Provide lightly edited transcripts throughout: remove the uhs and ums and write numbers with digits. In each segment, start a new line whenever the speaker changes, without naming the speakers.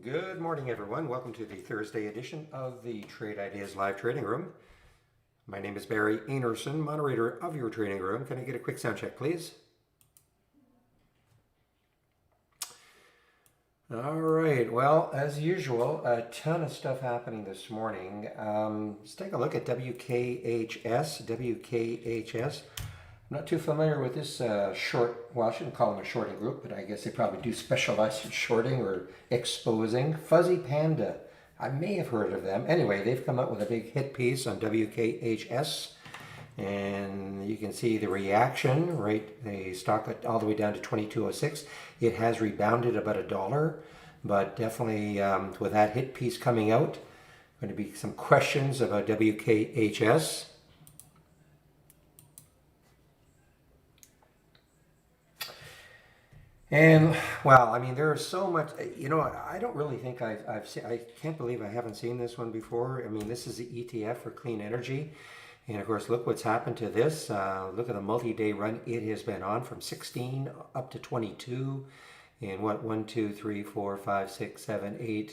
Good morning, everyone. Welcome to the Thursday edition of the Trade Ideas Live Trading Room. My name is Barry Enerson, moderator of your trading room. Can I get a quick sound check, please? All right. Well, as usual, a ton of stuff happening this morning. Let's take a look at WKHS. WKHS. I'm not too familiar with this short, well, I shouldn't call them a shorting group, but I guess they probably do specialize in shorting or exposing. Fuzzy Panda, I may have heard of them. Anyway, they've come up with a big hit piece on WKHS, and you can see the reaction, right? They stock it all the way down to 22.06. It has rebounded about $1, but definitely with that hit piece coming out, going to be some questions about WKHS. And well, I mean, there is so much. I don't really think I've seen. I can't believe I haven't seen this one before. I mean, this is the ETF for clean energy, and of course, look what's happened to this. Look at the multi-day run it has been on from 16 up to 22, in what 1, 2, 3, 4, 5, 6, 7,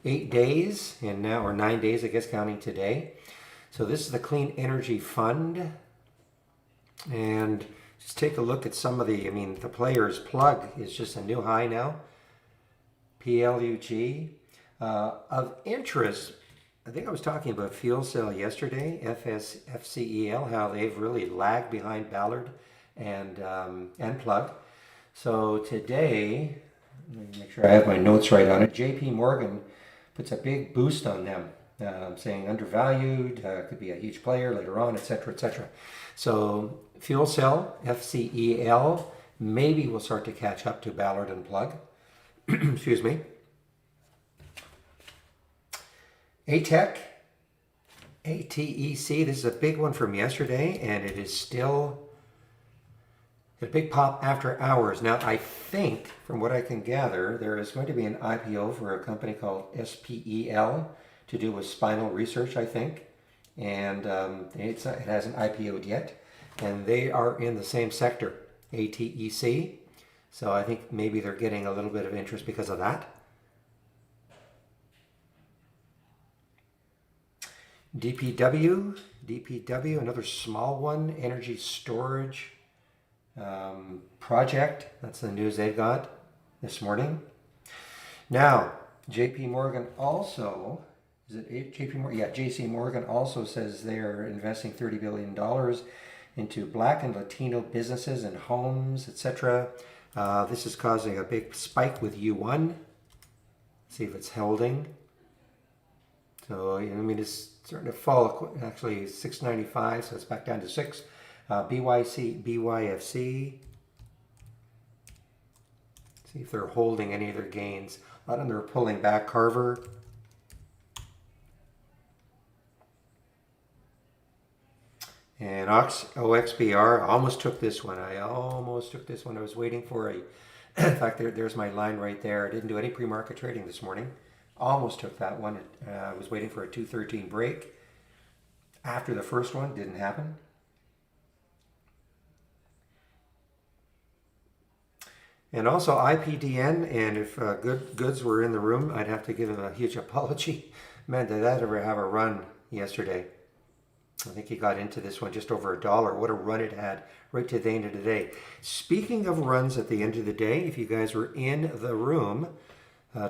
8 days, and now or 9 days, I guess, counting today. So this is the Clean Energy Fund, and just take a look at some of the, the players. Plug is just a new high now. PLUG. Of interest, I think I was talking about Fuel Cell yesterday, FCEL, how they've really lagged behind Ballard and Plug. So today, let me make sure I have my notes right on it. JP Morgan puts a big boost on them, saying undervalued, could be a huge player later on, etc., etc. So Fuel Cell, FCEL, maybe will start to catch up to Ballard and Plug. Excuse me. ATEC, ATEC, this is a big one from yesterday, and it is still a big pop after hours. Now, I think, from what I can gather, there is going to be an IPO for a company called SPEL to do with spinal research, I think. And it hasn't IPO'd yet. And they are in the same sector, ATEC. So I think maybe they're getting a little bit of interest because of that. DPW, another small one, energy storage project. That's the news they've got this morning. Now, JP Morgan also, is it JP Morgan? Yeah, JC Morgan also says they're investing $30 billion into Black and Latino businesses and homes, etc. This is causing a big spike with U1. See if it's holding. So, it's starting to fall, actually 695, so it's back down to 6. BYFC. See if they're holding any of their gains. A lot of them are pulling back. Carver. And OXBR, I almost took this one. I was waiting for in fact, there's my line right there. I didn't do any pre-market trading this morning. Almost took that one. I was waiting for a 213 break. After the first one, didn't happen. And also IPDN, and if goods were in the room, I'd have to give him a huge apology. Man, did that ever have a run yesterday. I think he got into this one just over $1. What a run it had right to the end of the day. Speaking of runs at the end of the day, if you guys were in the room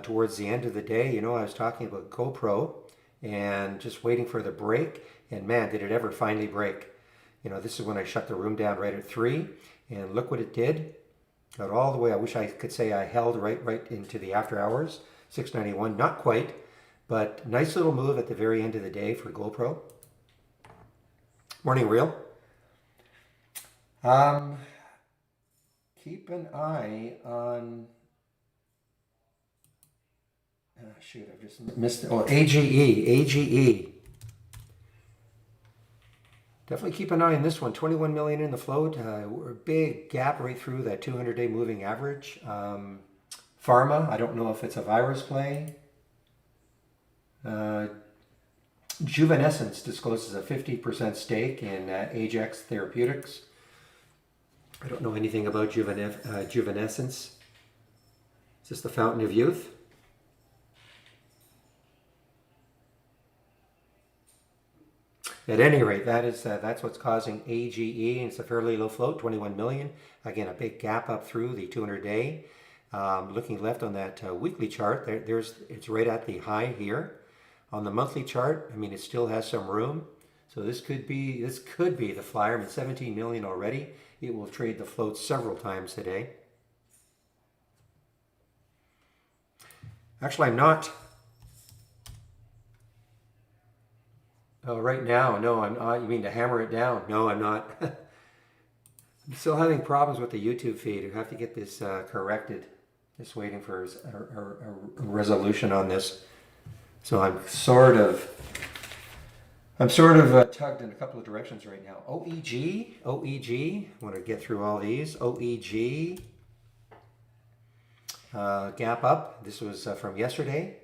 towards the end of the day, I was talking about GoPro and just waiting for the break. And man, did it ever finally break. This is when I shut the room down right at 3. And look what it did. Got all the way. I wish I could say I held right into the after hours. 691, not quite. But nice little move at the very end of the day for GoPro. Morning, Real. Keep an eye on. Shoot, I've just missed it. Oh, AGE. Definitely keep an eye on this one. 21 million in the float. A big gap right through that 200-day moving average. Pharma, I don't know if it's a virus play. Juvenescence discloses a 50% stake in Ajax Therapeutics. I don't know anything about Juvenescence. Is this the Fountain of Youth? At any rate, that's what's causing AGE, and it's a fairly low float, 21 million. Again, a big gap up through the 200-day. Looking left on that weekly chart, it's right at the high here. On the monthly chart, I mean, it still has some room. So this could be the flyer. I mean, 17 million already. It will trade the float several times today. Actually, I'm not. Oh, right now, no, I'm not. You mean to hammer it down? No, I'm not. I'm still having problems with the YouTube feed. We have to get this corrected. Just waiting for a resolution on this. So I'm sort of tugged in a couple of directions right now. OEG. I want to get through all these. OEG. Gap up. This was from yesterday.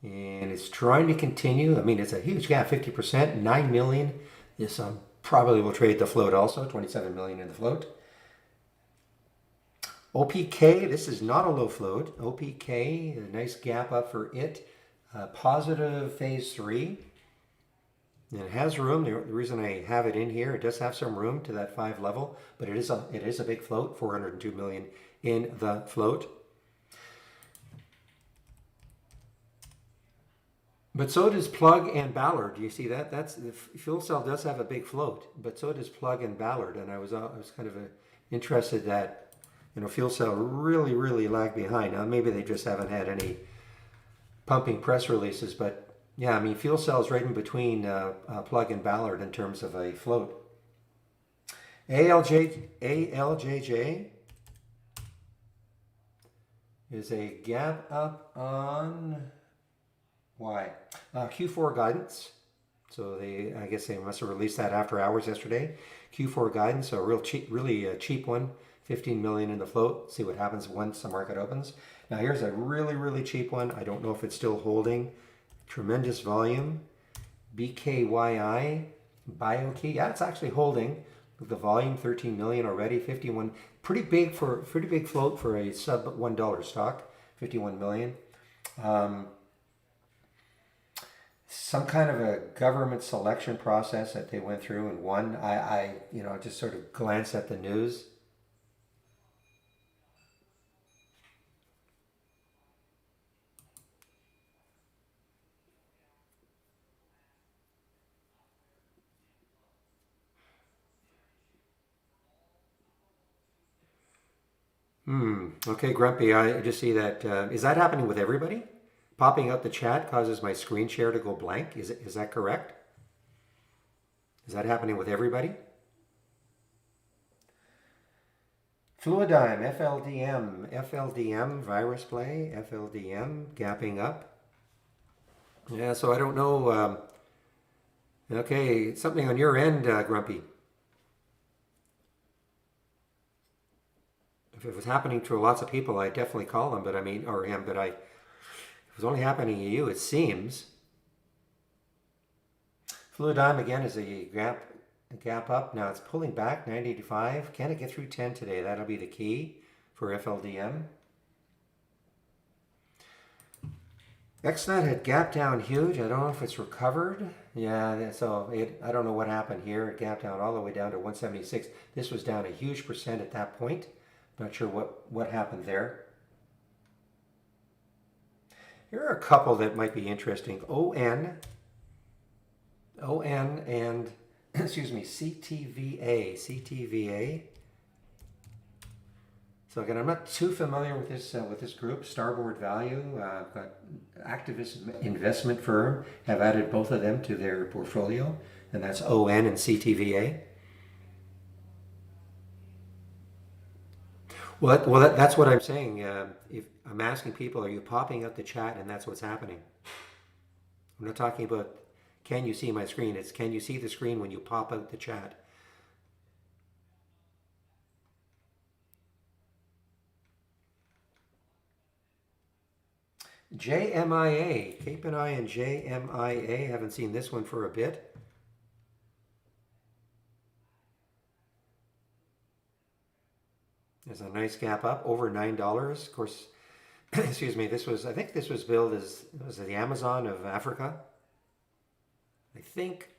And it's trying to continue. I mean, it's a huge gap, 50%, 9 million. This probably will trade the float also, 27 million in the float. OPK, this is not a low float. OPK, a nice gap up for it. Positive phase 3. And it has room. The reason I have it in here, it does have some room to that 5 level, but it is a big float, 402 million in the float. But so does Plug and Ballard. Do you see that? The fuel cell does have a big float, but so does Plug and Ballard. And I was kind of interested that fuel cell really lagged behind. Now maybe they just haven't had any pumping press releases, but yeah, I mean fuel cell is right in between Plug and Ballard in terms of a float. ALJJ is a gap up on. Why? Q4 guidance. So I guess they must have released that after hours yesterday. Q4 guidance, so a really cheap one, 15 million in the float. See what happens once the market opens. Now here's a really cheap one. I don't know if it's still holding. Tremendous volume. BKYI, BioKey. Yeah, it's actually holding. The volume, 13 million already, 51. Pretty big float for a sub $1 stock, 51 million. Some kind of a government selection process that they went through and won. I just sort of glanced at the news. Okay, Grumpy, I just see that. Is that happening with everybody? Popping up the chat causes my screen share to go blank. Is that correct? Is that happening with everybody? Fluidigm, FLDM, virus play, FLDM, gapping up. Yeah, so I don't know. Okay, something on your end, Grumpy. If it was happening to lots of people, I'd definitely call him, or him, but if it was only happening to you, it seems. Fluidigm again is a gap up. Now it's pulling back, 985. Can it get through 10 today? That'll be the key for FLDM. XNet had gapped down huge. I don't know if it's recovered. Yeah, so I don't know what happened here. It gapped down all the way down to 176. This was down a huge percent at that point. Not sure what happened there. Here are a couple that might be interesting. ON and excuse me, CTVA. So again, I'm not too familiar with this group. Starboard Value, got activist investment firm, have added both of them to their portfolio, and that's ON and CTVA. Well, that's what I'm saying. If I'm asking people, are you popping up the chat, and that's what's happening. I'm not talking about can you see my screen. It's can you see the screen when you pop out the chat. JMIA, Cape and I and JMIA. Haven't seen this one for a bit. There's a nice gap up over $9. Of course, excuse me. I think this was billed as the Amazon of Africa. I think.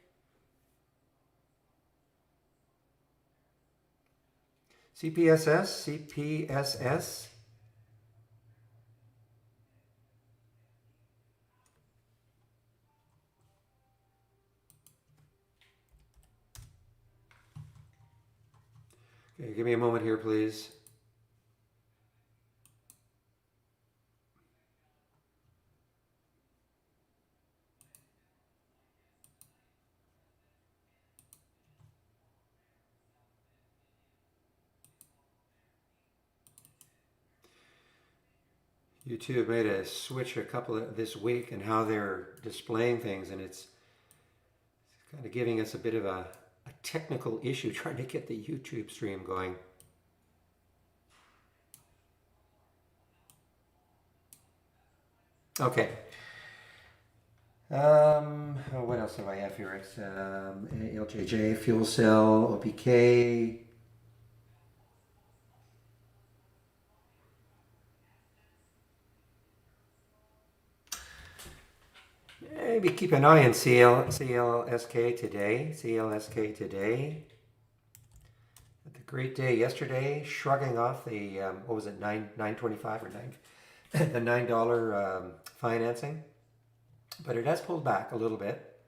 CPSS, CPSS. Okay, give me a moment here, please. YouTube made a switch a couple of this week and how they're displaying things, and it's kind of giving us a bit of a technical issue trying to get the YouTube stream going. Okay. What else do I have here? It's LJJ, fuel cell, OPK. Maybe keep an eye on CLSK today. CLSK today. Had a great day yesterday, shrugging off the what was it, 9.25 or 9 the $9 financing, but it has pulled back a little bit.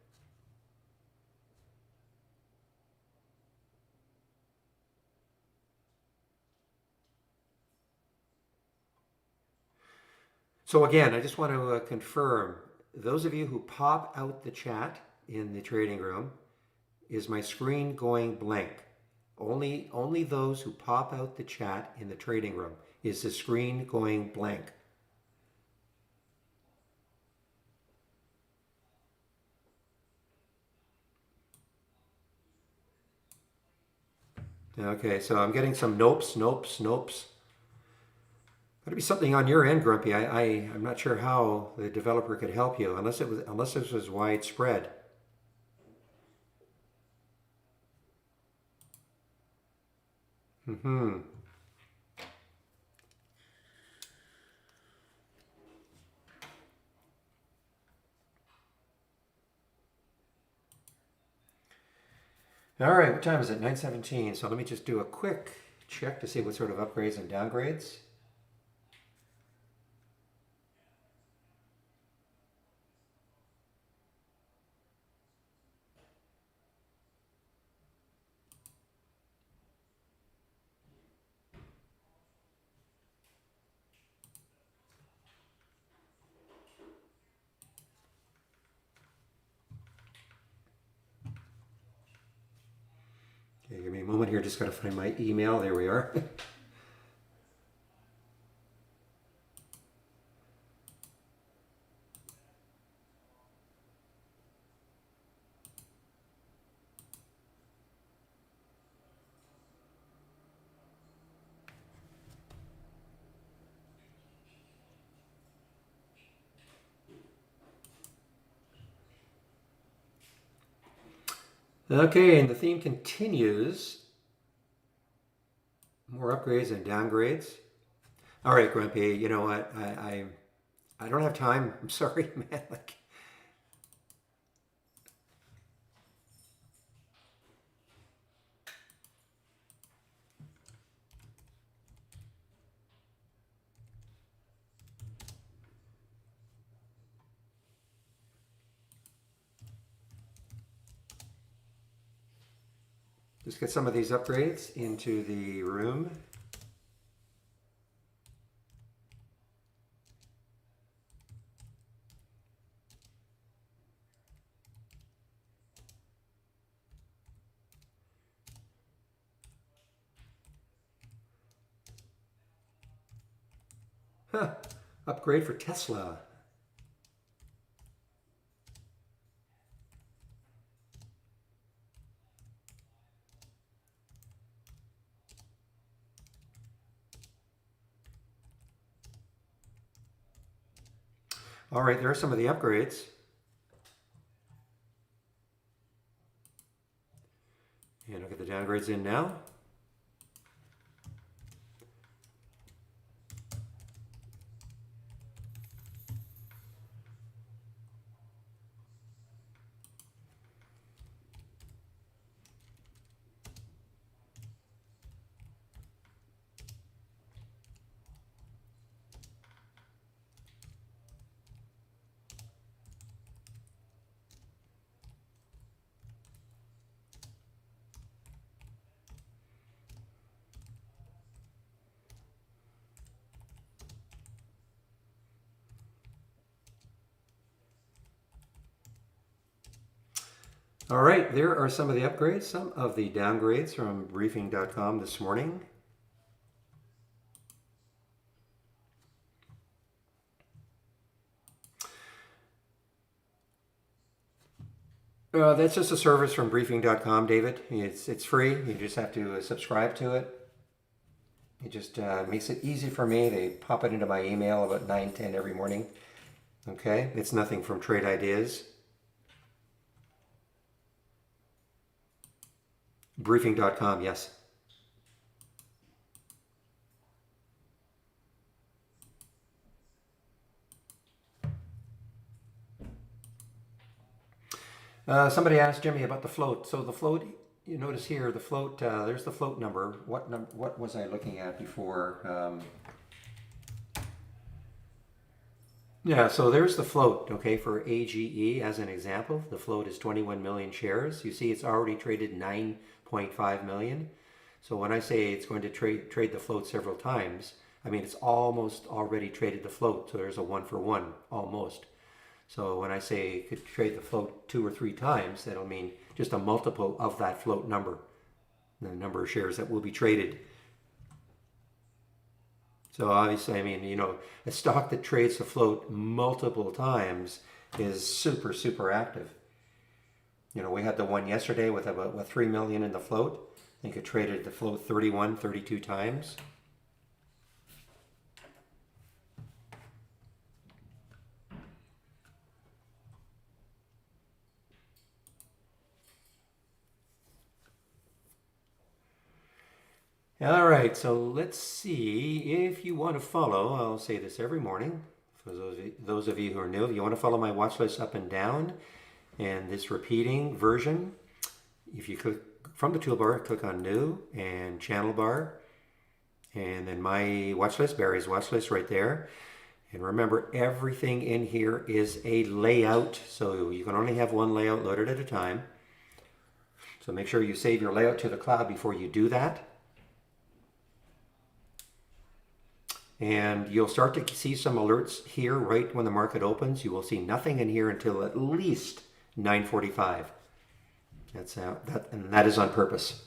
So again, I just want to confirm, those of you who pop out the chat in the trading room, is my screen going blank? Only those who pop out the chat in the trading room, is the screen going blank? Okay, so I'm getting some nopes. Gotta be something on your end, Grumpy. I'm not sure how the developer could help you unless this was widespread. Mm-hmm. All right, what time is it? 9:17. So let me just do a quick check to see what sort of upgrades and downgrades. Okay, give me a moment here. Just got to find my email. There we are. Okay, and the theme continues. More upgrades and downgrades. All right, Grumpy. You know what? I don't have time. I'm sorry, man. Like, just get some of these upgrades into the room. Huh. Upgrade for Tesla. All right, there are some of the upgrades. And I'll get the downgrades in now. All right, there are some of the upgrades, some of the downgrades from briefing.com this morning. That's just a service from briefing.com, David. It's free. You just have to subscribe to it. It just makes it easy for me. They pop it into my email about 9, 10 every morning. Okay, it's nothing from Trade Ideas. Briefing.com, yes. Somebody asked Jimmy about the float. So the float, you notice here, the float, there's the float number. What was I looking at before? Yeah, so there's the float, okay, for AGE as an example. The float is 21 million shares. You see it's already traded 9.5 million. So when I say it's going to trade the float several times, I mean it's almost already traded the float. So there's a 1-for-1, almost. So when I say it could trade the float 2 or 3 times, that'll mean just a multiple of that float number, the number of shares that will be traded. So obviously, I mean, you know, a stock that trades the float multiple times is super, super active. You know, we had the one yesterday with about 3 million in the float. I think it traded the float 31, 32 times. All right, so let's see if you want to follow. I'll say this every morning. For those of you who are new, if you want to follow my watch list up and down and this repeating version, if you click from the toolbar, click on New and Channel Bar, and then my watch list, Barry's watch list right there. And remember, everything in here is a layout, so you can only have one layout loaded at a time. So make sure you save your layout to the cloud before you do that. And you'll start to see some alerts here right when the market opens. You will see nothing in here until at least 9:45. And that is on purpose.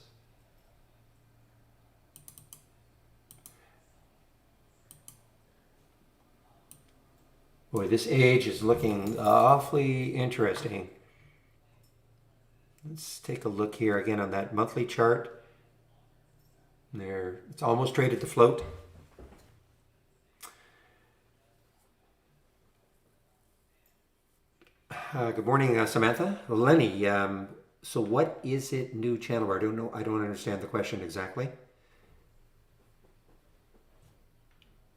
Boy, this age is looking awfully interesting. Let's take a look here again on that monthly chart. There, it's almost traded to float. Good morning, Samantha. Lenny, so what is it, new channel bar? I don't know. I don't understand the question exactly.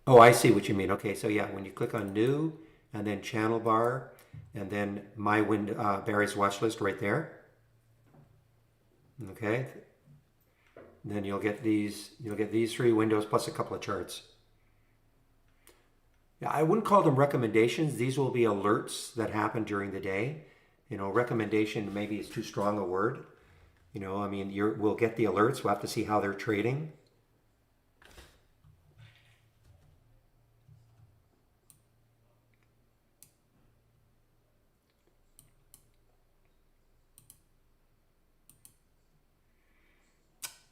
Oh, I see what you mean. Okay, so yeah, when you click on new and then channel bar and then my window, Barry's watch list right there. Okay, then you'll get these 3 windows plus a couple of charts. Yeah, I wouldn't call them recommendations. These will be alerts that happen during the day. You know, recommendation maybe is too strong a word. You know, I mean, we'll get the alerts. We'll have to see how they're trading.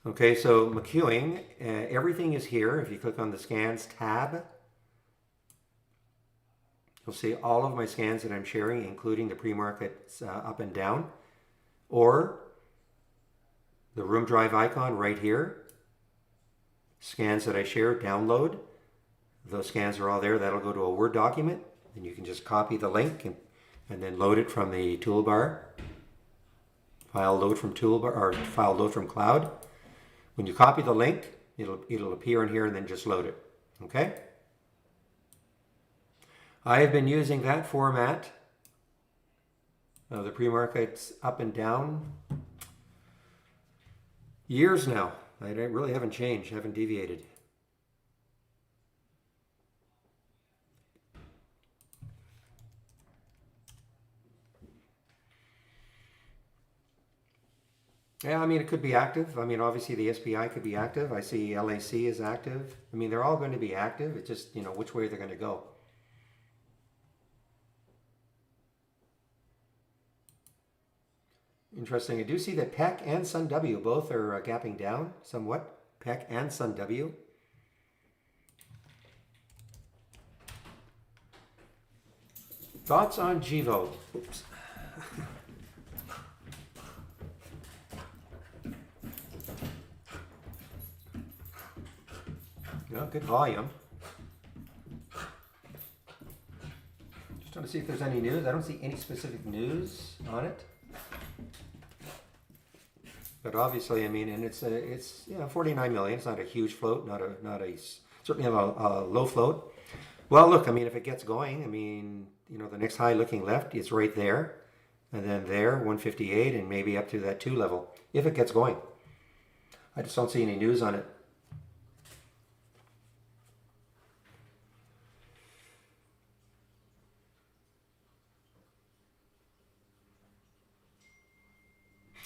Okay, so McEwing, everything is here. If you click on the scans tab, you'll see all of my scans that I'm sharing, including the pre-markets up and down, or the room drive icon right here. Scans that I share, download. Those scans are all there. That'll go to a Word document, and you can just copy the link and then load it from the toolbar. File load from toolbar or file load from cloud. When you copy the link, it'll appear in here and then just load it. Okay? I have been using that format of the pre-markets up and down years now. I really haven't changed, haven't deviated. Yeah, I mean, it could be active. I mean, obviously the SPI could be active. I see LAC is active. I mean, they're all going to be active. It's just, you know, which way they're going to go. Interesting. I do see that PEC and Sun W both are gapping down somewhat. PEC and Sun W. Thoughts on GIVO? Oops. Well, good volume. Just trying to see if there's any news. I don't see any specific news on it. But obviously, I mean, and it's 49 million. It's not a huge float, certainly a low float. Well, look, I mean, if it gets going, I mean, the next high looking left, it's right there, and then there, 158, and maybe up to that 2 level if it gets going. I just don't see any news on it.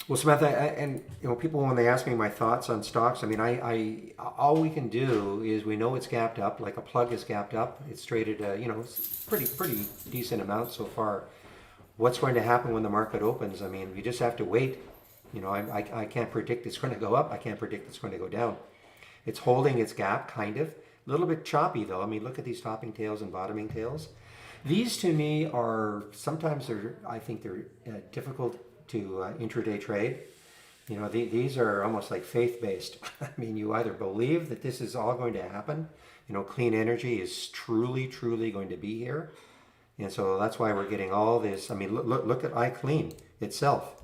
Well, Samantha, and people when they ask me my thoughts on stocks, I mean, I all we can do is we know it's gapped up, like a plug is gapped up. It's traded, pretty decent amount so far. What's going to happen when the market opens? I mean, we just have to wait. I can't predict it's going to go up. I can't predict it's going to go down. It's holding its gap, kind of. A little bit choppy though. I mean, look at these topping tails and bottoming tails. These to me are I think they're difficult to intraday trade. These are almost like faith-based. I mean, you either believe that this is all going to happen, clean energy is truly going to be here, and so that's why we're getting all this. I mean, look at iClean itself.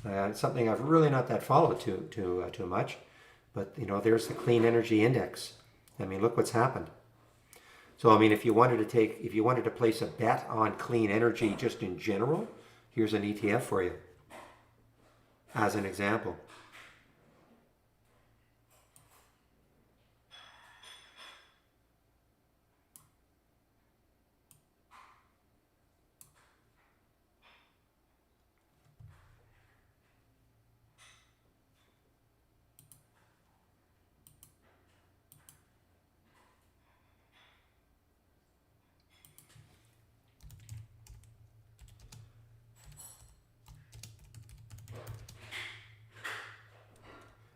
It's something I've really not that followed too much, but there's the clean energy index. I mean, look what's happened. So I mean, if you wanted to place a bet on clean energy just in general, here's an ETF for you. As an example.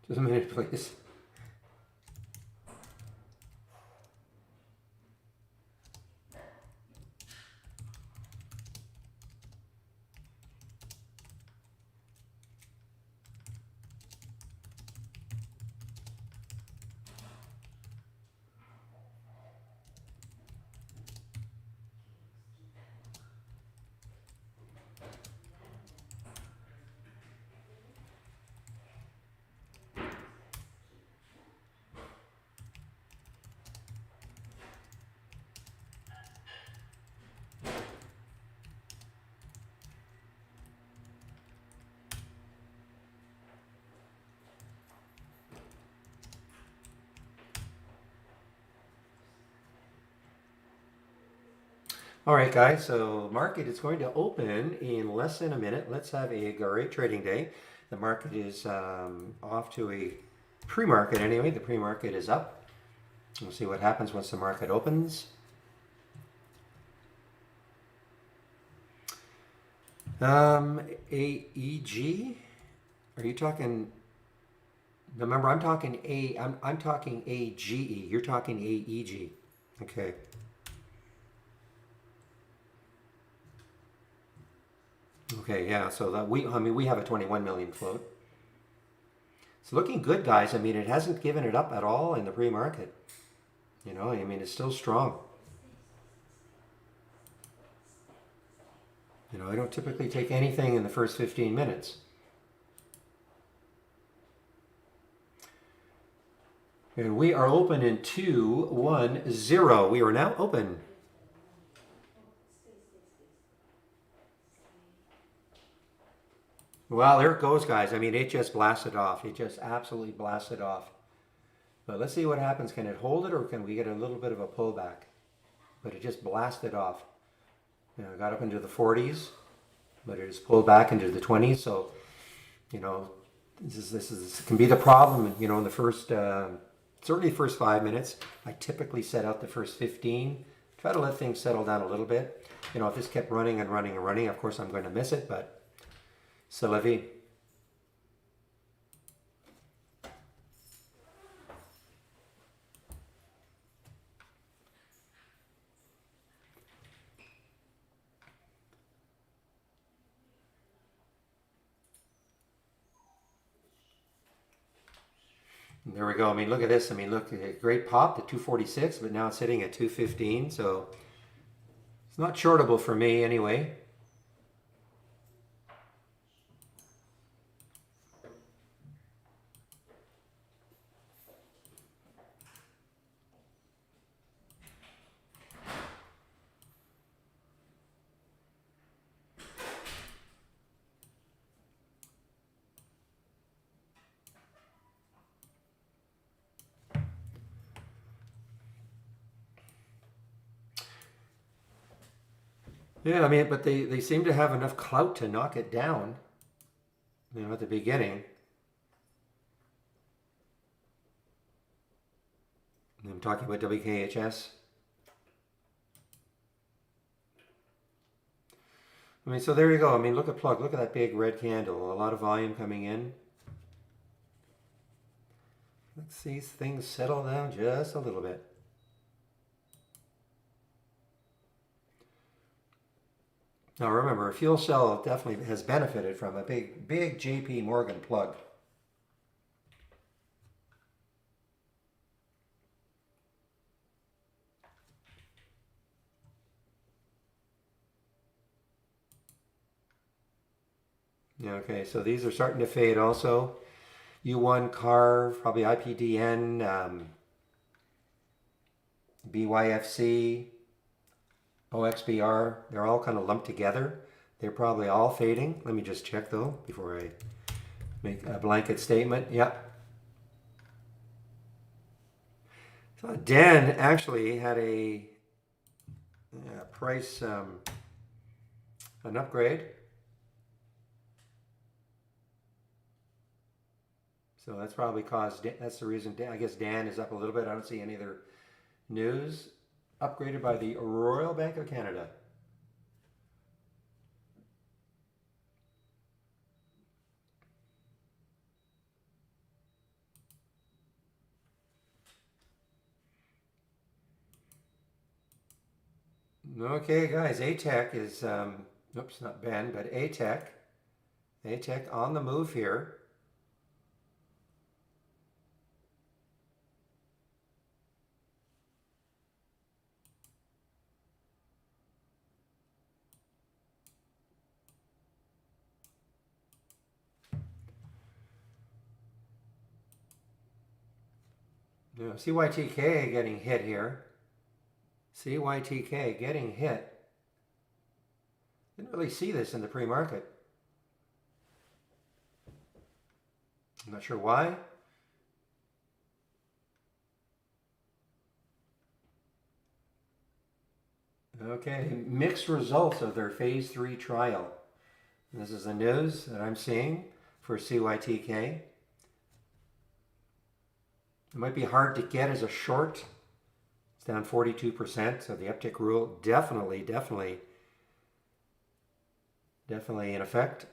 Just a minute, please. All right, guys, so market is going to open in less than a minute. Let's have a great trading day. The market is off to a pre-market anyway. The pre-market is up. We'll see what happens once the market opens. AEG? Are you talking... Remember, I'm talking AGE. You're talking AEG. Okay. Okay, yeah, so that we have a 21 million float. It's looking good, guys. I mean, it hasn't given it up at all in the pre-market. I mean, it's still strong. I don't typically take anything in the first 15 minutes. And we are open in 2, 1, 0. We are now open. Well, there it goes, guys. I mean, it just blasted off. It just absolutely blasted off. But let's see what happens. Can it hold it, or can we get a little bit of a pullback? But it just blasted off. It got up into the 40s, but it just pulled back into the 20s. So, this can be the problem. In the first, certainly the first 5 minutes. I typically set out the first 15. Try to let things settle down a little bit. If this kept running and running and running, of course I'm going to miss it, but c'est la vie. There we go. I mean, look at this. I mean, look, a great pop to 246, but now it's sitting at 215. So it's not shortable for me anyway. Yeah, I mean, but they seem to have enough clout to knock it down, at the beginning. I'm talking about WKHS. I mean, so there you go. I mean, look at plug. Look at that big red candle. A lot of volume coming in. Let's see things settle down just a little bit. Now remember, a fuel cell definitely has benefited from a big JP Morgan plug. Yeah, okay, so these are starting to fade also. U1 Carve, probably IPDN, BYFC, OXBR, they're all kind of lumped together. They're probably all fading. Let me just check though before I make a blanket statement. Yep. So Dan actually had a price, an upgrade. So that's probably caused, that's the reason, I guess Dan is up a little bit. I don't see any other news. Upgraded by the Royal Bank of Canada. Okay, guys, ATEC is, oops, not Ben, but ATEC. ATEC on the move here. Yeah, CYTK getting hit here. CYTK getting hit. Didn't really see this in the pre-market. I'm not sure why. Okay, mixed results of their phase 3 trial. And this is the news that I'm seeing for CYTK. It might be hard to get as a short. It's down 42%, so the uptick rule definitely in effect.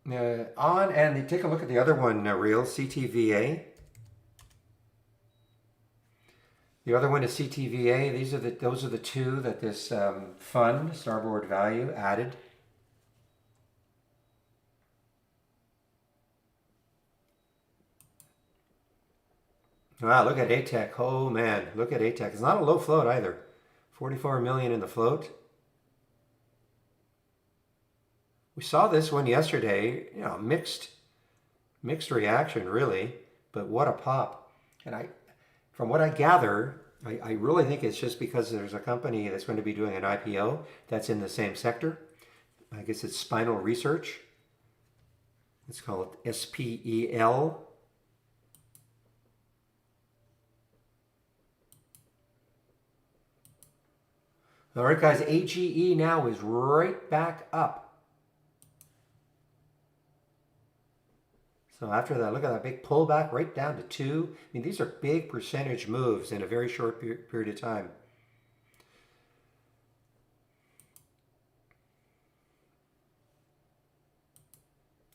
And take a look at the other one, real CTVA. The other one is CTVA. Those are the two that this fund, Starboard Value, added. Wow, look at ATEC. Oh man, look at ATEC. It's not a low float either. 44 million in the float. We saw this one yesterday. Mixed reaction really, but what a pop. And from what I gather, I really think it's just because there's a company that's going to be doing an IPO that's in the same sector. I guess it's Spinal Research. It's called SPEL. All right, guys, AGE now is right back up. So after that, look at that big pullback right down to 2. I mean, these are big percentage moves in a very short period of time.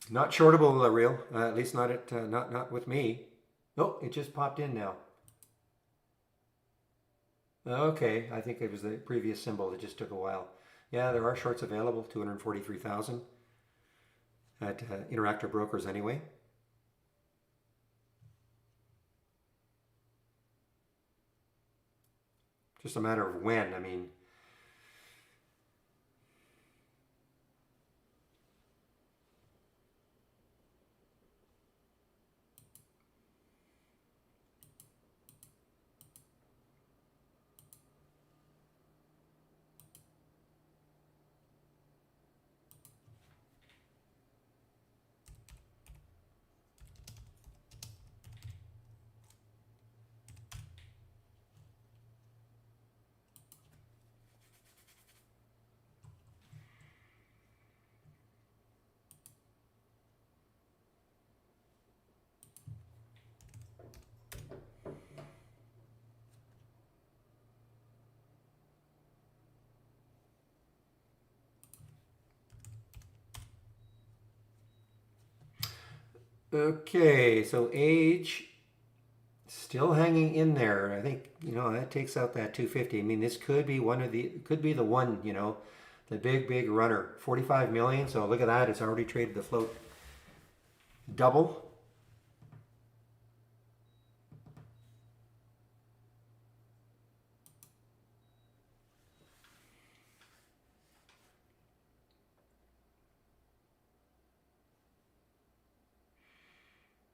Not shortable, real. At least not with me. Oh, it just popped in now. Okay, I think it was the previous symbol that just took a while. Yeah, there are shorts available, 243,000. at Interactive Brokers anyway. Just a matter of when. I mean, okay, so age still hanging in there. I think, that takes out that 250. I mean, this could be could be the one, the big runner. 45 million. So look at that. It's already traded the float double.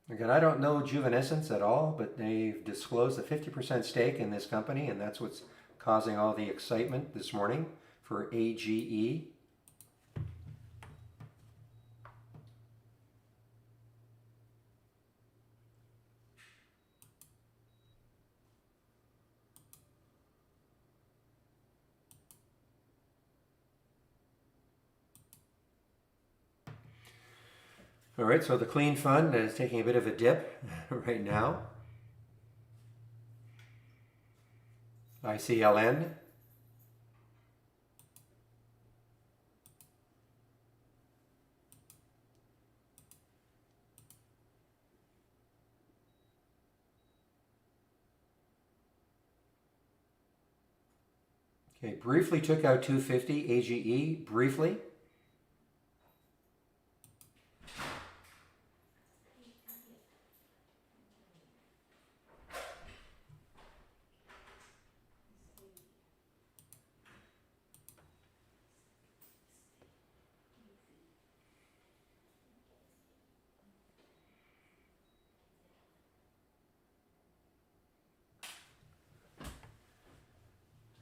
Again, I don't know Juvenescence at all, but they've disclosed a 50% stake in this company, and that's what's causing all the excitement this morning for AGE. All right, so the clean fund is taking a bit of a dip right now. ICLN. Okay, briefly took out 250, AGE, briefly.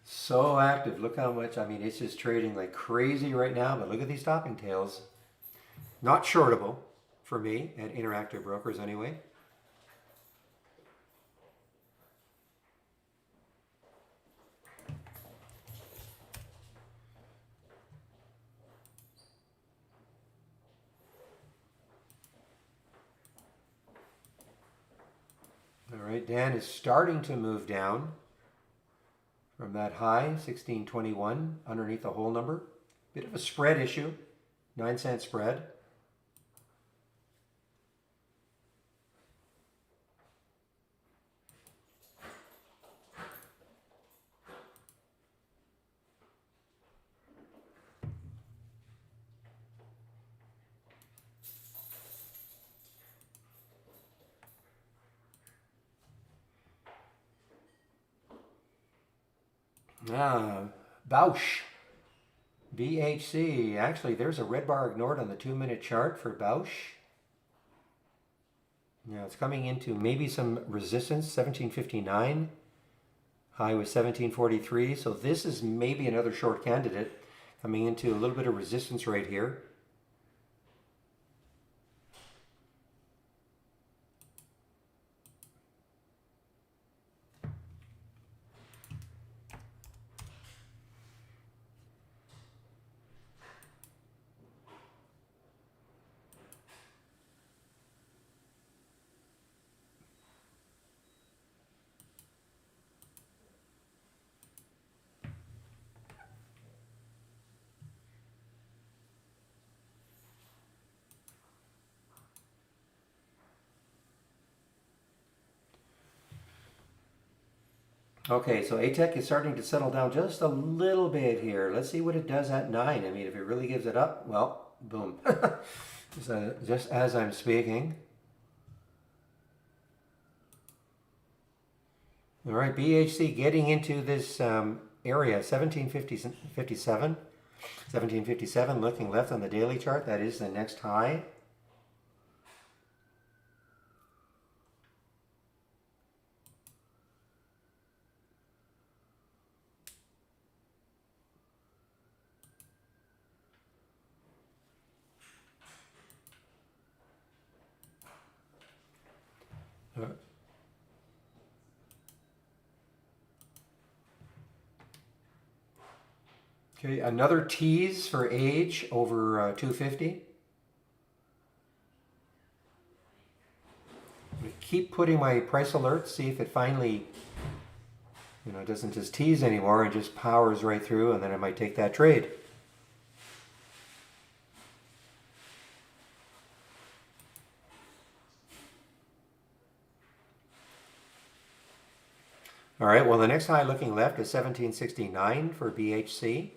So active. Look how much. I mean, it's just trading like crazy right now, but look at these topping tails. Not shortable for me at Interactive Brokers anyway. All right, Dan is starting to move down from that high, 1621, underneath the whole number. Bit of a spread issue, 9-cent spread. Bausch, BHC. Actually, there's a red bar ignored on the 2-minute chart for Bausch. Now it's coming into maybe some resistance, 1759. High was 1743. So this is maybe another short candidate coming into a little bit of resistance right here. Okay, so ATEC is starting to settle down just a little bit here. Let's see what it does at 9. I mean, if it really gives it up, well, boom. just as I'm speaking. All right, BHC getting into this area, 1757. 1757, looking left on the daily chart, that is the next high. Uh, Okay, another tease for age over 250. Keep putting my price alerts, see if it finally, doesn't just tease anymore and just powers right through, and then I might take that trade. All right, well, the next high looking left is 1769 for BHC.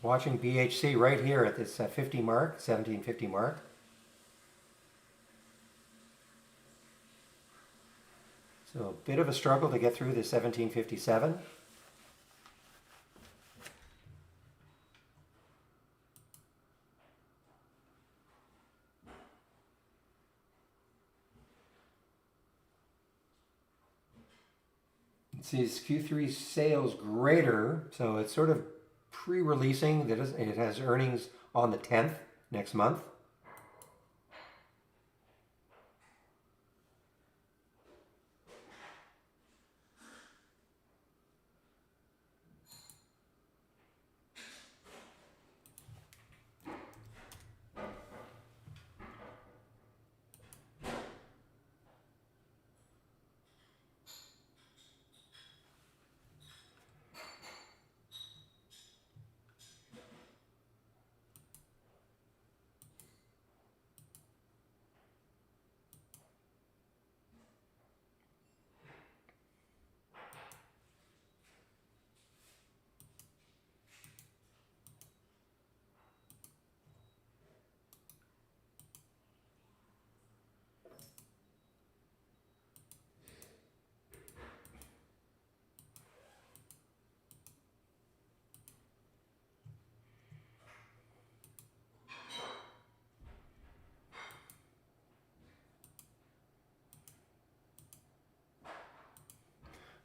Watching BHC right here at this 50 mark, 1750 mark. So a bit of a struggle to get through the 1757. It sees Q3 sales greater, so it's sort of pre-releasing. It has earnings on the 10th next month.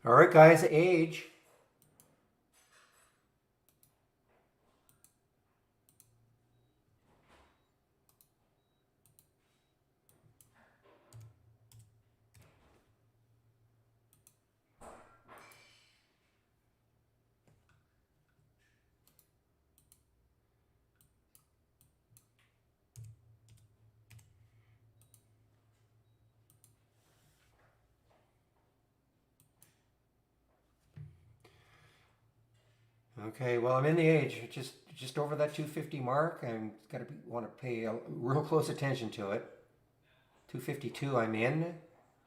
All right, guys, age. Okay, well, I'm in the age, just over that 250 mark. I'm gonna want to pay real close attention to it. 252, I'm in.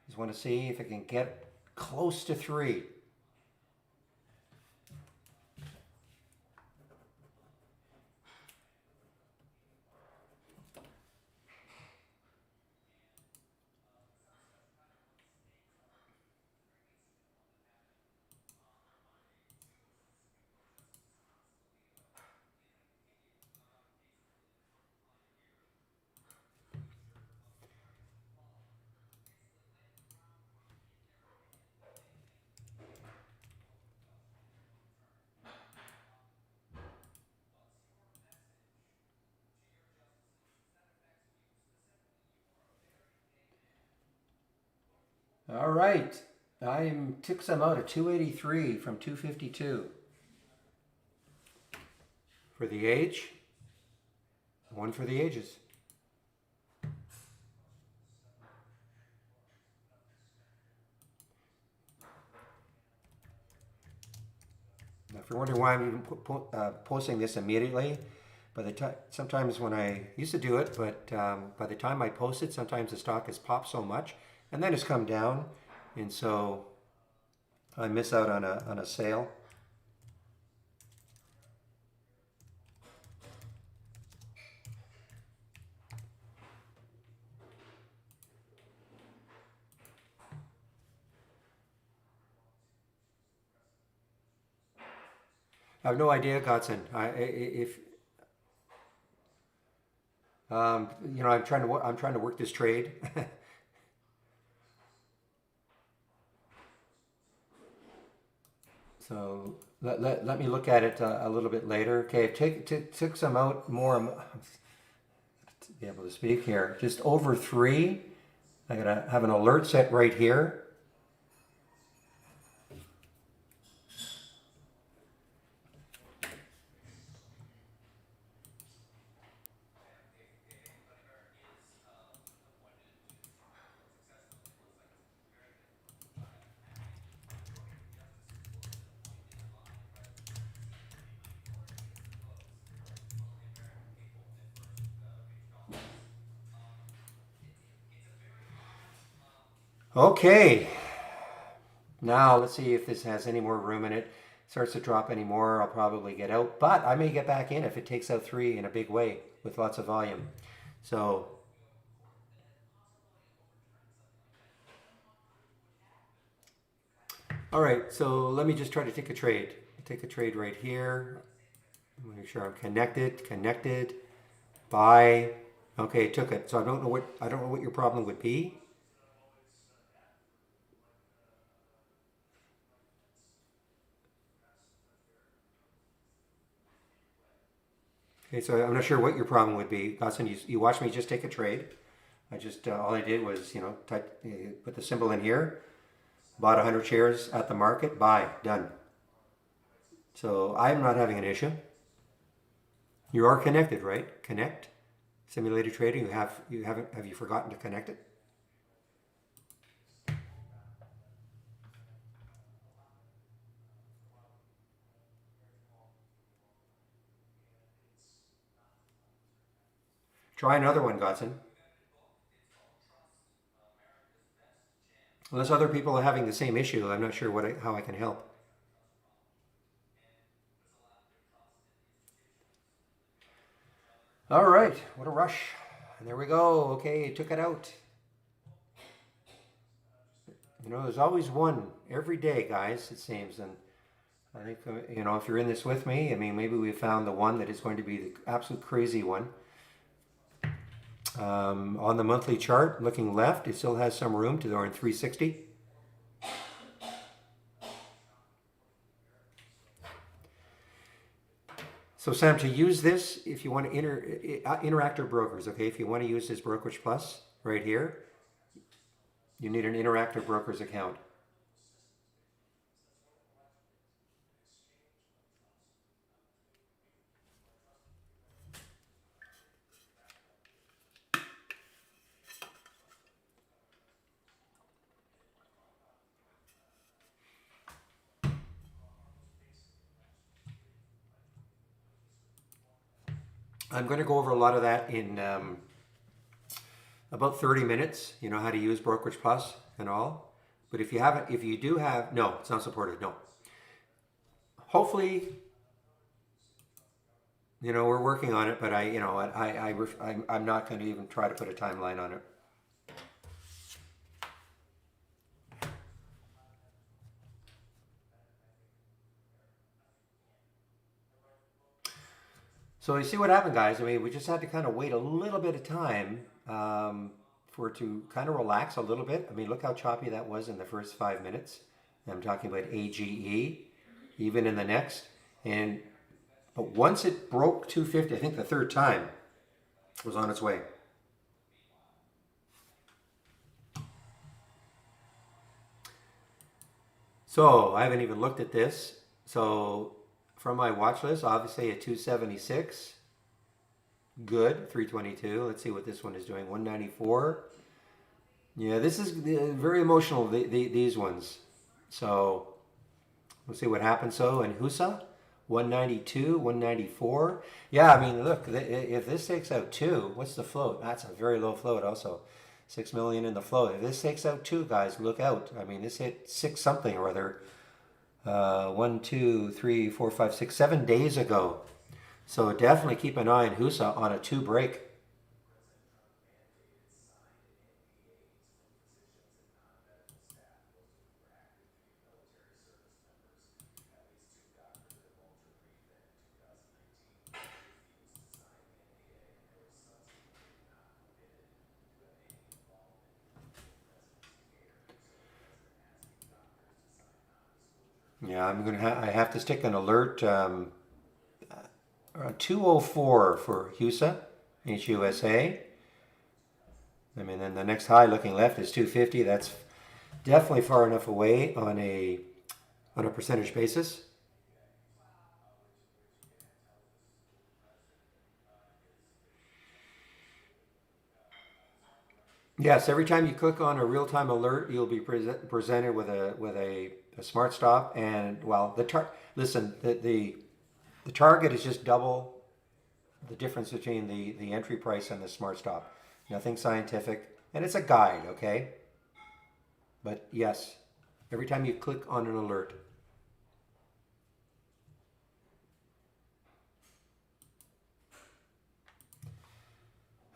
Just want to see if it can get close to 3. All right. took some out at 283 from 252. For the age, one for the ages. Now, if you're wondering why I'm even posting this immediately, by the time, sometimes when I used to do it, but by the time I post it, sometimes the stock has popped so much, and then it's come down, and so I miss out on a sale. I have no idea, Godson. If I'm trying to work this trade. So let me look at it a little bit later. Okay, took some out more to be able to speak here. Just over 3. I gotta have an alert set right here. Okay, now let's see if this has any more room in it. Starts to drop any more, I'll probably get out, but I may get back in if it takes out 3 in a big way with lots of volume. So, all right, so let me just try to take a trade. Take a trade right here. Make sure I'm connected. Buy. Okay, took it. So I don't know what your problem would be. Okay, so I'm not sure what your problem would be. Godson, you watched me just take a trade. I just all I did was put the symbol in here, bought 100 shares at the market, buy, done. So I'm not having an issue. You are connected, right? Connect, simulated trading. Have you forgotten to connect it? Try another one, Godson. Unless other people are having the same issue, I'm not sure how I can help. All right, what a rush. And there we go. Okay, took it out. There's always one every day, guys, it seems. And I think, if you're in this with me, I mean, maybe we found the one that is going to be the absolute crazy one. On the monthly chart, looking left, it still has some room to go in 360. So Sam, to use this, if you want to Interactive Brokers, okay, if you want to use this Brokerage Plus right here, you need an Interactive Brokers account. I'm going to go over a lot of that in about 30 minutes. You know how to use Brokerage Plus and all. But if you do have, no, it's not supported. No. Hopefully, we're working on it. But I'm not going to even try to put a timeline on it. So you see what happened, guys. I mean, we just had to kind of wait a little bit of time for it to kind of relax a little bit. I mean, look how choppy that was in the first 5 minutes. I'm talking about AGE, even in the next. But once it broke 250, I think the third time, it was on its way. So I haven't even looked at this. So from my watch list, obviously at 276, good. 322. Let's see what this one is doing. 194. Yeah, this is very emotional. These ones. So we'll see what happens. So in Husa, 192, 194. Yeah, I mean, look, if this takes out two, what's the float? That's a very low float also. 6 million in the float. If this takes out two, guys, look out. I mean, this hit six something or other. 1, 2, 3, 4, 5, 6, 7 days ago. So definitely keep an eye on Husa on a two break. Yeah, I have to stick an alert. Around 204 for HUSA, HUSA. I mean, then the next high looking left is 250. That's definitely far enough away on a percentage basis. Yes, every time you click on a real-time alert, you'll be presented with a smart stop. And well, listen, the target is just double the difference between the entry price and the smart stop. Nothing scientific, and it's a guide, okay? But yes, every time you click on an alert.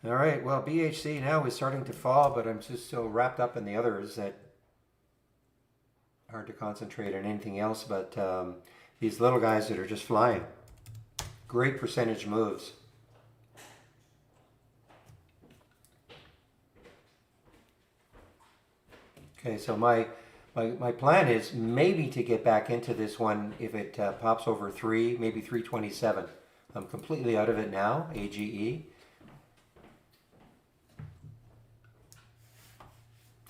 All right, well, BHC now is starting to fall, but I'm just so wrapped up in the others that hard to concentrate on anything else but these little guys that are just flying. Great percentage moves. Okay, so my plan is maybe to get back into this one if it pops over 3, maybe 327. I'm completely out of it now, AGE.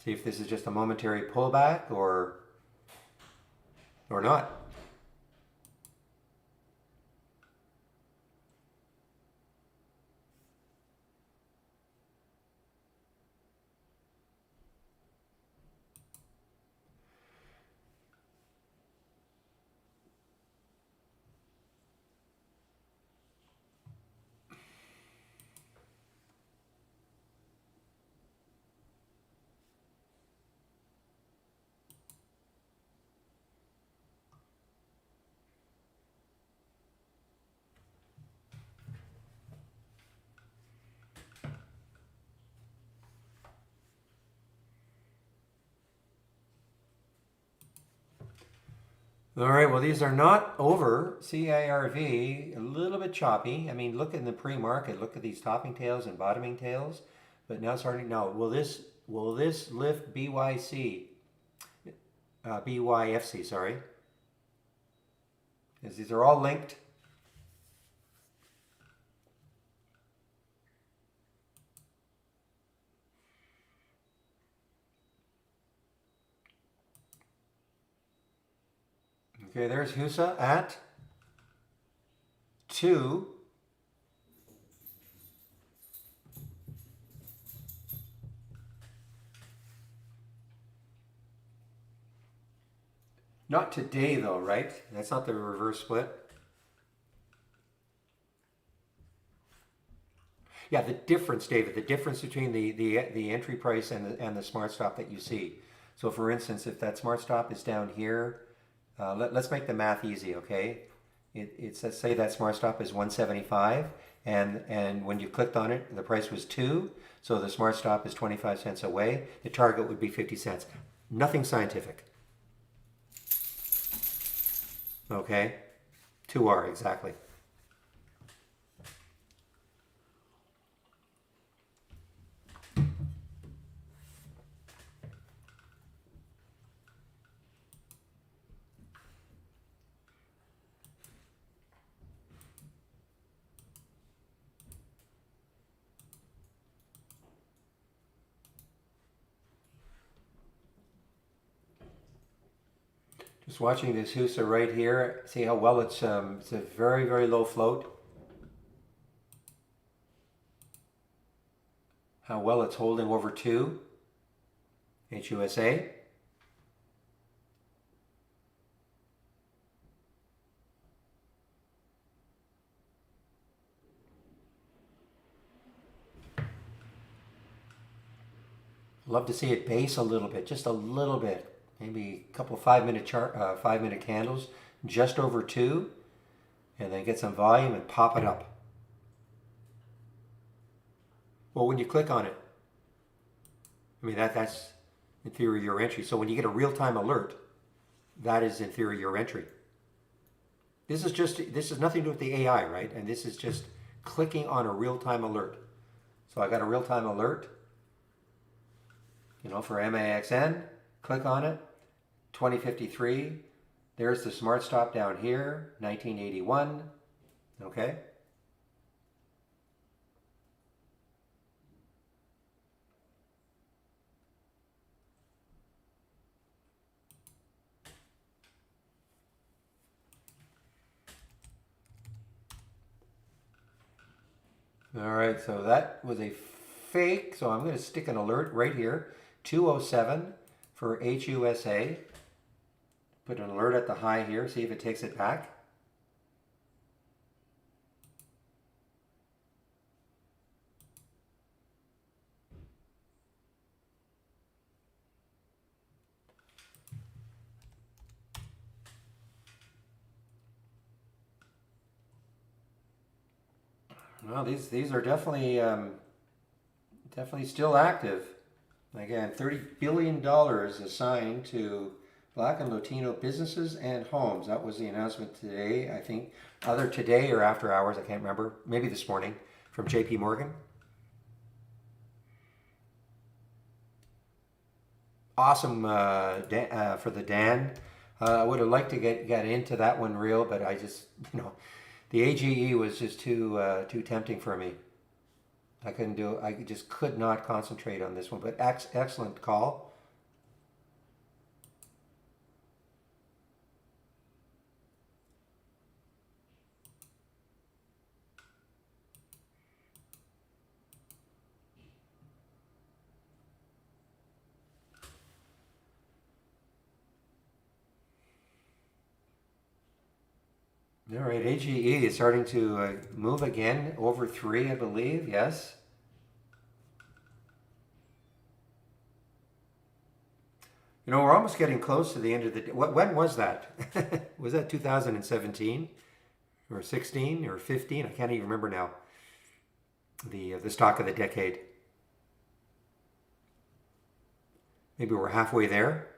See if this is just a momentary pullback or not. All right, well, these are not over. CIRV, a little bit choppy. I mean, look in the pre-market. Look at these topping tails and bottoming tails. But now starting, now, will this lift BYC, BYFC, sorry? Because these are all linked. Okay, there's HUSA at 2. Not today though, right? That's not the reverse split. Yeah, the difference, David, the difference between the entry price and the smart stop that you see. So for instance, if that smart stop is down here, let's make the math easy, okay? It's let's say that smart stop is 175, and when you clicked on it, the price was 2, so the smart stop is 25 cents away. The target would be 50 cents. Nothing scientific. Okay? 2R, exactly. Just watching this Husa right here. See how well it's a very, very low float. How well it's holding over 2. HUSA. Love to see it base a little bit, just a little bit. Maybe a couple 5-minute candles, just over 2, and then get some volume and pop it up. Well, when you click on it, I mean that's in theory your entry. So when you get a real-time alert, that is in theory your entry. This is nothing to do with the AI, right? And this is just clicking on a real-time alert. So I got a real-time alert, for MAXN. Click on it, 2053. There's the smart stop down here, 1981. Okay. All right, so that was a fake. So I'm going to stick an alert right here, 207 for HUSA. Put an alert at the high here, see if it takes it back. Well, these are definitely still active. Again, $30 billion assigned to Black and Latino businesses and homes. That was the announcement today, I think. Either today or after hours, I can't remember. Maybe this morning from JP Morgan. Awesome for the Dan. I would have liked to get into that one real, but I just, the AGE was just too tempting for me. I couldn't do it. I just could not concentrate on this one, but excellent call. All right, AGE is starting to move again, over 3, I believe, yes. We're almost getting close to the end of the day. When was that? Was that 2017 or 16 or 15? I can't even remember now. The stock of the decade. Maybe we're halfway there.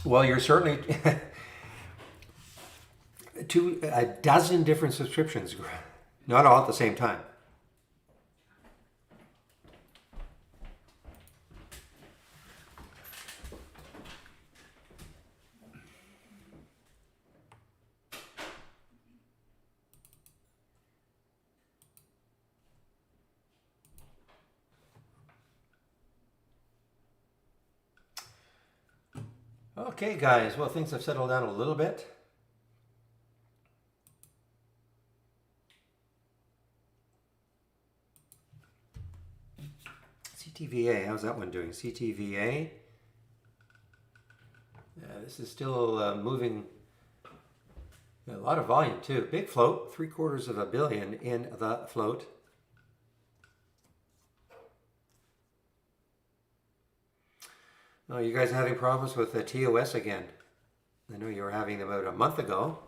Well, you're certainly a dozen different subscriptions, not all at the same time. Okay, guys. Well, things have settled down a little bit. CTVA, how's that one doing? CTVA. Yeah, this is still moving. A lot of volume too. Big float, $750 million in the float. Oh, you guys are having problems with the TOS again. I know you were having them about a month ago.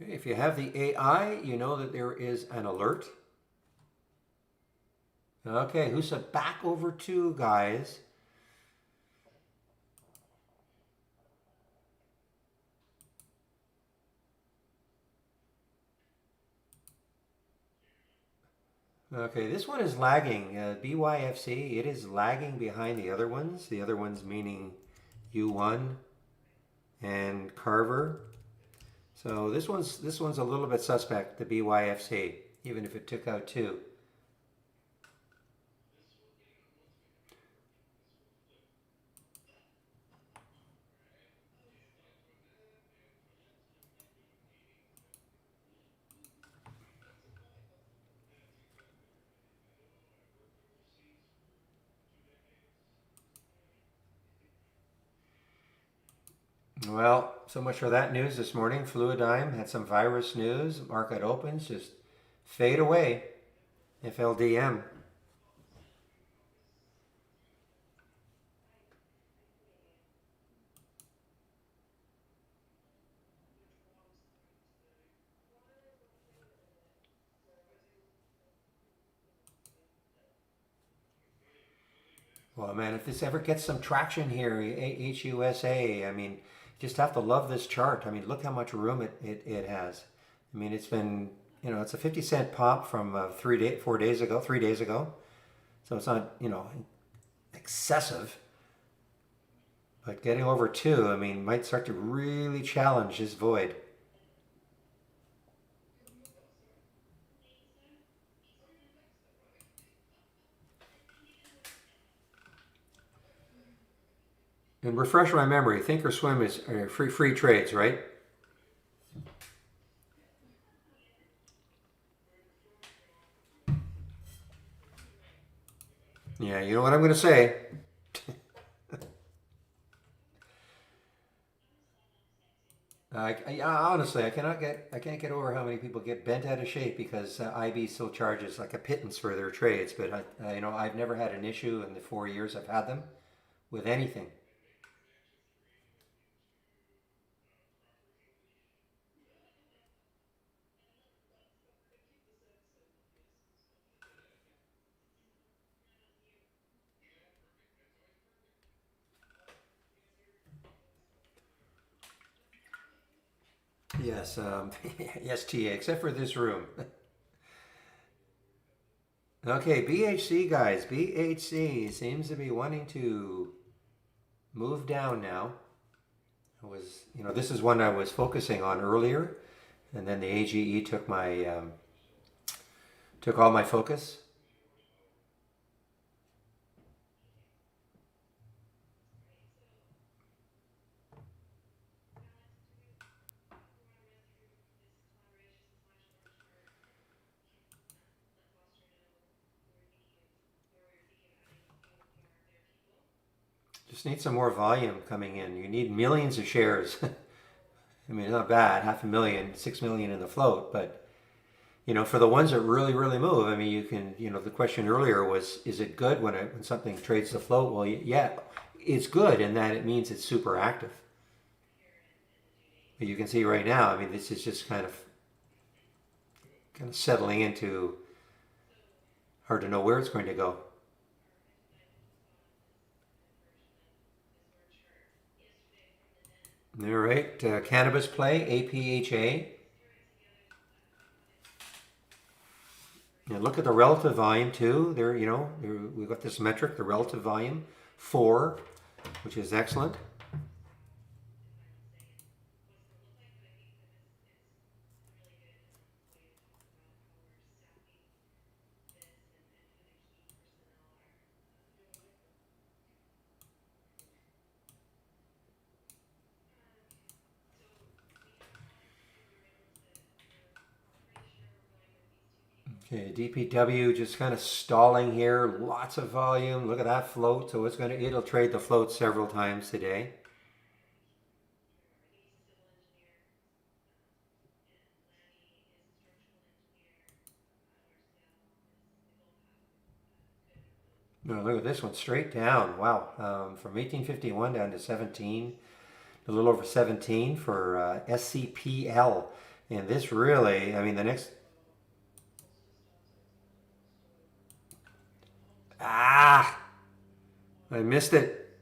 Okay, if you have the AI, you know that there is an alert. Okay, who said back over 2, guys? Okay, this one is lagging. BYFC, it is lagging behind the other ones. The other ones meaning U1 and Carver. So this one's a little bit suspect, the BYFC, even if it took out two. Well, so much for that news this morning. Fluidigm had some virus news. Market opens, just fade away. FLDM. Well, man, if this ever gets some traction here, HUSA, I mean, just have to love this chart. I mean, look how much room it has. I mean, it's been, it's a 50-cent pop from 4 days ago, 3 days ago. So it's not, excessive. But getting over two, I mean, might start to really challenge this void. And refresh my memory, Thinkorswim is free trades, right? Yeah, you know what I'm going to say. Honestly, I can't get over how many people get bent out of shape because IB still charges like a pittance for their trades. But I've never had an issue in the 4 years I've had them with anything. Yes, EST, except for this room. Okay, BHC guys, BHC seems to be wanting to move down now. This is one I was focusing on earlier, and then the AGE took all my focus. Just need some more volume coming in. You need millions of shares. I mean, not bad, 500,000, 6 million in the float, but for the ones that really, really move, I mean, you can, the question earlier was, is it good when something trades the float? Well, yeah, it's good in that it means it's super active. But you can see right now, I mean, this is just kind of settling into hard to know where it's going to go. All right, cannabis play, APHA. And look at the relative volume too. We've got this metric, the relative volume, 4, which is excellent. Okay, DPW just kind of stalling here. Lots of volume. Look at that float. So it'll trade the float several times today. No, look at this one, straight down. Wow, from 1851 down to 17, a little over 17 for SCPL. And this really, I mean, the next. Ah, I missed it.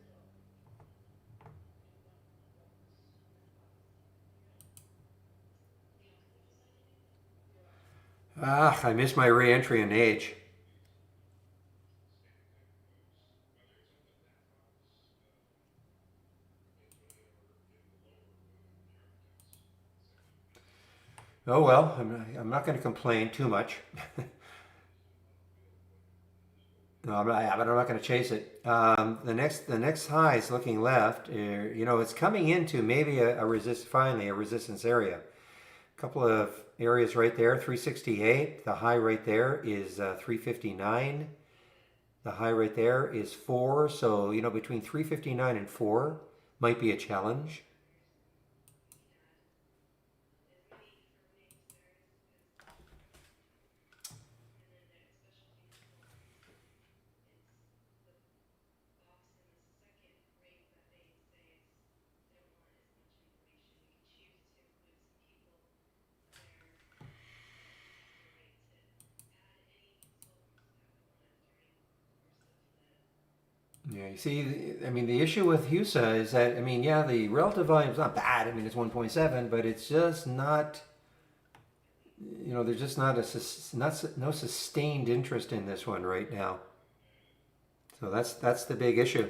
Ah, I missed my re-entry in age. Oh well, I'm not going to complain too much. No, but I'm not going to chase it. The next high is looking left. It's coming into maybe finally a resistance area. A couple of areas right there, 368. The high right there is 359. The high right there is 4. So between 359 and 4 might be a challenge. Yeah, you see, I mean, the issue with HUSA is that, I mean, yeah, the relative volume is not bad. I mean, it's 1.7, but it's just not, there's just no sustained interest in this one right now. So that's the big issue.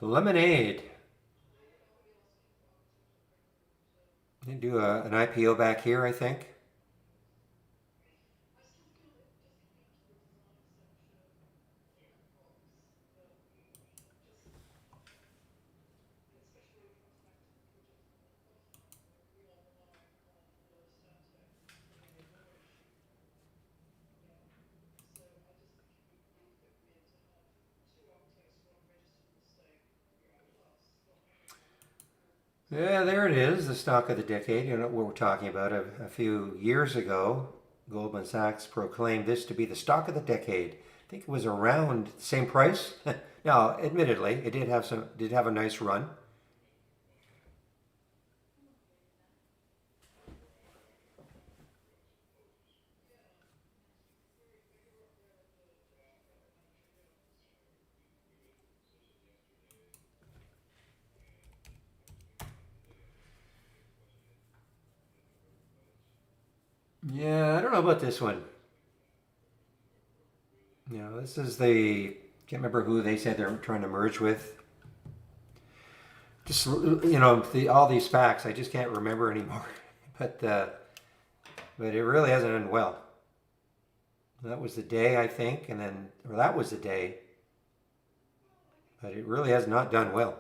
Lemonade. They do an IPO back here, I think. Yeah, there it is, the stock of the decade. You know what we're talking about. A few years ago, Goldman Sachs proclaimed this to be the stock of the decade. I think it was around the same price. Now, admittedly, it did have a nice run. Yeah, I don't know about this one. This is the can't remember who they said they're trying to merge with. Just all these facts, I just can't remember anymore. But it really hasn't done well. That was the day, I think, or that was the day, but it really has not done well.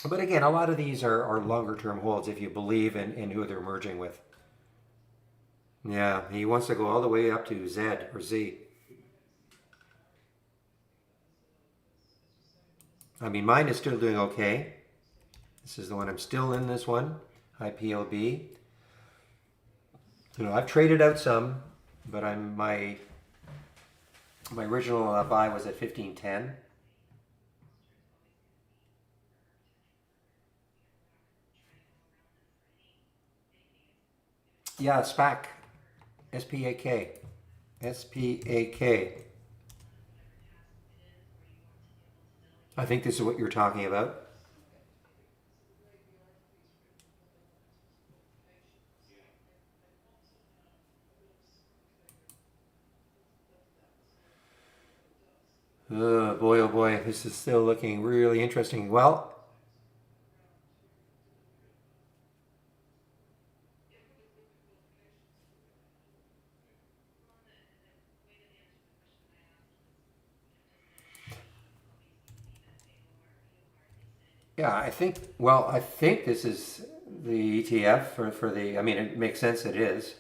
But again, a lot of these are longer term holds if you believe in who they're merging with. Yeah, he wants to go all the way up to Z or Z. I mean, mine is still doing okay. This is the one I'm still in. This one, IPLB. I've traded out some, but my original buy was at 15.10. Yeah, SPAC, SPAK, SPAK. I think this is what you're talking about. Oh boy, this is still looking really interesting. Well, yeah, I think this is the ETF for the. I mean, it makes sense. It is.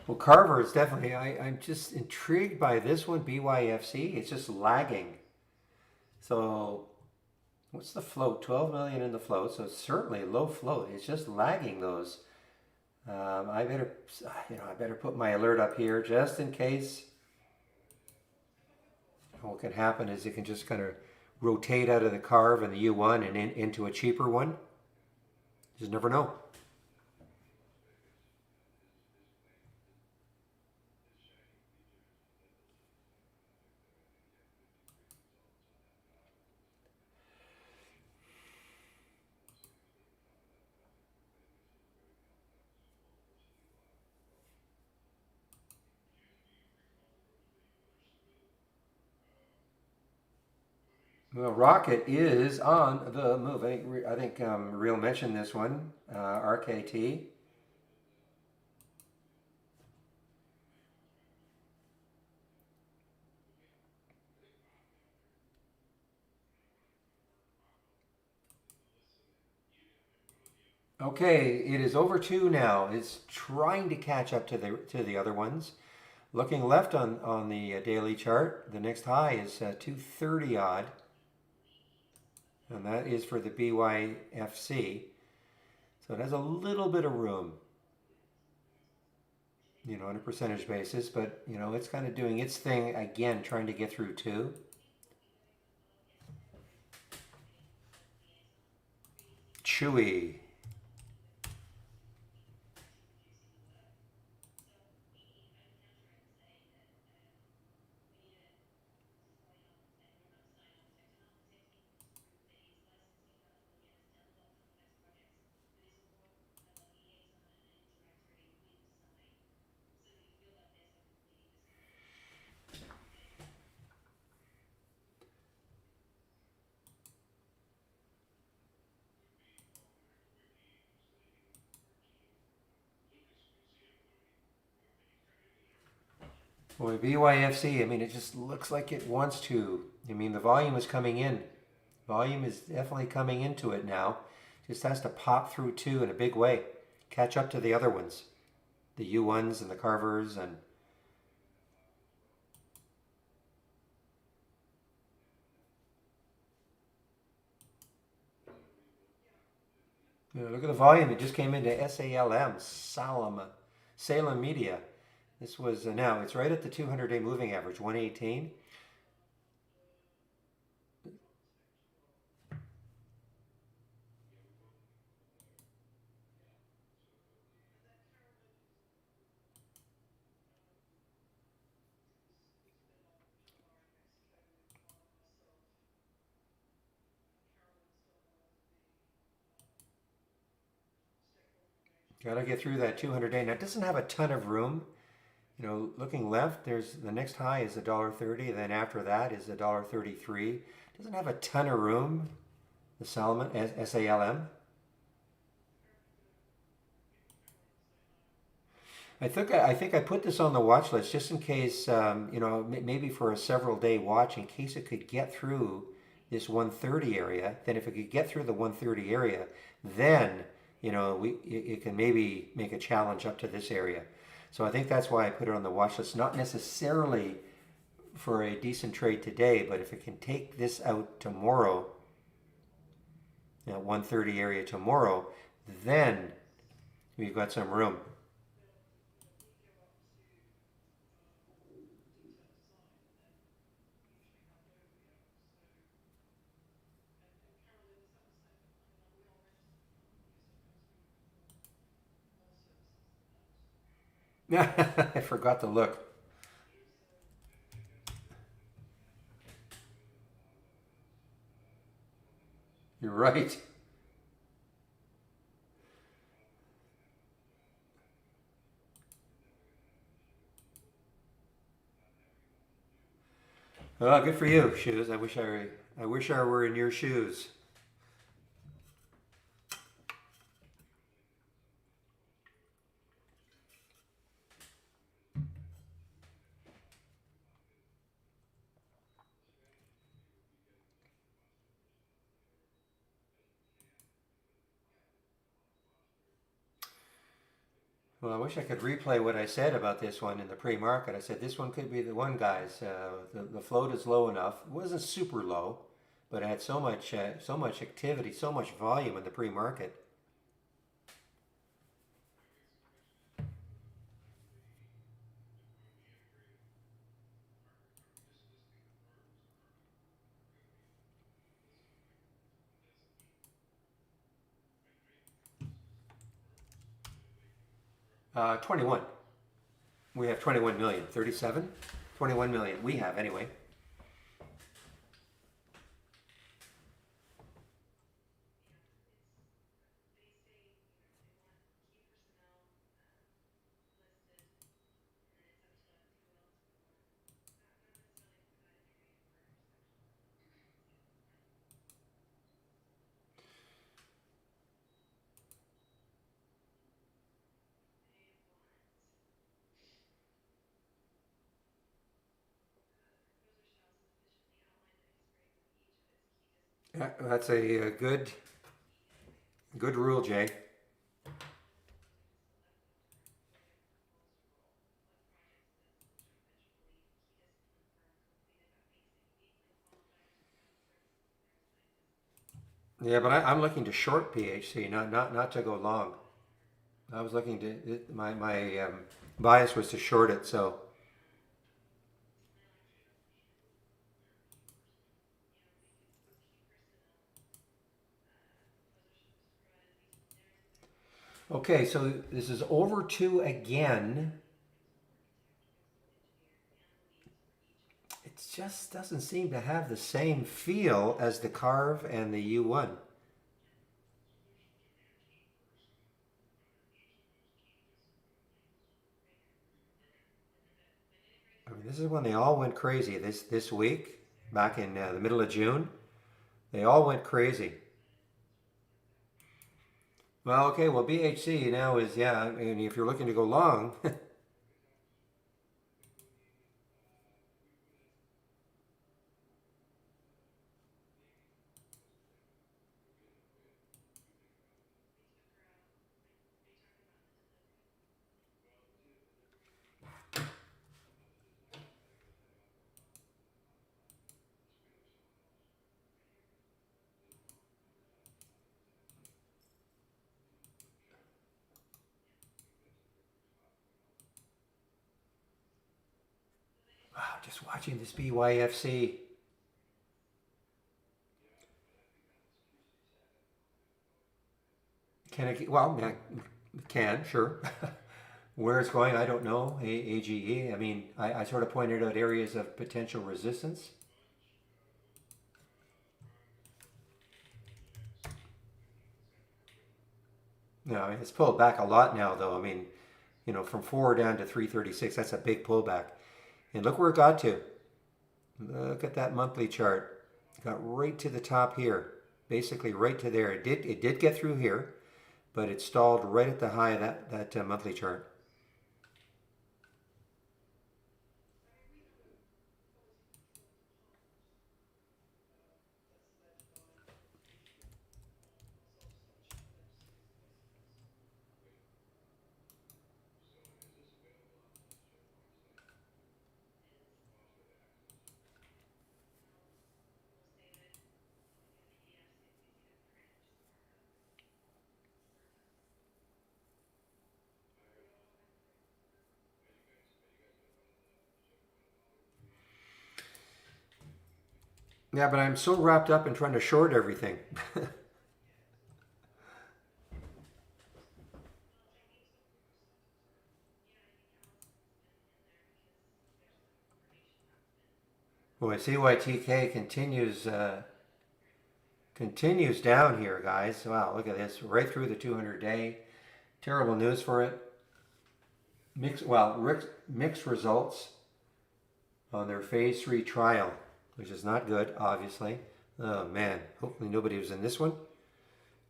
Well, Carver is definitely. I'm just intrigued by this one, BYFC. It's just lagging. So What's the float? 12 million in the float, so it's certainly low float. It's just lagging those. I better, I better put my alert up here just in case. What can happen is it can just kind of rotate out of the carve and the U1 and into a cheaper one. You just never know. Well, Rocket is on the move. I think Real mentioned this one, RKT. Okay, it is over two now. It's trying to catch up to the other ones. Looking left on the daily chart, the next high is 230 odd, and that is for the BYFC. So it has a little bit of room, on a percentage basis, but it's kind of doing its thing again, trying to get through two. Chewy. Well, BYFC, it just looks like it wants to. The volume is coming in. Volume is definitely coming into it now. Just has to pop through two in a big way. Catch up to the other ones. The U1s and the Carvers and look at the volume. It just came into Salem Media. This was now it's right at the 200-day moving average, 118. Got to get through that 200-day. Now it doesn't have a ton of room. Looking left, there's the next high is $1.30. Then after that is $1.33. Doesn't have a ton of room. The Salmon SALM. I think I put this on the watch list just in case, maybe for a several day watch in case it could get through this 130 area. Then if it could get through the 130 area, then it can maybe make a challenge up to this area. So I think that's why I put it on the watch list. Not necessarily for a decent trade today, but if it can take this out tomorrow, 130 area tomorrow, then we've got some room. I forgot to look. You're right. Well, good for you, shoes. I wish I were in your shoes. Well, I wish I could replay what I said about this one in the pre-market. I said this one could be the one, guys. The float is low enough. It wasn't super low, but it had so much activity, so much volume in the pre-market. 21. We have 21 million. 37? 21 million. We have anyway. Yeah, that's a good rule, Jay. Yeah, but I'm looking to short PHC, not to go long. I was looking to my bias was to short it, so okay. So this is over two again. It just doesn't seem to have the same feel as the Carve and the U1. I mean, this is when they all went crazy. This week, back in the middle of June, they all went crazy. Well, okay. Well, BHC now is yeah. I mean, if you're looking to go long, wow, just watching this BYFC. Can it? Well, yeah, can sure. Where it's going, I don't know. AGE. I mean, I sort of pointed out areas of potential resistance. No, I mean, it's pulled back a lot now, though. I mean, from 4 down to 336, that's a big pullback. And look where it got to. Look at that monthly chart. It got right to the top here, basically right to there. It did get through here, but it stalled right at the high of that monthly chart. Yeah, but I'm so wrapped up in trying to short everything. Boy, CYTK continues down here, guys. Wow, look at this, right through the 200-day. Terrible news for it. Mixed results on their phase 3 trial, which is not good, obviously. Oh man, hopefully nobody was in this one.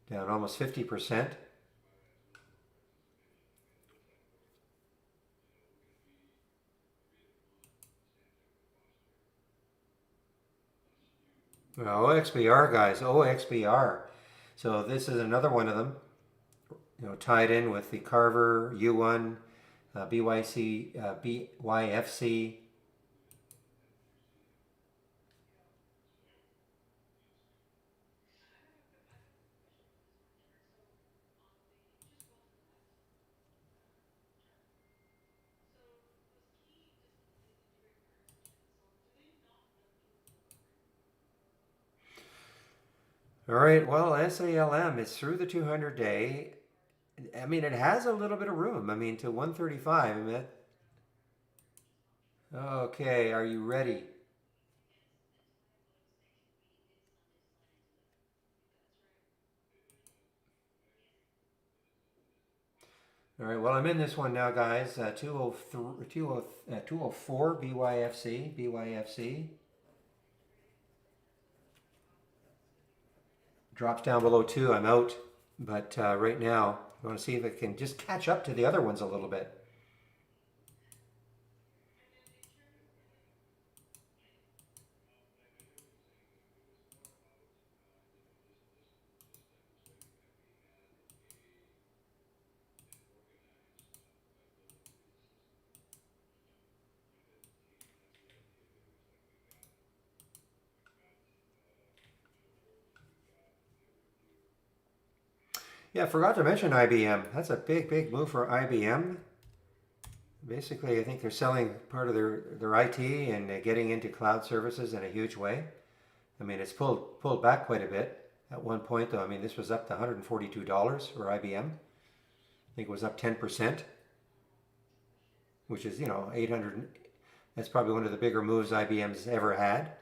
Down almost 50%. Well, OXBR, guys, OXBR. So this is another one of them, tied in with the Carver U1, BYC, BYFC. All right, well, SALM is through the 200 day. I mean, it has a little bit of room. I mean, to 135. I mean, okay, are you ready? All right, well, I'm in this one now, guys. 203, 204 BYFC, BYFC. Drops down below 2, I'm out. But right now, I want to see if it can just catch up to the other ones a little bit. Yeah, I forgot to mention IBM. That's a big, big move for IBM. Basically, I think they're selling part of their IT and getting into cloud services in a huge way. I mean, it's pulled back quite a bit at one point, though. I mean, this was up to $142 for IBM. I think it was up 10%, which is 800. That's probably one of the bigger moves IBM's ever had.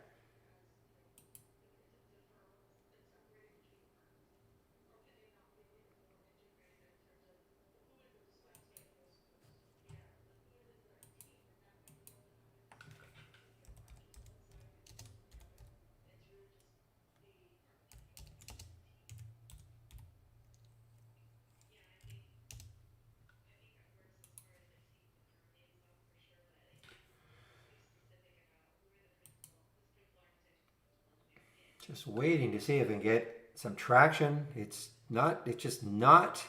Just waiting to see if I can get some traction. It's not. It's just not.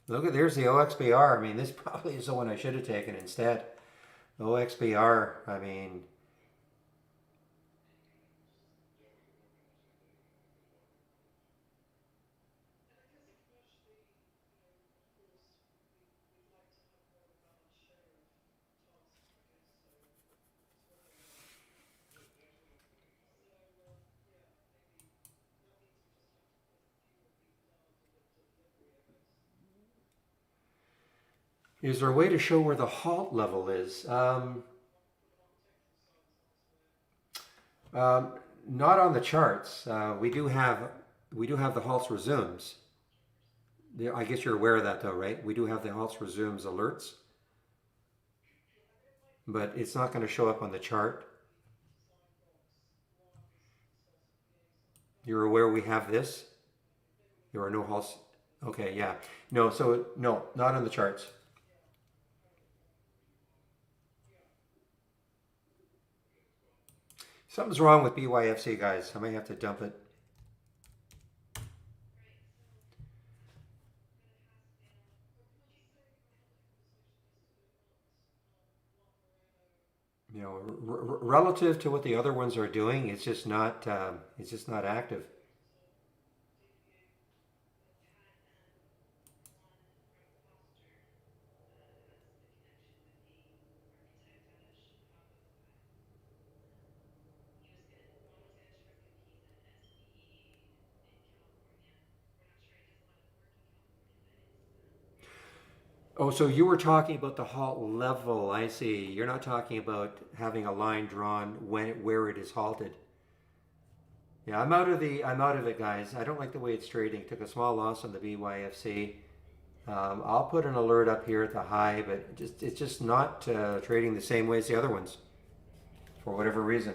Look at there's the OXBR. I mean, this probably is the one I should have taken instead. OXBR. I mean, is there a way to show where the halt level is? Um, Not on the charts. We do have the halts resumes. I guess you're aware of that though, right? We do have the halts resumes alerts, but it's not going to show up on the chart. You're aware we have this? There are no halts. Okay, yeah. No, so no, not on the charts. Something's wrong with BYFC, guys. I might have to dump it. Relative to what the other ones are doing, it's just not. It's just not active. Oh, so you were talking about the halt level. I see. You're not talking about having a line drawn where it is halted. Yeah, I'm out of it, guys. I don't like the way it's trading. Took a small loss on the BYFC. I'll put an alert up here at the high, but it's just not trading the same way as the other ones for whatever reason.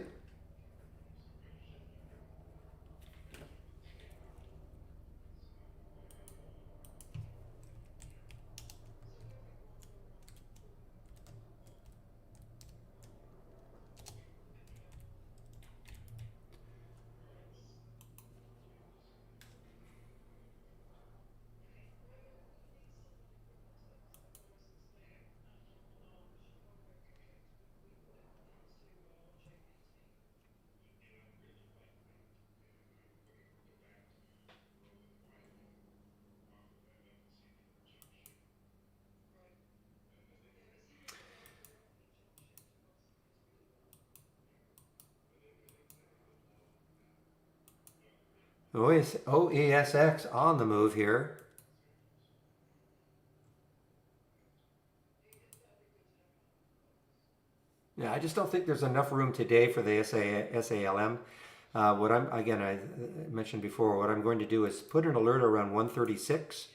OESX on the move here. Yeah, I just don't think there's enough room today for the SALM. What I'm again, I mentioned before, what I'm going to do is put an alert around 136,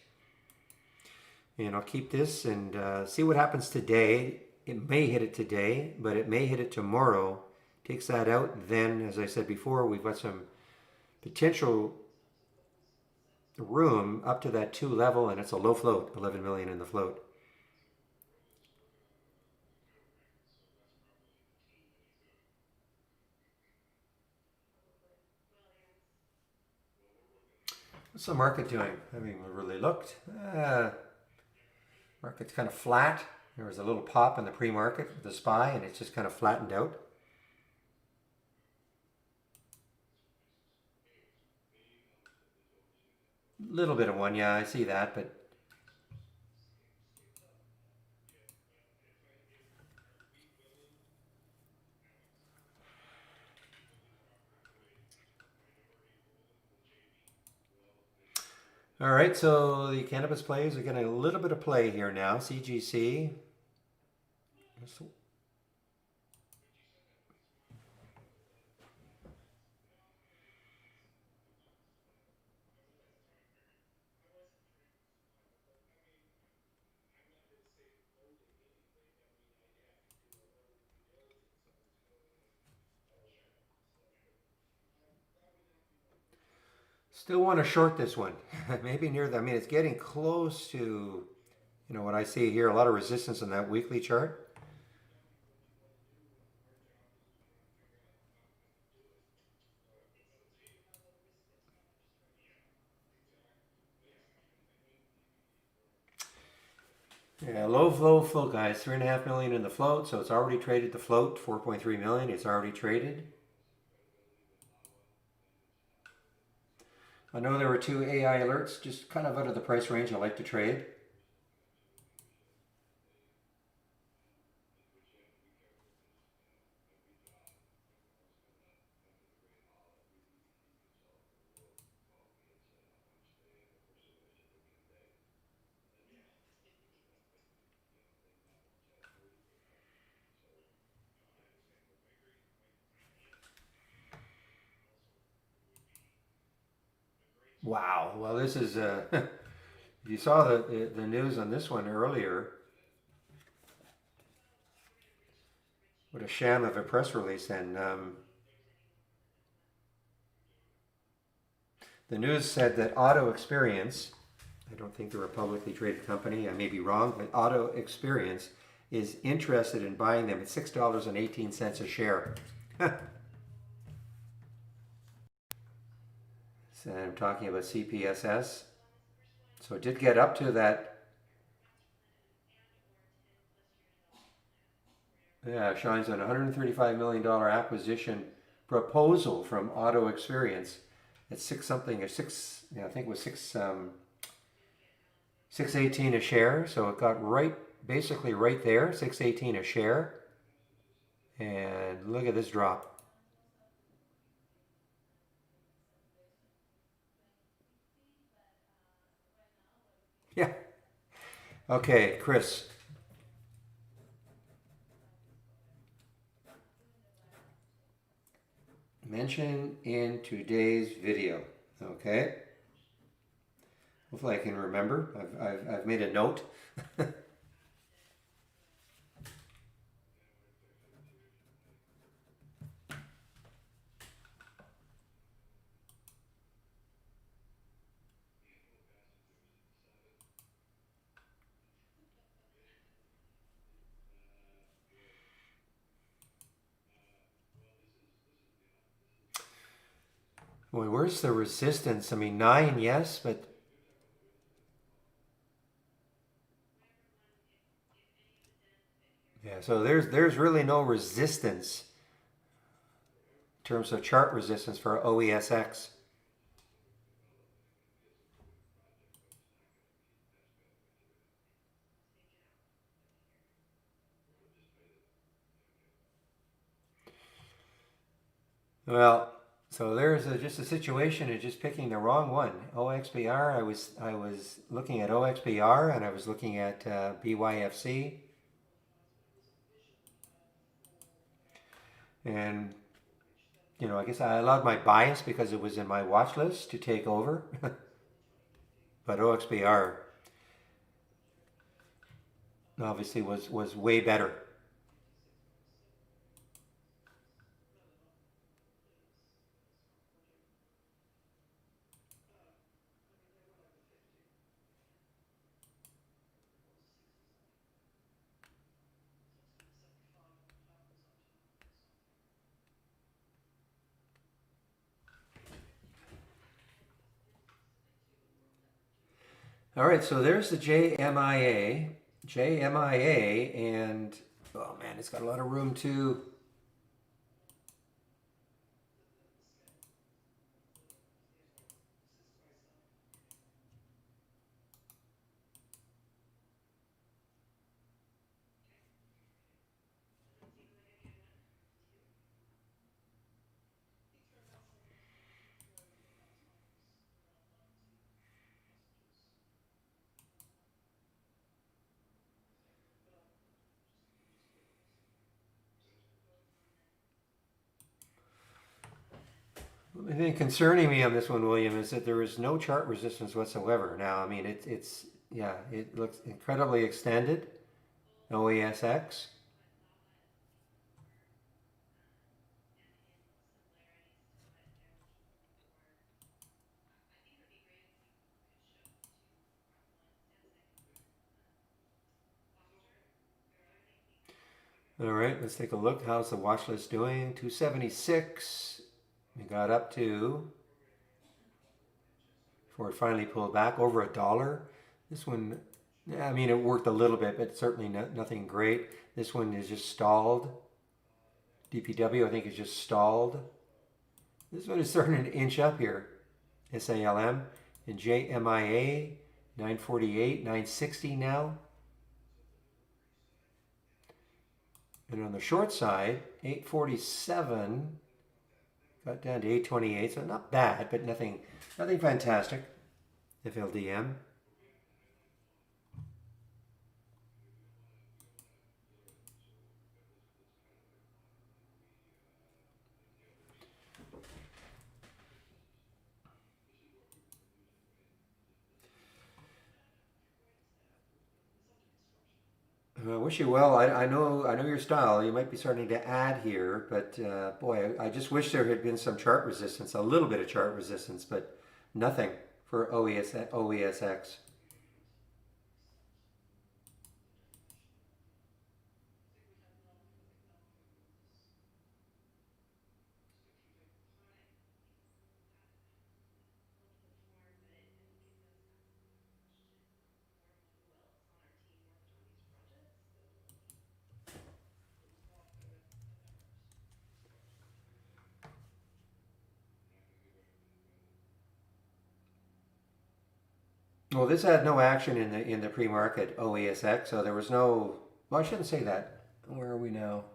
and I'll keep this and see what happens today. It may hit it today, but it may hit it tomorrow. Takes that out, then, as I said before, we've got some potential room up to that 2 level, and it's a low float, 11 million in the float. What's the market doing? I haven't even really looked. Market's kind of flat. There was a little pop in the pre-market with the SPY, and it's just kind of flattened out. Little bit of one, yeah, I see that, but all right. So the cannabis players are getting a little bit of play here now. CGC. Still want to short this one. Maybe near the, I mean, it's getting close to, what I see here, a lot of resistance in that weekly chart. Yeah, low float, guys. 3.5 million in the float, so it's already traded the float. 4.3 million, it's already traded. I know there were 2 AI alerts, just kind of out of the price range I like to trade. Wow. Well, this is you saw the news on this one earlier. What a sham of a press release. And the news said that Auto Experience, I don't think they're a publicly traded company, I may be wrong, but Auto Experience is interested in buying them at $6.18 a share. So I'm talking about CPSS. So it did get up to that. Yeah, shines on $135 million acquisition proposal from Auto Experience. It's six something or six. Yeah, I think it was 618 a share. So it got right, basically right there, 618 a share. And look at this drop. Yeah. Okay, Chris. Mention in today's video. Okay. Hopefully I can remember. I've made a note. Boy, where's the resistance? I mean, 9, yes, but yeah. So there's really no resistance in terms of chart resistance for OESX. Well, So there's just a situation of just picking the wrong one. OXBR. I was looking at OXBR and I was looking at BYFC, and I guess I allowed my bias because it was in my watch list to take over. But OXBR obviously was way better. All right, so there's the JMIA, and oh man, it's got a lot of room too. The thing concerning me on this one, William, is that there is no chart resistance whatsoever. Now, I mean, it's yeah, it looks incredibly extended. OESX. All right, let's take a look. How's the watch list doing? 276. We got up to before it finally pulled back over $1. This one, yeah, I mean, it worked a little bit, but certainly nothing great. This one is just stalled. DPW, I think, is just stalled. This one is starting to inch up here. SALM and JMIA, 948, 960 now. And on the short side, 847 got down to 828, so not bad, but nothing fantastic. FLDM. I wish you well. I know your style. You might be starting to add here, but boy, I just wish there had been some chart resistance, a little bit of chart resistance, but nothing for OESX. Well, this had no action in the pre-market OESX, so there was no. Well, I shouldn't say that. Where are we now?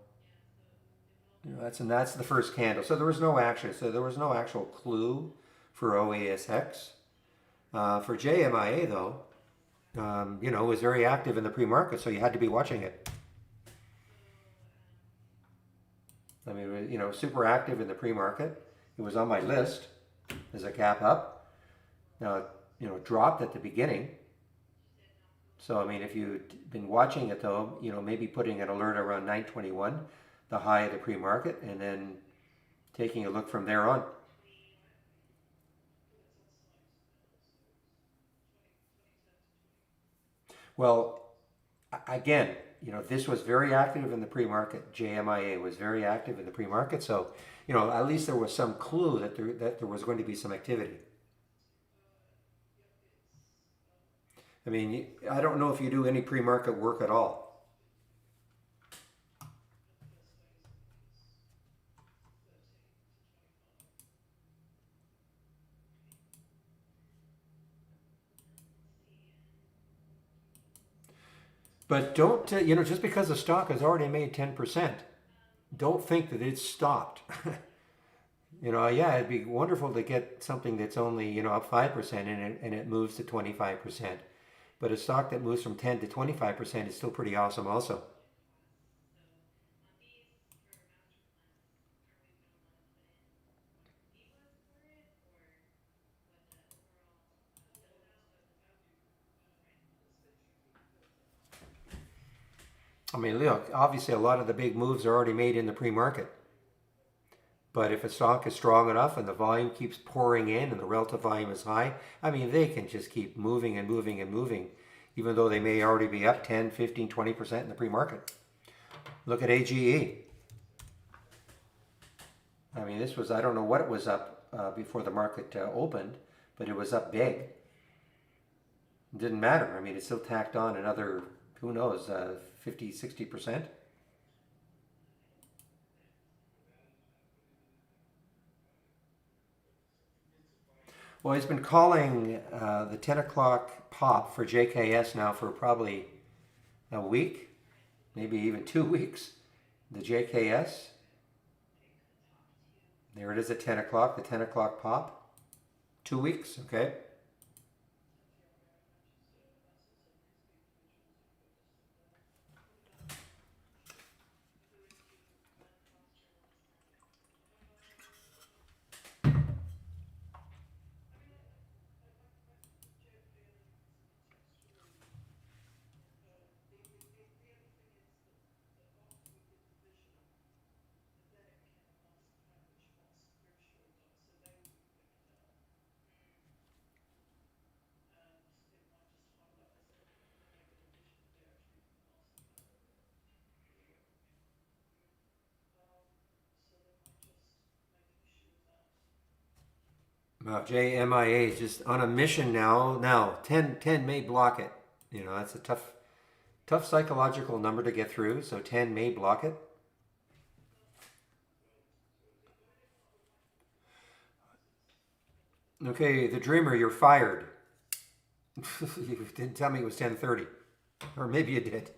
That's the first candle. So there was no action. So there was no actual clue for OESX. For JMIA though, it was very active in the pre-market, so you had to be watching it. I mean, super active in the pre-market. It was on my list as a gap up. Now, dropped at the beginning. So, I mean, if you'd been watching it though, maybe putting an alert around 921, the high of the pre-market, and then taking a look from there on. Well, again, this was very active in the pre-market. JMIA was very active in the pre-market. So, at least there was some clue that there was going to be some activity. I mean, I don't know if you do any pre-market work at all. But don't, just because the stock has already made 10%, don't think that it's stopped. Yeah, it'd be wonderful to get something that's only, up 5% and it moves to 25%. But a stock that moves from 10 to 25% is still pretty awesome also. I mean, look, obviously a lot of the big moves are already made in the pre-market. But if a stock is strong enough and the volume keeps pouring in and the relative volume is high, I mean, they can just keep moving and moving and moving, even though they may already be up 10, 15, 20% in the pre-market. Look at AGE. I mean, this was, I don't know what it was up before the market opened, but it was up big. It didn't matter. I mean, it still tacked on another, who knows, 50, 60%. Well, he's been calling the 10 o'clock pop for JKS now for probably a week, maybe even 2 weeks. The JKS, there it is at 10 o'clock, the 10 o'clock pop. 2 weeks, okay. JMIA is just on a mission now. Now, 10 may block it. That's a tough psychological number to get through. So 10 may block it. Okay, the dreamer, you're fired. You didn't tell me it was 10:30. Or maybe you did.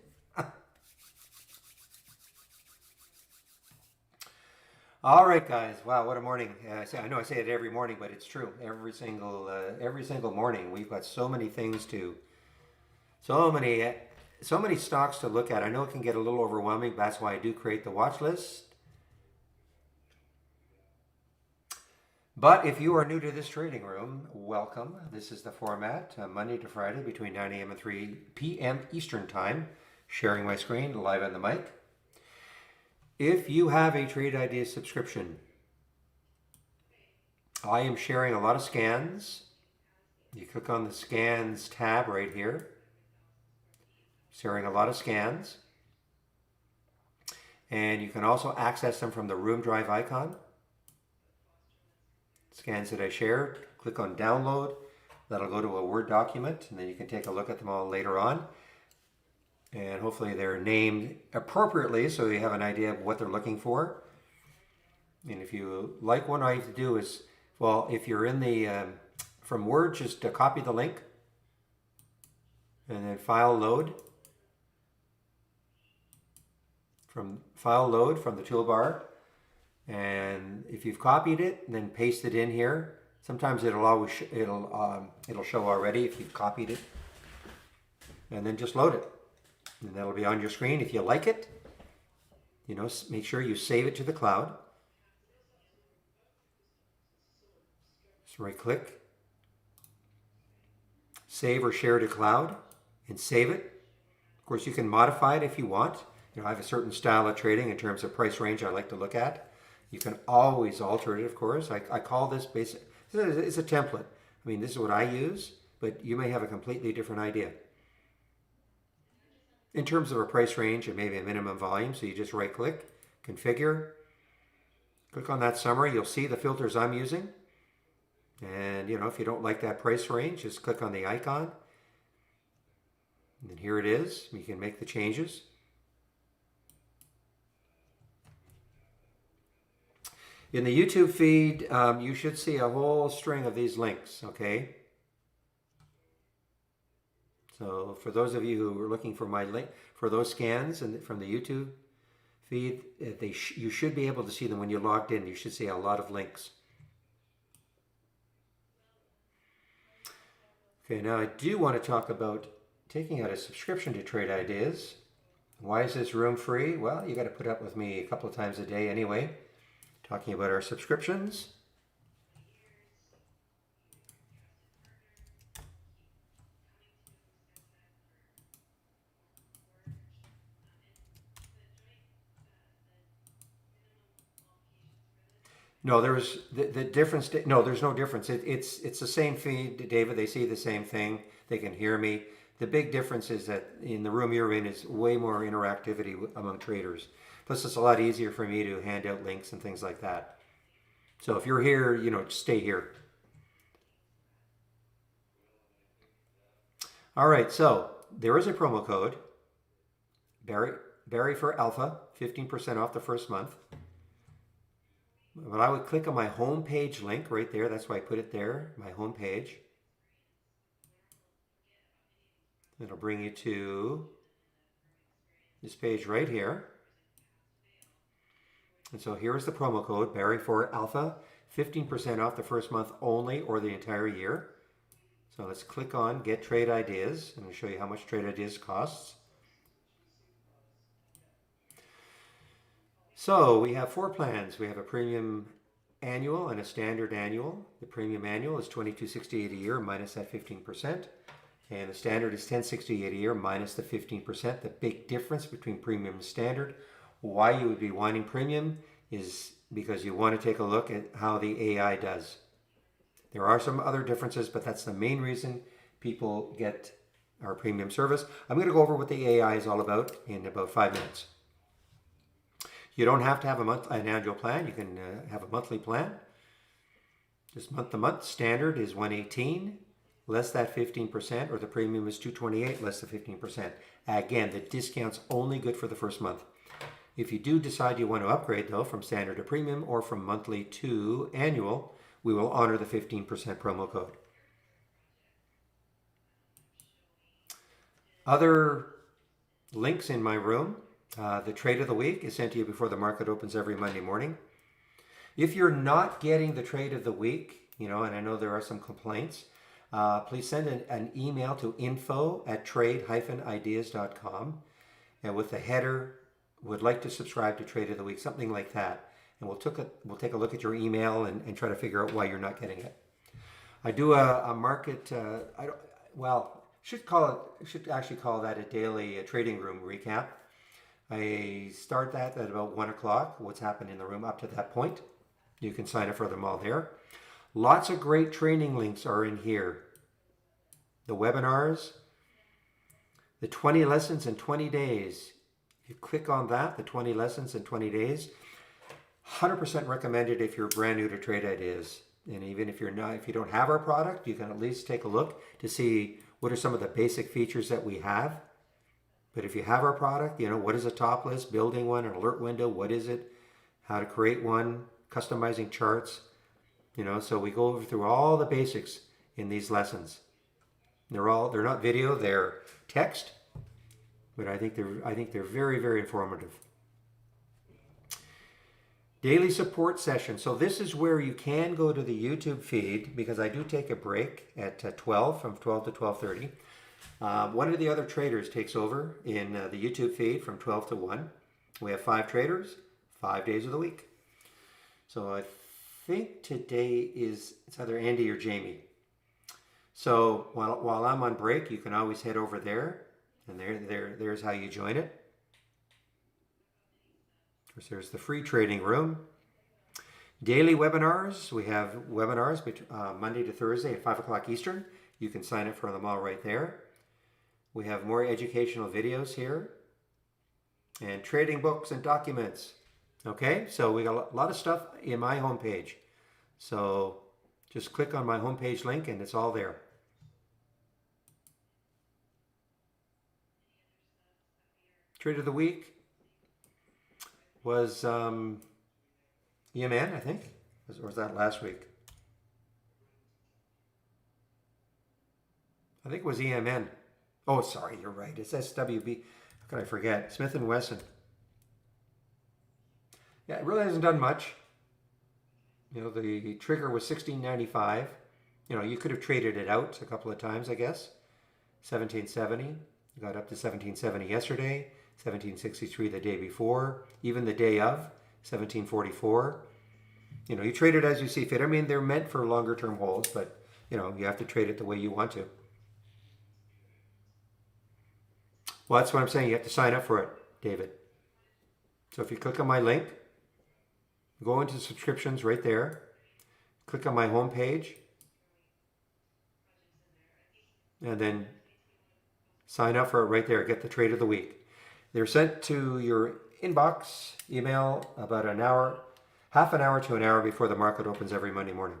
All right, guys. Wow, what a morning! I know I say it every morning, but it's true. Every single morning, we've got so many, so many stocks to look at. I know it can get a little overwhelming. That's why I do create the watch list. But if you are new to this trading room, welcome. This is the format, Monday to Friday between 9 a.m. and 3 p.m. Eastern Time. Sharing my screen live on the mic. If you have a Trade Ideas subscription, I am sharing a lot of scans. You click on the scans tab right here. Sharing a lot of scans. And you can also access them from the Room Drive icon. Scans that I shared, click on download. That'll go to a Word document, and then you can take a look at them all later on. And hopefully they're named appropriately so you have an idea of what they're looking for. And if you like, what I have to do is, well, if you're in the, from Word, just copy the link and then file load. From file load from the toolbar. And if you've copied it, then paste it in here. Sometimes it'll show already if you've copied it. And then just load it. And that'll be on your screen. If you like it, make sure you save it to the cloud. Just right click, save or share to cloud, and save it. Of course, you can modify it if you want. I have a certain style of trading in terms of price range I like to look at. You can always alter it, of course. I call this basic. It's a template. I mean, this is what I use, but you may have a completely different idea. In terms of a price range and maybe a minimum volume, so you just right click, configure, click on that summary, you'll see the filters I'm using. And if you don't like that price range, just click on the icon. And here it is. You can make the changes. In the YouTube feed, you should see a whole string of these links, okay? So for those of you who are looking for my link for those scans and from the YouTube feed. You should be able to see them when you're logged in. You should see a lot of links. Okay, now I do want to talk about taking out a subscription to Trade Ideas. Why is this room free? Well, you got to put up with me a couple of times a day anyway, talking about our subscriptions. No, there's the difference. No, there's no difference. It's the same feed, David. They see the same thing. They can hear me. The big difference is that in the room you're in is way more interactivity among traders. Plus, it's a lot easier for me to hand out links and things like that. So if you're here, stay here. All right, so there is a promo code, Barry for Alpha, 15% off the first month. But I would click on my home page link right there. That's why I put it there, my home page. It'll bring you to this page right here. And so here's the promo code, Barry for Alpha, 15% off the first month only or the entire year. So let's click on Get Trade Ideas, and I'll show you how much Trade Ideas costs. So we have 4 plans. We have a premium annual and a standard annual. The premium annual is $22.68 a year minus that 15%. And the standard is $10.68 a year minus the 15%. The big difference between premium and standard, why you would be wanting premium, is because you want to take a look at how the AI does. There are some other differences, but that's the main reason people get our premium service. I'm going to go over what the AI is all about in about 5 minutes. You don't have to have an annual plan. You can have a monthly plan. Just month to month. Standard is $118, less that 15%, or the premium is $228, less the 15%. Again, the discount's only good for the first month. If you do decide you want to upgrade, though, from standard to premium or from monthly to annual, we will honor the 15% promo code. Other links in my room. The trade of the week is sent to you before the market opens every Monday morning. If you're not getting the trade of the week, and I know there are some complaints, please send an email to info@trade-ideas.com, and with the header, would like to subscribe to Trade of the Week, something like that. And we'll take a look at your email and try to figure out why you're not getting it. I do a market, should actually call that a daily trading room recap. I start that at about 1 o'clock, what's happened in the room up to that point. You can sign up for them all there. Lots of great training links are in here. The webinars, the 20 lessons in 20 days. If you click on that, the 20 lessons in 20 days, 100% recommended if you're brand new to Trade Ideas. And even if you don't have our product, you can at least take a look to see what are some of the basic features that we have. But if you have our product, what is a top list, building one, an alert window, what is it, how to create one, customizing charts, so we go through all the basics in these lessons. They're not video, they're text, but I think they're very, very informative. Daily support session. So this is where you can go to the YouTube feed, because I do take a break at 12, from 12 to 12:30. One of the other traders takes over in the YouTube feed from 12 to 1. We have 5 traders, 5 days of the week. So I think today it's either Andy or Jamie. So while I'm on break, you can always head over there, and there's how you join it. Of course, there's the free trading room. Daily webinars. We have webinars Monday to Thursday at 5 o'clock Eastern. You can sign up for them all right there. We have more educational videos here, and trading books and documents. Okay, so we got a lot of stuff in my homepage. So just click on my homepage link and it's all there. Trade of the week was EMN, I think, or was that last week? I think it was EMN. Oh, sorry, you're right. It's SWB. How could I forget? Smith & Wesson. Yeah, it really hasn't done much. You know, the trigger was 1695. You know, you could have traded it out a couple of times, I guess. 1770. Got up to 1770 yesterday, 1763 the day before, even the day of 1744. You know, you trade it as you see fit. I mean, they're meant for longer term holds, but you know, you have to trade it the way you want to. Well, that's what I'm saying. You have to sign up for it, David. So if you click on my link, go into subscriptions right there, click on my home page, and then sign up for it right there. Get the trade of the week. They're sent to your inbox email about an hour, half an hour to an hour before the market opens every Monday morning.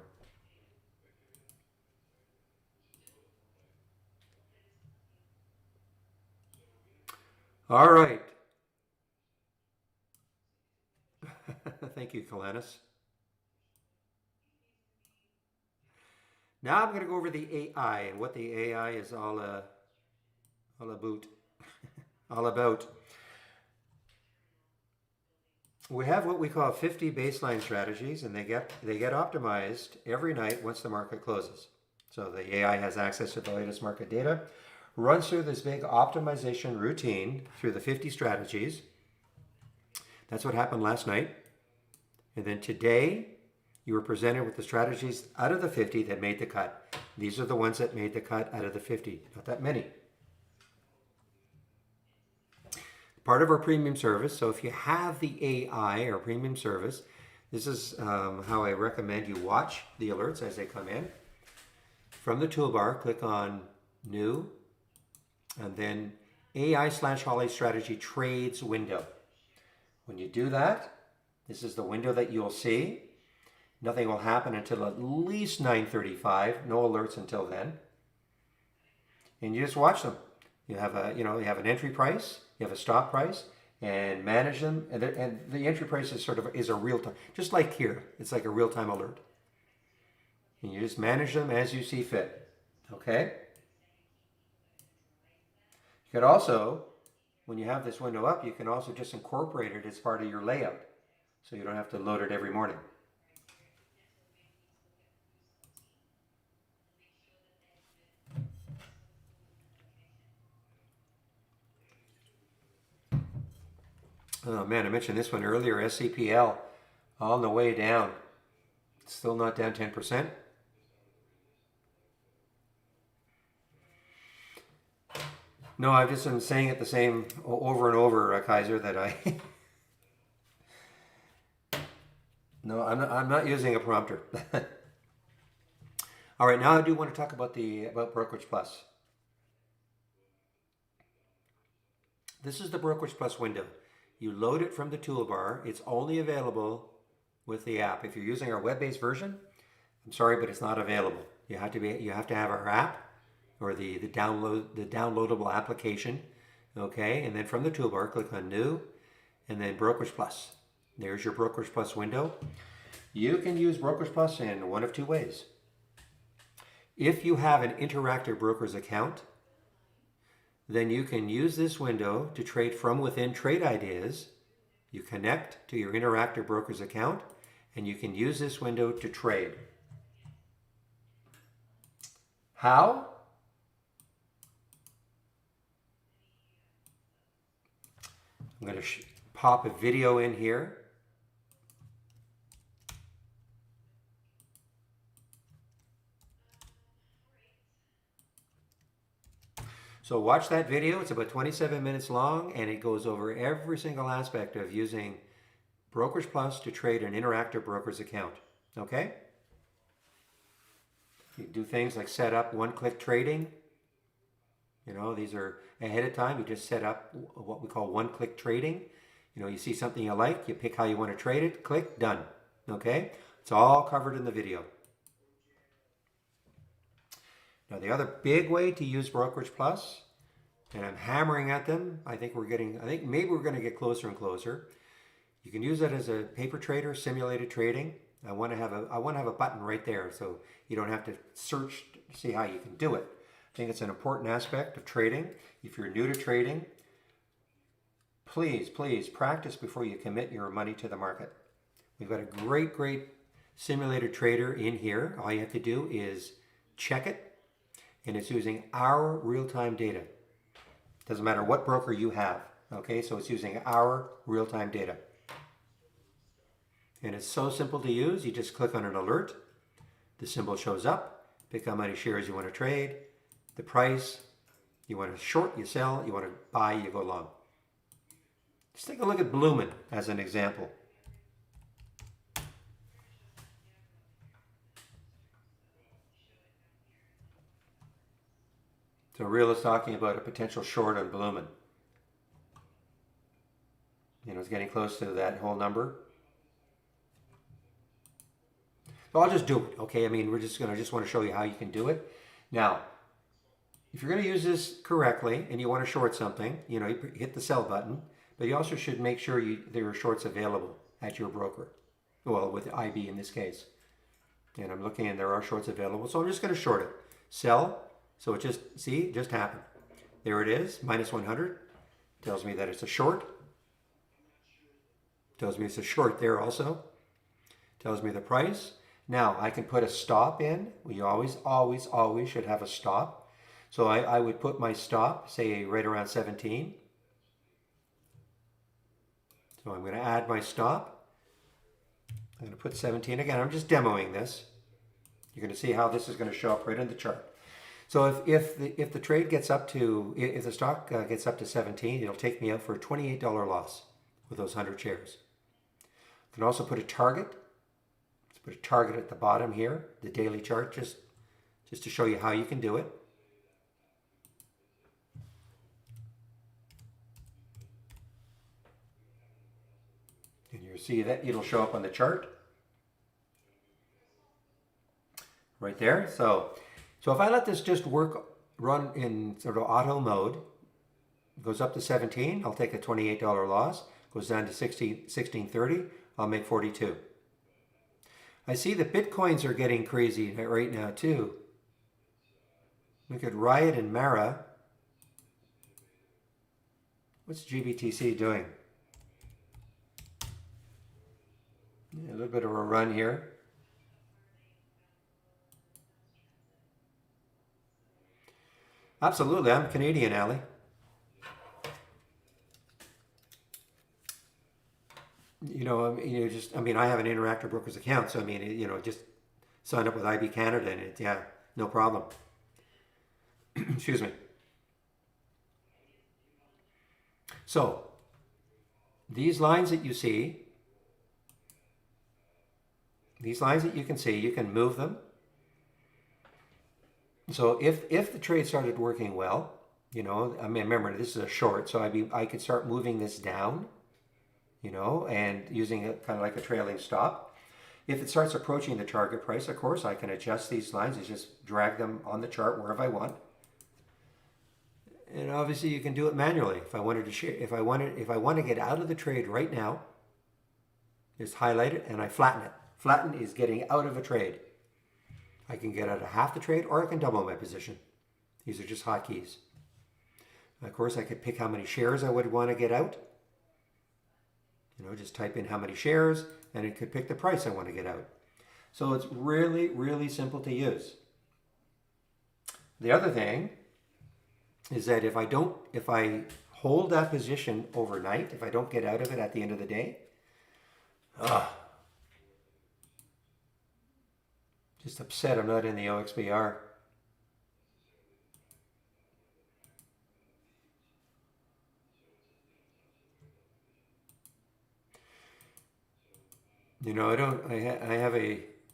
All right. Thank you, Kalanis. Now I'm going to go over the AI and what the AI is all about. All about. We have what we call 50 baseline strategies, and they get optimized every night once the market closes. So the AI has access to the latest market data, runs through this big optimization routine through the 50 strategies. That's what happened last night. And then today, you were presented with the strategies out of the 50 that made the cut. These are the ones that made the cut out of the 50. Not that many. Part of our premium service. So if you have the AI or premium service, this is how I recommend you watch the alerts as they come in. From the toolbar, click on New, and then AI/Holly Strategy Trades window. When you do that, this is the window that you'll see. Nothing will happen until at least 9:35. No alerts until then. And you just watch them. You have an entry price, you have a stop price, and manage them. And the entry price is a real time, just like here. It's like a real time alert. And you just manage them as you see fit. Okay? You could also, when you have this window up, you can also just incorporate it as part of your layout. So you don't have to load it every morning. Oh man, I mentioned this one earlier, SCPL, on the way down. It's still not down 10%. No, I've just been saying it the same over and over, Kaiser, that I... No, I'm not using a prompter. All right, now I do want to talk about Brokerage Plus. This is the Brokerage Plus window. You load it from the toolbar. It's only available with the app. If you're using our web-based version, I'm sorry, but it's not available. You have to have our app or the downloadable application. Okay, and then from the toolbar, click on New, and then Brokerage Plus. There's your Brokerage Plus window. You can use Brokerage Plus in one of two ways. If you have an Interactive Brokers account, then you can use this window to trade from within Trade Ideas. You connect to your Interactive Brokers account, and you can use this window to trade. How? I'm going to pop a video in here. So watch that video. It's about 27 minutes long, and it goes over every single aspect of using Brokerage Plus to trade an Interactive Brokers account. Okay? You do things like set up one-click trading. You know, these are ahead of time. You just set up what we call one-click trading. You know, you see something you like, you pick how you want to trade it, click, done. Okay? It's all covered in the video. Now, the other big way to use Brokerage Plus, and I'm hammering at them, I think maybe we're going to get closer and closer. You can use it as a paper trader, simulated trading. I want to have a button right there so you don't have to search to see how you can do it. I think it's an important aspect of trading. If you're new to trading, please, please practice before you commit your money to the market. We've got a great, great simulator trader in here. All you have to do is check it, and it's using our real-time data. Doesn't matter what broker you have, okay? So it's using our real-time data. And it's so simple to use. You just click on an alert. The symbol shows up. Pick how many shares you want to trade. The price. You want to short, you sell. You want to buy, you go long. Let's take a look at Bloomin' as an example. So Real is talking about a potential short on Bloomin'. You know, it's getting close to that whole number. So I'll just do it, okay? I mean, I just want to show you how you can do it. Now, if you're going to use this correctly and you want to short something, you know, you hit the sell button, but you also should make sure there are shorts available at your broker. Well, with IB in this case. And I'm looking and there are shorts available, so I'm just going to short it. Sell, so it just happened. There it is, minus 100. Tells me that it's a short. Tells me it's a short there also. Tells me the price. Now, I can put a stop in. We always should have a stop. So I would put my stop, say, right around 17. So I'm going to add my stop. I'm going to put 17 again. I'm just demoing this. You're going to see how this is going to show up right in the chart. So if the trade gets up to, if the stock gets up to 17, it'll take me out for a $28 loss with those 100 shares. I can also put a target. Put a target at the bottom here, the daily chart, just to show you how you can do it. And you'll see that it'll show up on the chart right there. So if I let this just run in sort of auto mode, it goes up to 17, I'll take a $28 loss. Goes down to 16.30, I'll make 42. I see the Bitcoins are getting crazy right now too. Look at Riot and Mara. What's GBTC doing? Yeah, a little bit of a run here. Absolutely, I'm Canadian, Ali. You know, I have an Interactive Brokers account, so I mean, you know, just sign up with IB Canada and yeah, no problem. Excuse me. So, these lines that you see, these lines that you can see, you can move them. So if the trade started working well, you know, I mean, remember, this is a short, so I could start moving this down, you know, and using it kind of like a trailing stop. If it starts approaching the target price, of course, I can adjust these lines and just drag them on the chart wherever I want. And obviously, you can do it manually. If I wanted to share, if I want to get out of the trade right now, just highlight it and I flatten it. Flatten is getting out of a trade. I can get out of half the trade, or I can double my position. These are just hotkeys. Of course, I could pick how many shares I would want to get out. You know, just type in how many shares, and it could pick the price I want to get out. So it's really, really simple to use. The other thing is that if I hold that position overnight, if I don't get out of it at the end of the day, just upset I'm not in the OXBR. You know,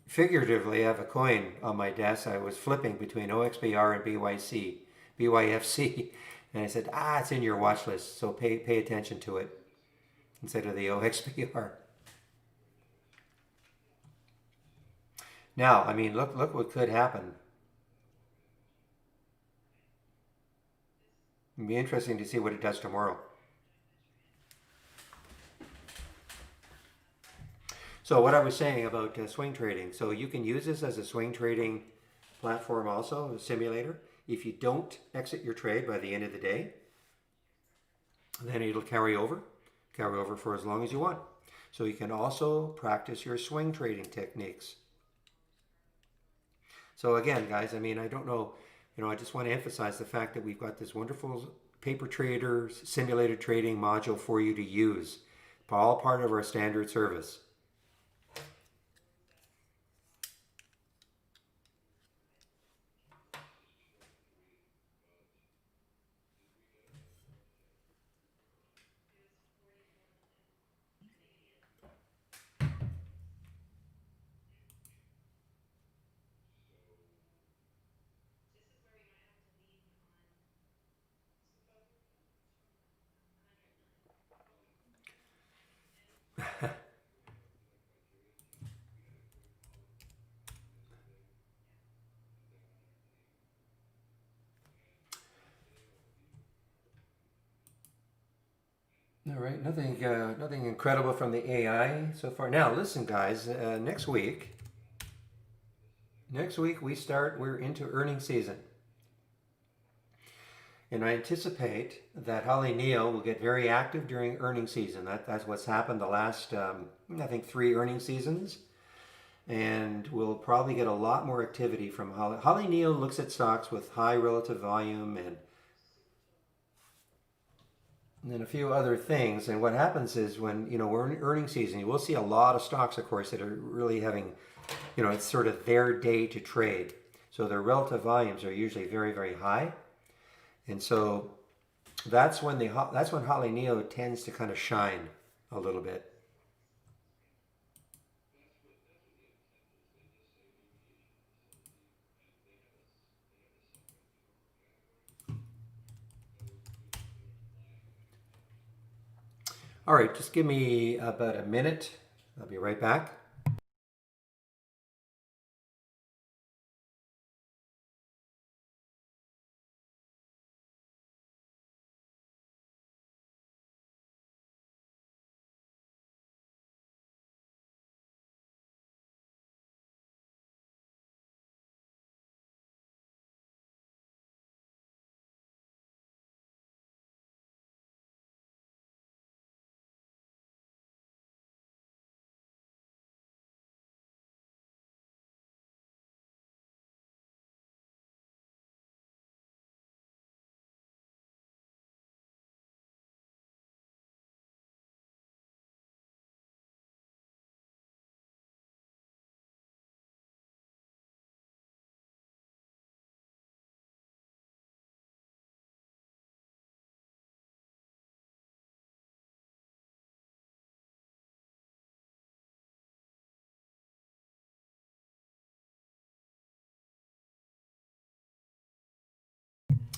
figuratively have a coin on my desk. I was flipping between OXBR and BYFC. And I said, it's in your watch list, so pay attention to it instead of the OXBR. Now, I mean, look what could happen. It'd be interesting to see what it does tomorrow. So what I was saying about swing trading, so you can use this as a swing trading platform also, a simulator. If you don't exit your trade by the end of the day, Then it'll carry over for as long as you want. So you can also practice your swing trading techniques. So again, guys, I mean, I don't know, I just want to emphasize the fact that we've got this wonderful paper trader simulated trading module for you to use. All part of our standard service. All right, nothing incredible from the AI so far. Now, listen, guys. Next week we're into earning season, and I anticipate that Holly Neal will get very active during earning season. That's what's happened the last, I think, 3 earning seasons, and we'll probably get a lot more activity from Holly. Holly Neal looks at stocks with high relative volume and a few other things. And what happens is when we're in earning season, you will see a lot of stocks, of course, that are really having, it's sort of their day to trade. So their relative volumes are usually very, very high, and so that's when Holly Neo tends to kind of shine a little bit. All right, just give me about a minute. I'll be right back.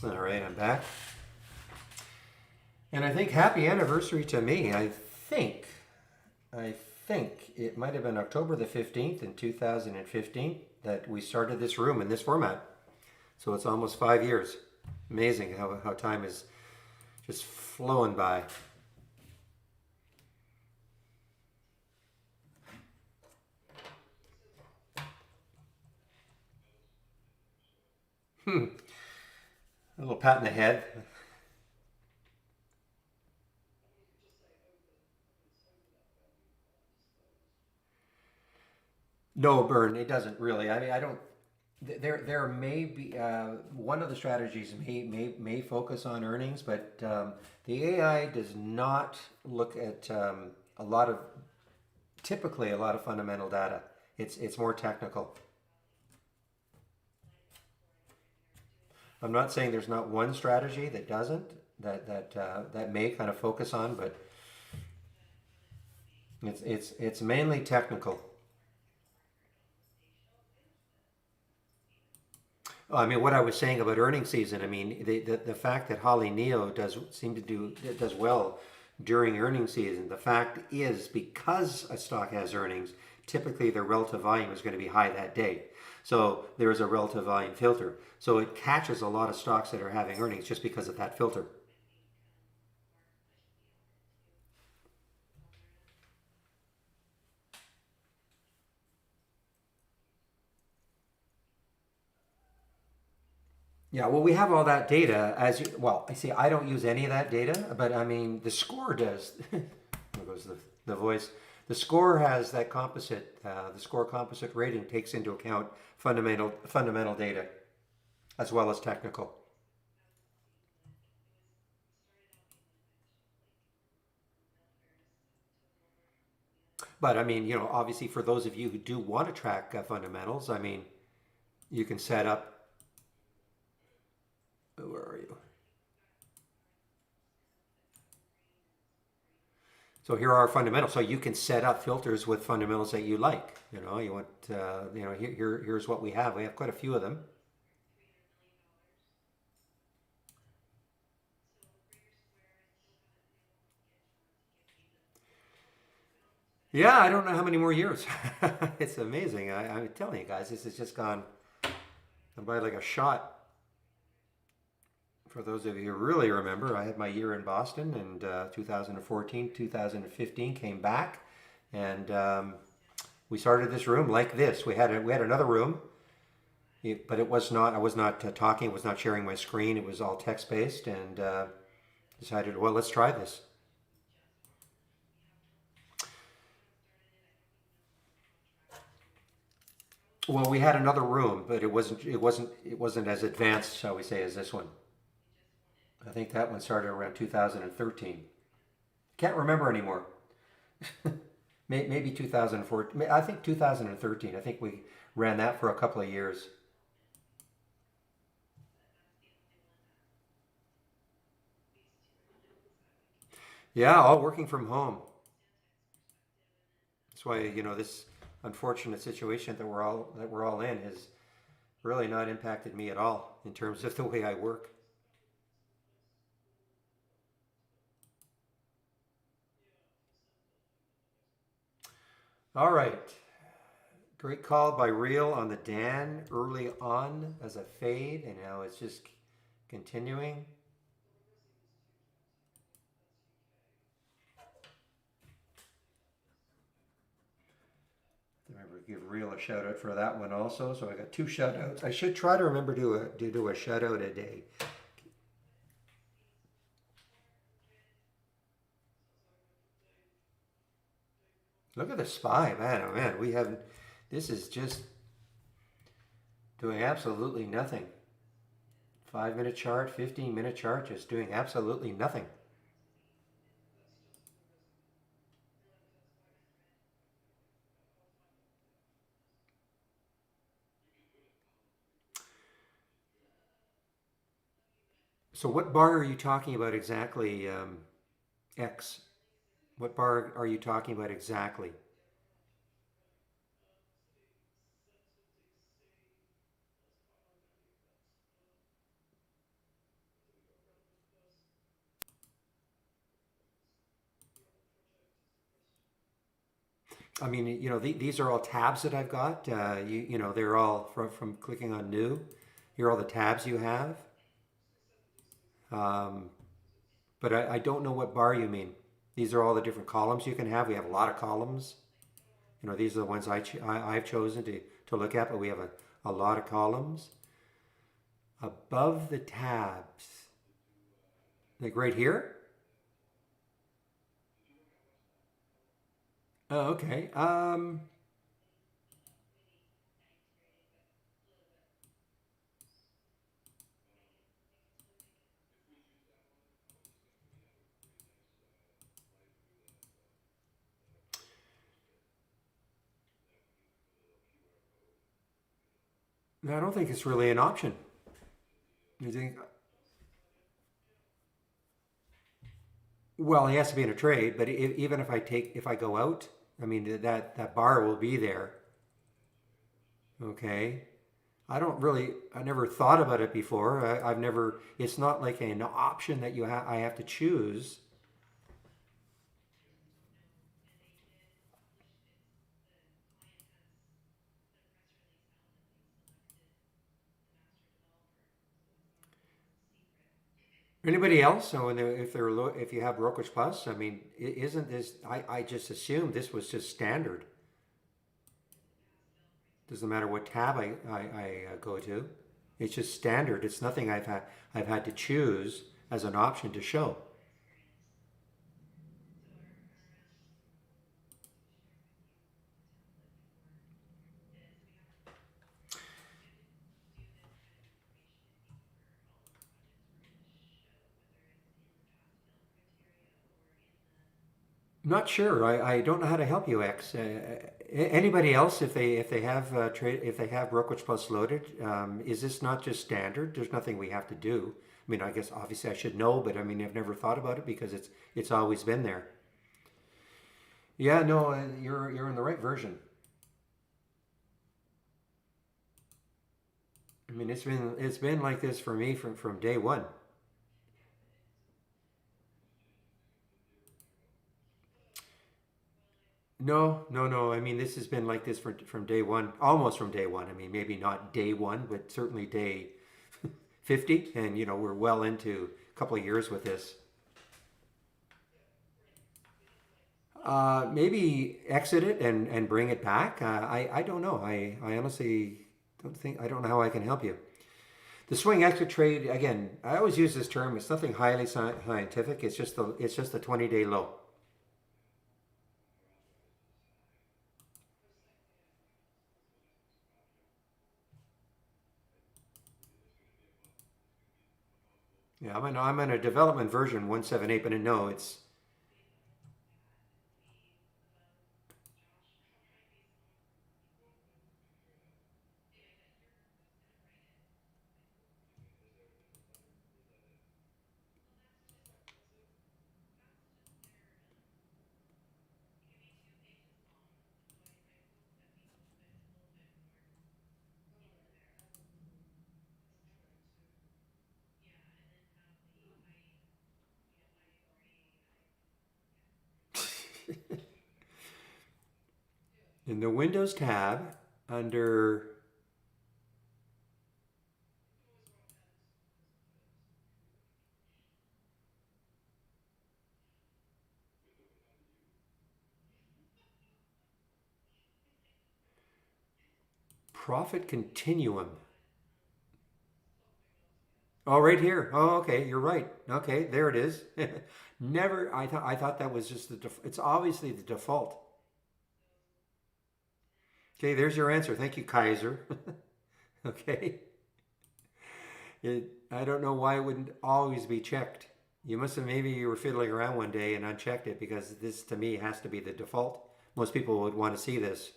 All right, I'm back. And I think happy anniversary to me. I think it might have been October the 15th in 2015 that we started this room in this format. So it's almost 5 years. Amazing how time is just flowing by. A little pat in the head. No, Burn, it doesn't really. I mean, I don't. There may be one of the strategies may focus on earnings, but the AI does not look at typically a lot of fundamental data. It's more technical. I'm not saying there's not one strategy that doesn't that may kind of focus on, but it's mainly technical. I mean, what I was saying about earnings season, I mean, the fact that Holly Neo does well during earnings season, the fact is because a stock has earnings, typically their relative volume is going to be high that day. So there is a relative volume filter. So it catches a lot of stocks that are having earnings just because of that filter. Yeah, well, we have all that data as you, well, I see, I don't use any of that data, but I mean, the score does. There goes the voice. The score has that composite, the score composite rating takes into account fundamental data as well as technical. But I mean, obviously for those of you who do want to track fundamentals, I mean, you can set up, where are you? So here are our fundamentals. So you can set up filters with fundamentals that you like. You want, here's what we have. We have quite a few of them. Yeah, I don't know how many more years. It's amazing. I'm telling you guys, this has just gone by like a shot. For those of you who really remember, I had my year in Boston, and 2014, 2015 came back, and we started this room like this. We had another room, but it was not. I was not talking. I was not sharing my screen. It was all text based, and decided, well, let's try this. Well, we had another room, but it wasn't as advanced, shall we say, as this one. I think that one started around 2013. Can't remember anymore. Maybe 2014. I think 2013. I think we ran that for a couple of years. Yeah, all working from home. That's why this unfortunate situation that we're all in has really not impacted me at all in terms of the way I work. All right. Great call by Real on the Dan early on as a fade, and now it's just continuing. Remember, give Real a shout out for that one also. So I got two shout outs. I should try to remember to do a shout out a day. Look at the spy, man. Oh man, we haven't. This is just doing absolutely nothing. 5 minute chart, 15-minute chart, just doing absolutely nothing. So what bar are you talking about exactly, X? What bar are you talking about exactly? I mean, these are all tabs that I've got. They're all from clicking on new. Here are all the tabs you have. Um, but I don't know what bar you mean. These are all the different columns you can have. We have a lot of columns. These are the ones I've chosen to look at, but we have a lot of columns. Above the tabs, like right here. Oh, okay. I don't think it's really an option. You think? Well, he has to be in a trade, but even if I go out, I mean that bar will be there. Okay. I never thought about it before. I've never. It's not like an option that I have to choose. Anybody else? So if you have brokerage plus, I mean, isn't this? I just assumed this was just standard. Doesn't matter what tab I go to. It's just standard. It's nothing I've had to choose as an option to show. Not sure. I don't know how to help you, X. Anybody else, if they have trade if they have Brokerage Plus loaded, is this not just standard? There's nothing we have to do. I mean, I guess obviously I should know, but I mean, I've never thought about it because it's always been there. Yeah, no, you're in the right version. I mean, it's been like this for me from day one. No, no, no. I mean, this has been like this from day one, almost from day one. I mean, maybe not day one, but certainly day 50. And, we're well into a couple of years with this. Maybe exit it and bring it back. I don't know. I honestly I don't know how I can help you. The swing exit trade, again, I always use this term. It's nothing highly scientific. It's just a 20-day low. Yeah, I'm in a development version 178, but no, it's in the Windows tab under Profit Continuum. Oh, right here. Oh, okay, you're right. Okay, there it is. Never. I thought that was just it's obviously the default. Okay, there's your answer. Thank you, Kaiser. Okay. I don't know why it wouldn't always be checked. Maybe you were fiddling around one day and unchecked it because this to me has to be the default. Most people would want to see this.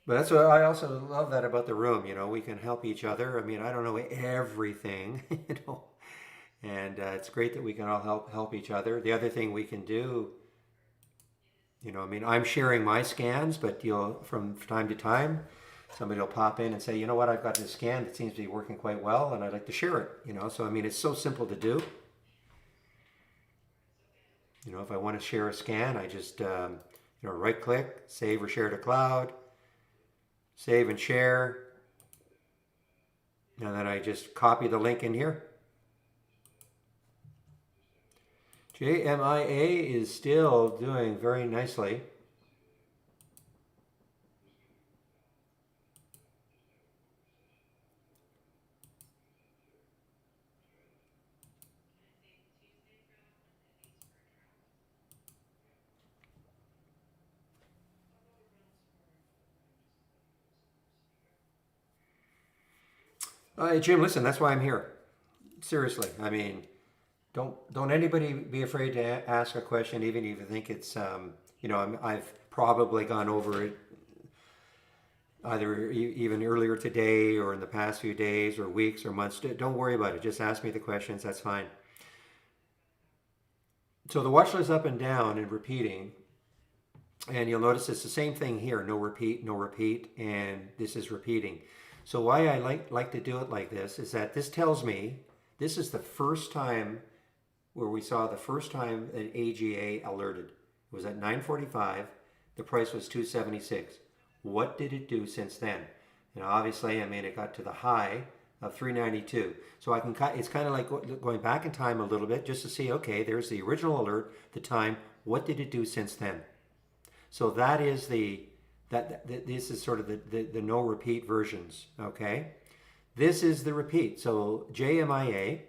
But that's what I also love that about the room. We can help each other. I mean, I don't know everything, and it's great that we can all help each other. The other thing we can do, I mean, I'm sharing my scans, but from time to time, somebody will pop in and say, you know what, I've got this scan that seems to be working quite well, and I'd like to share it. So I mean, it's so simple to do. If I want to share a scan, I just right click, save or share to cloud, save and share, and then I just copy the link in here. JMIA is still doing very nicely. Jim, listen, that's why I'm here. Seriously, I mean, don't anybody be afraid to ask a question, even if you think it's I've probably gone over it either even earlier today or in the past few days or weeks or months. Don't worry about it. Just ask me the questions. That's fine. So the watch list up and down and repeating, and you'll notice it's the same thing here. No repeat, no repeat, and this is repeating. So why I like to do it like this is that this tells me this is the first time where we saw the first time that AGA alerted. It was at 9:45. The price was 276. What did it do since then? And obviously, I mean, it got to the high of 392. So I can it's kind of like going back in time a little bit just to see, okay, there's the original alert, the time, what did it do since then? So that is this is sort of the no repeat versions, okay? This is the repeat. So JMIA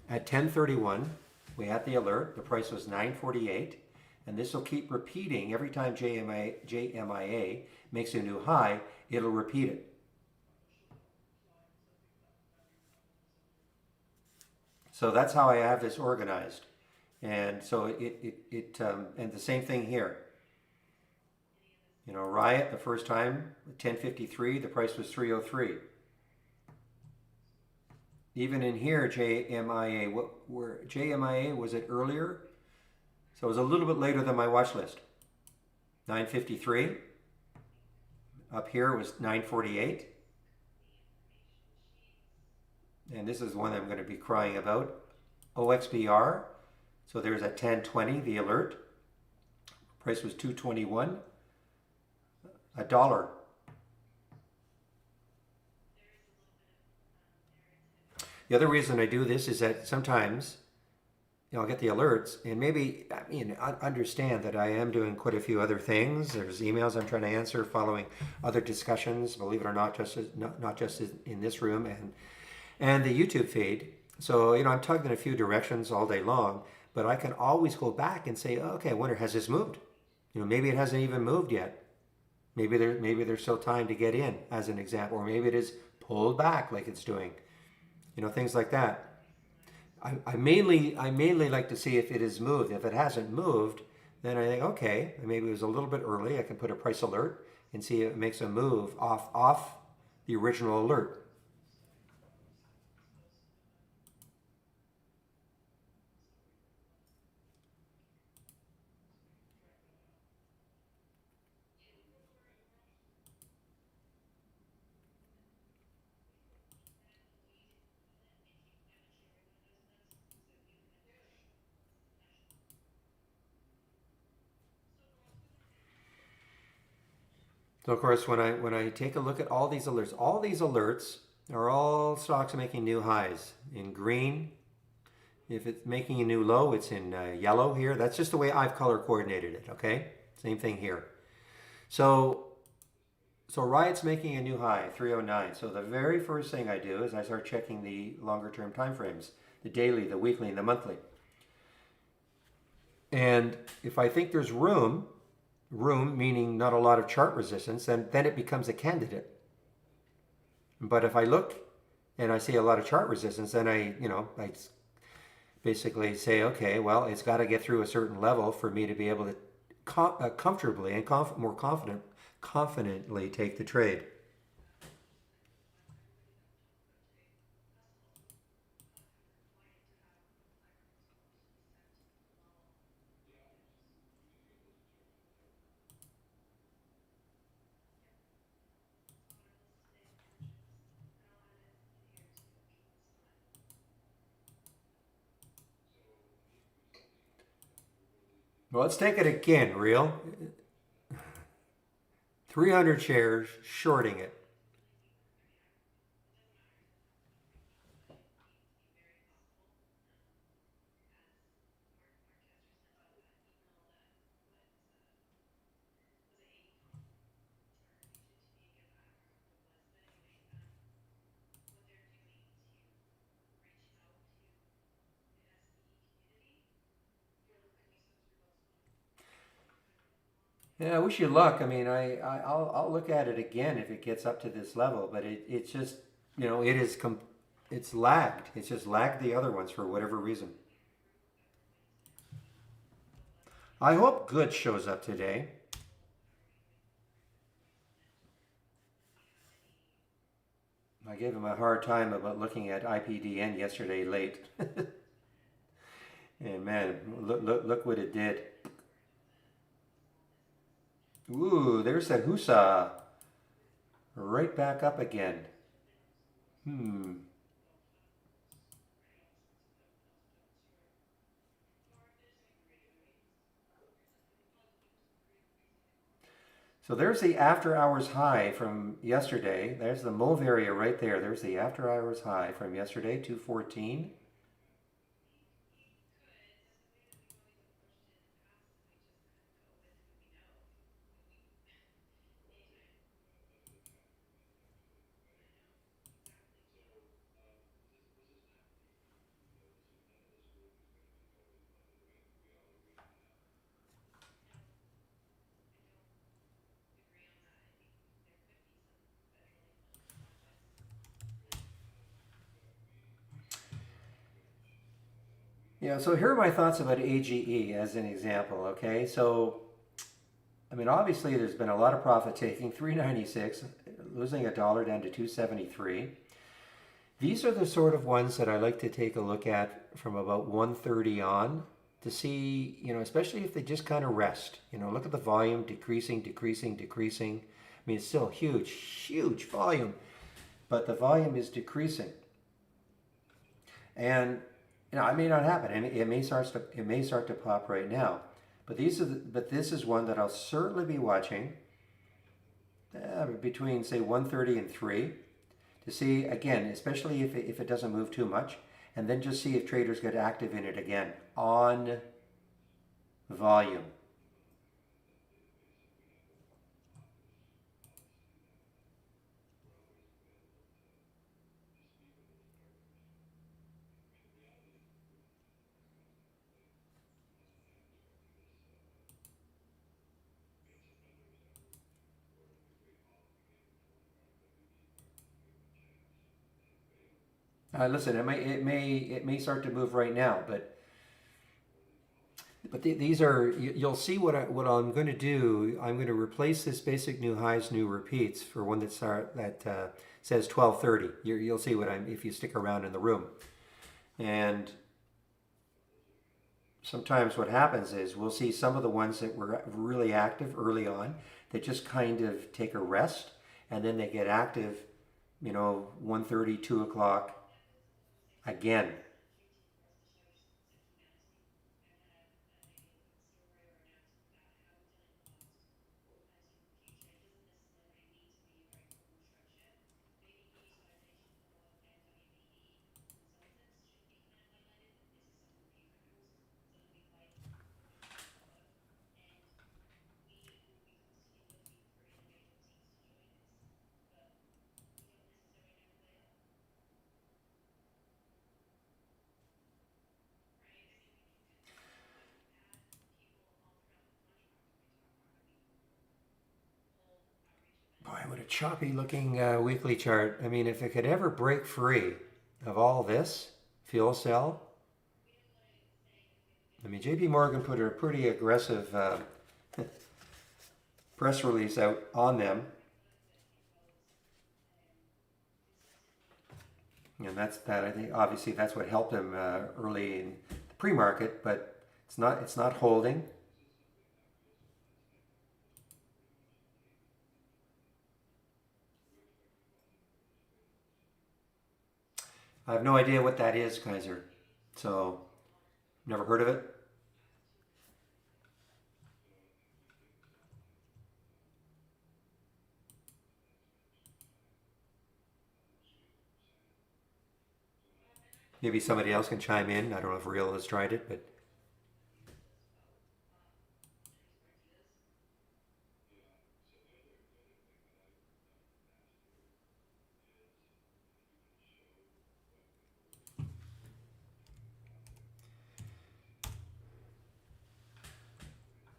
at 10:31, we had the alert, the price was 948, and this will keep repeating every time JMIA makes a new high, it'll repeat it. So that's how I have this organized. And so and the same thing here. You know, Riot the first time, 1053, the price was 303. Even in here, JMIA, where JMIA was it earlier? So it was a little bit later than my watch list. 953. Up here it was 948. And this is one I'm going to be crying about. OXBR. So there's a 1020, the alert. Price was 221. $1. The other reason I do this is that sometimes I'll get the alerts and maybe understand that I am doing quite a few other things. There's emails I'm trying to answer following other discussions, believe it or not, not just in this room and the YouTube feed. So, I'm tugged in a few directions all day long, but I can always go back and say, okay, I wonder, has this moved? Maybe it hasn't even moved yet. Maybe there's still time to get in, as an example, or maybe it is pulled back like it's doing. Things like that. I mainly like to see if it has moved. If it hasn't moved, then I think, okay, maybe it was a little bit early. I can put a price alert and see if it makes a move off the original alert. So of course, when I take a look at all these alerts are all stocks making new highs in green. If it's making a new low, it's in yellow here. That's just the way I've color coordinated it. Okay, same thing here. So Riot's making a new high, 309. So the very first thing I do is I start checking the longer term time frames, the daily, the weekly, and the monthly. And if I think there's room meaning not a lot of chart resistance, then it becomes a candidate. But if I look and I see a lot of chart resistance, then I basically say, okay, well, it's got to get through a certain level for me to be able to comfortably and more confidently take the trade. Well, let's take it again, real. 300 shares, shorting it. Yeah, I wish you luck. I mean, I'll look at it again if it gets up to this level, but it's just, it's lagged. It's just lagged the other ones for whatever reason. I hope good shows up today. I gave him a hard time about looking at IPDN yesterday late. And man, look what it did. Ooh, there's that Husa. Right back up again. So there's the after hours high from yesterday. There's the mauve area right there. There's the after hours high from yesterday, 214. Yeah, so here are my thoughts about AGE as an example, okay? So, I mean, obviously there's been a lot of profit taking, 396, losing a dollar down to 273. These are the sort of ones that I like to take a look at from about 130 on to see, especially if they just kind of rest. Look at the volume decreasing, decreasing, decreasing. I mean, it's still huge, huge volume, but the volume is decreasing. And it may not happen, and it may start to pop right now. But this is one that I'll certainly be watching between say 1:30 and 3 to see again, especially if it doesn't move too much, and then just see if traders get active in it again on volume. Listen, it may start to move right now, but these are you'll see what I'm going to do. I'm going to replace this basic new highs, new repeats for one that says 1230. You'll see what I'm if you stick around in the room. And sometimes what happens is we'll see some of the ones that were really active early on that just kind of take a rest, and then they get active, 1:30, 2 o'clock again. Boy, what a choppy looking weekly chart. I mean, if it could ever break free of all this fuel cell, I mean, JP Morgan put a pretty aggressive press release out on them. And that's that. I think obviously that's what helped them early in the pre-market, but it's not holding. I have no idea what that is, Kaiser. So never heard of it. Maybe somebody else can chime in. I don't know if Real has tried it, but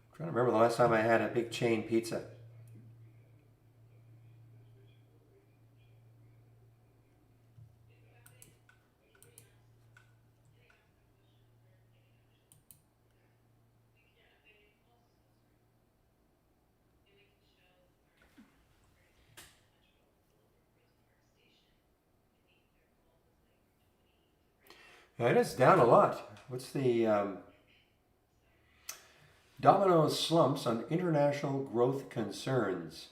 I'm trying to remember the last time I had a big chain pizza. It is down a lot. What's the Domino's slumps on international growth concerns?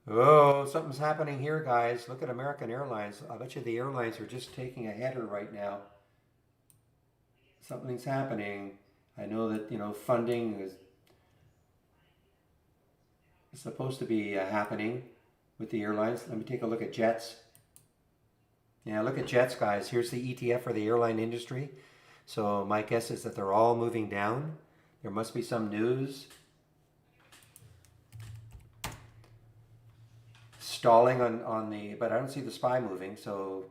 Oh, something's happening here, guys. Look at American Airlines. I bet you the airlines are just taking a header right now. Something's happening. I know that, funding is supposed to be happening with the airlines. Let me take a look at jets. Yeah, look at jets, guys. Here's the ETF for the airline industry. So my guess is that they're all moving down. There must be some news stalling on the, but I don't see the SPY moving. So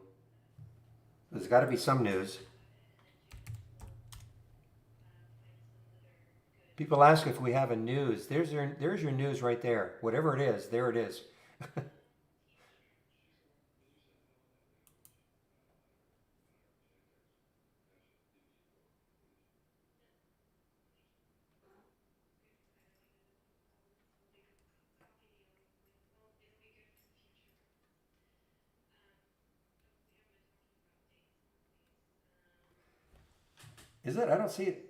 there's got to be some news. People ask if we have a news. There's your news right there. Whatever it is, there it is. Is it? I don't see it.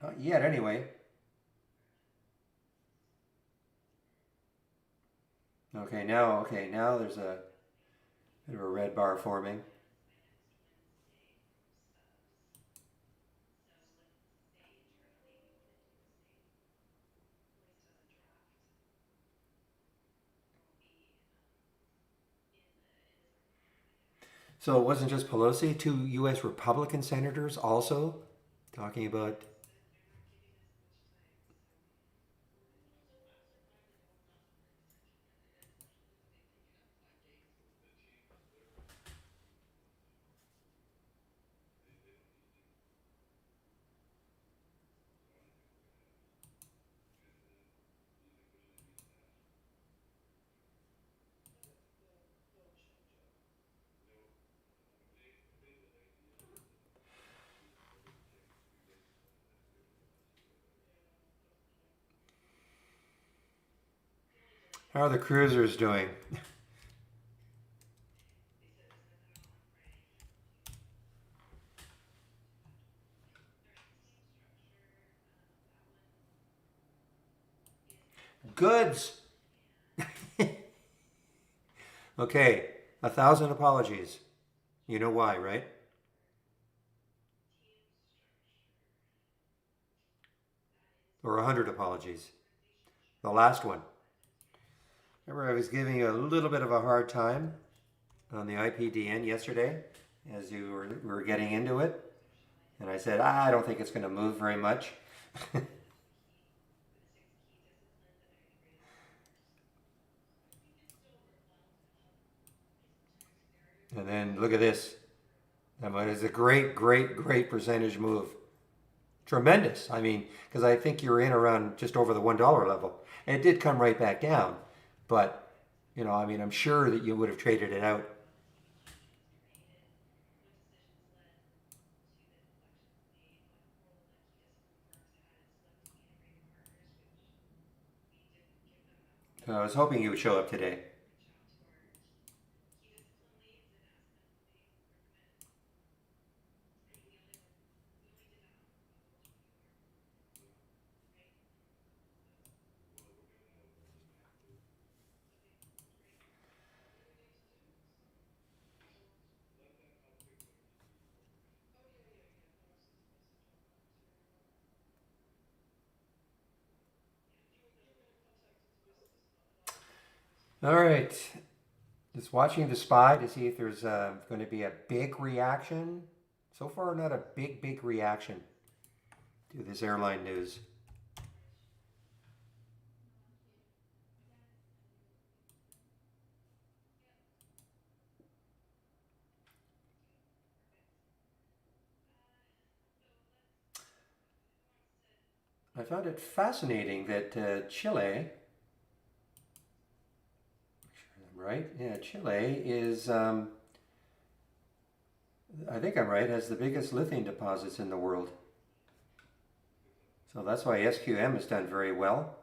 Not yet, anyway. Okay, now there's a bit of a red bar forming. So it wasn't just Pelosi, two U.S. Republican senators also talking about. How are the cruisers doing? Goods. Okay, 1,000 apologies. You know why, right? Or 100 apologies. The last one. Remember, I was giving you a little bit of a hard time on the IPDN yesterday as you were getting into it. And I said, I don't think it's going to move very much. And then look at this. That is a great, great, great percentage move. Tremendous. I mean, because I think you're in around just over the $1 level. And it did come right back down. But, I mean, I'm sure that you would have traded it out. So I was hoping you would show up today. All right. Just watching the SPY to see if there's going to be a big reaction. So far, not a big, big reaction to this airline news. I found it fascinating that Chile, right? Yeah, Chile is, I think I'm right, has the biggest lithium deposits in the world. So that's why SQM has done very well.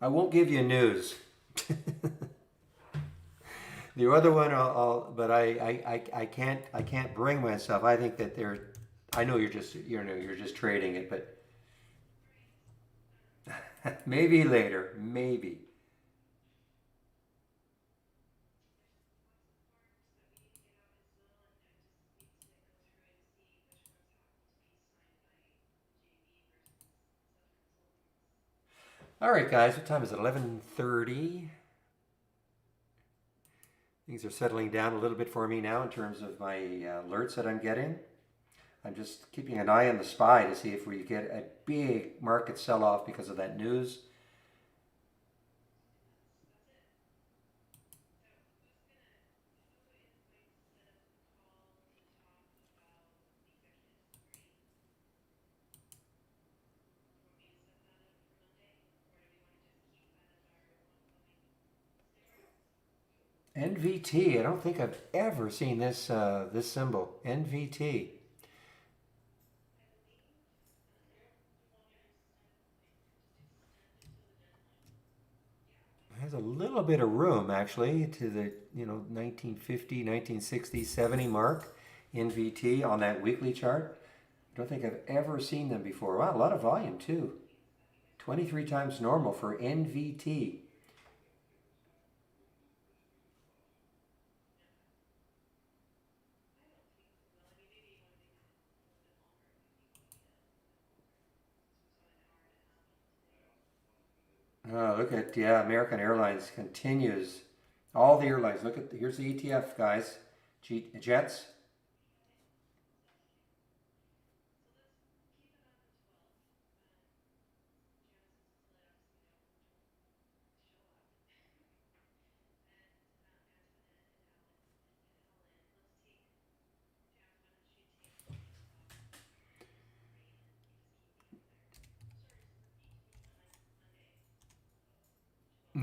I won't give you news. The other one, but I can't bring myself. I think that they're. I know you're just trading it, but maybe later, maybe. All right, guys. What time is it? 11:30. Things are settling down a little bit for me now in terms of my alerts that I'm getting. I'm just keeping an eye on the SPY to see if we get a big market sell-off because of that news. NVT. I don't think I've ever seen this symbol. NVT. It has a little bit of room actually to the 1950, 1960, 70 mark. NVT on that weekly chart. I don't think I've ever seen them before. Wow, a lot of volume too. 23 times normal for NVT. Oh, look at, yeah, American Airlines continues. All the airlines. Look at, here's the ETF, guys. Jets.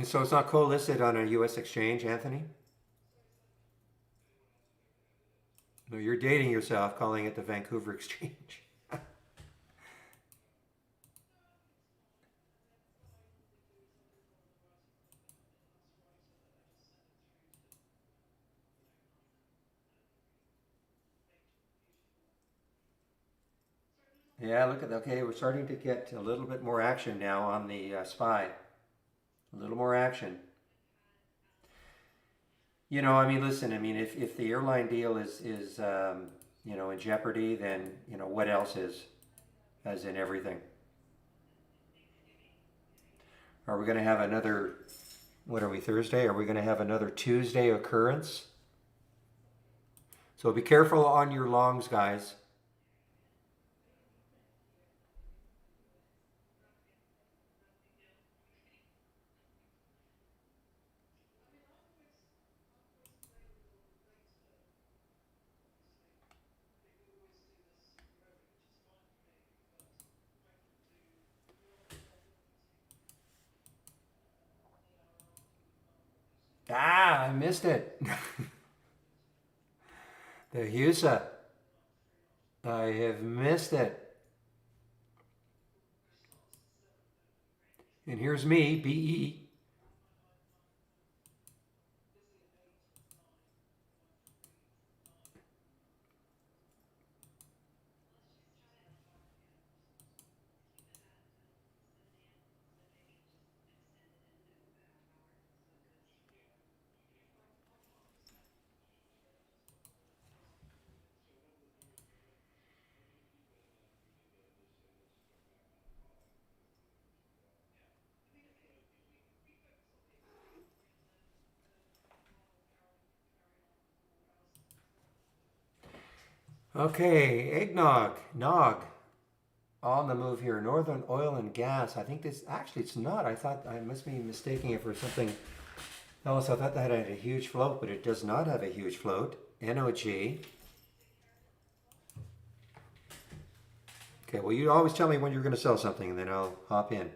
So it's not co-listed on a U.S. exchange, Anthony? No, you're dating yourself calling it the Vancouver Exchange. Yeah, look at, okay, we're starting to get a little bit more action now on the SPY. A little more action. I mean, listen, I mean, if the airline deal is in jeopardy, then, what else is, as in everything? Are we going to have another, what are we, Thursday? Are we going to have another Tuesday occurrence? So be careful on your longs, guys. Ah, I missed it. The Husa. I have missed it. And here's me, BE. Okay, eggnog, nog, on the move here. Northern Oil and Gas. I think this, actually it's not. I thought, I must be mistaking it for something else. I thought that had a huge float, but it does not have a huge float. NOG. Okay, well, you always tell me when you're going to sell something, and then I'll hop in.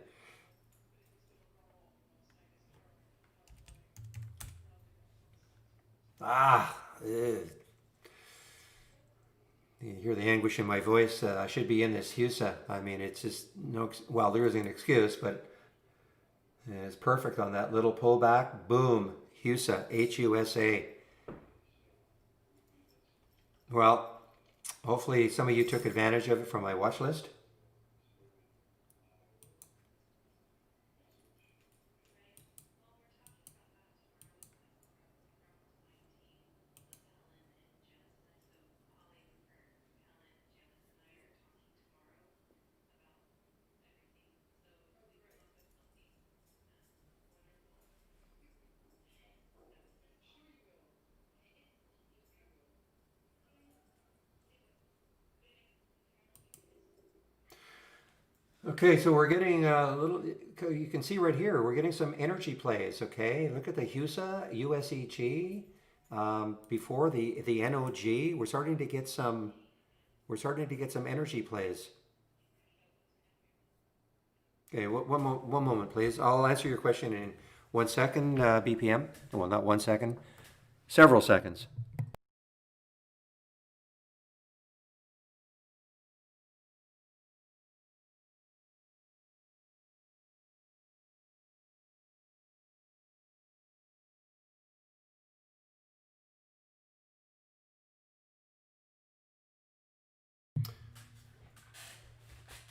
Ah, ugh. You hear the anguish in my voice. I should be in this Husa. I mean, it's just well, there is an excuse, but it's perfect on that little pullback. Boom, HUSA, HUSA. Well, hopefully some of you took advantage of it from my watch list. Okay, so we're getting a little, you can see right here, we're getting some energy plays, okay? Look at the HUSA, USEG, before the NOG. We're starting to get some energy plays. Okay, one moment, please. I'll answer your question in 1 second, BPM. Well, not 1 second, several seconds.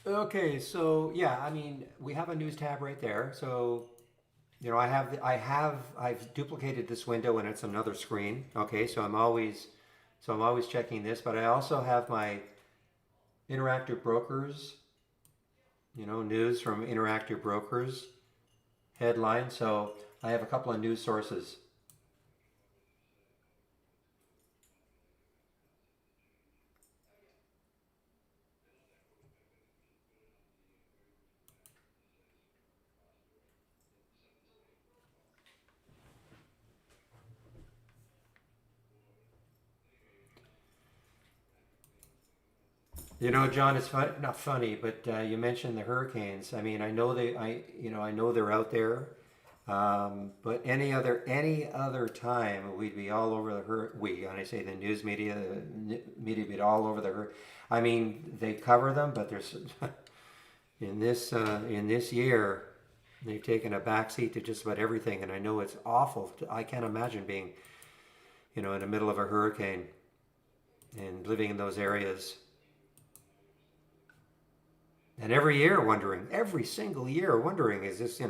Okay, so yeah, I mean, we have a news tab right there. So, I've duplicated this window and it's another screen. Okay, so I'm always checking this, but I also have my interactive brokers, news from interactive brokers headline. So I have a couple of news sources. John, it's not funny, but you mentioned the hurricanes. I mean, I know they're out there, but any other time we'd be all over the and I say the news media, the media would be all over the I mean, they cover them, but there's in this year, they've taken a backseat to just about everything, and I know it's awful. I can't imagine being, in the middle of a hurricane and living in those areas. And every year wondering, every single year wondering, is this.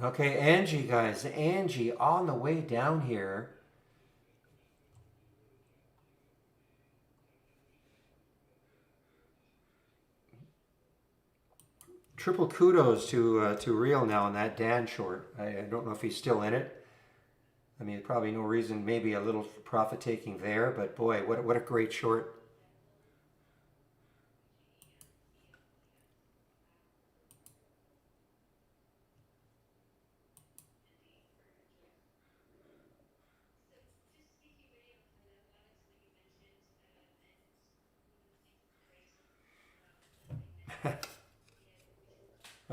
Okay, Angie, guys, Angie on the way down here. Triple kudos to Real now on that Dan short. I don't know if he's still in it. I mean, probably no reason, maybe a little profit taking there, but boy, what a great short.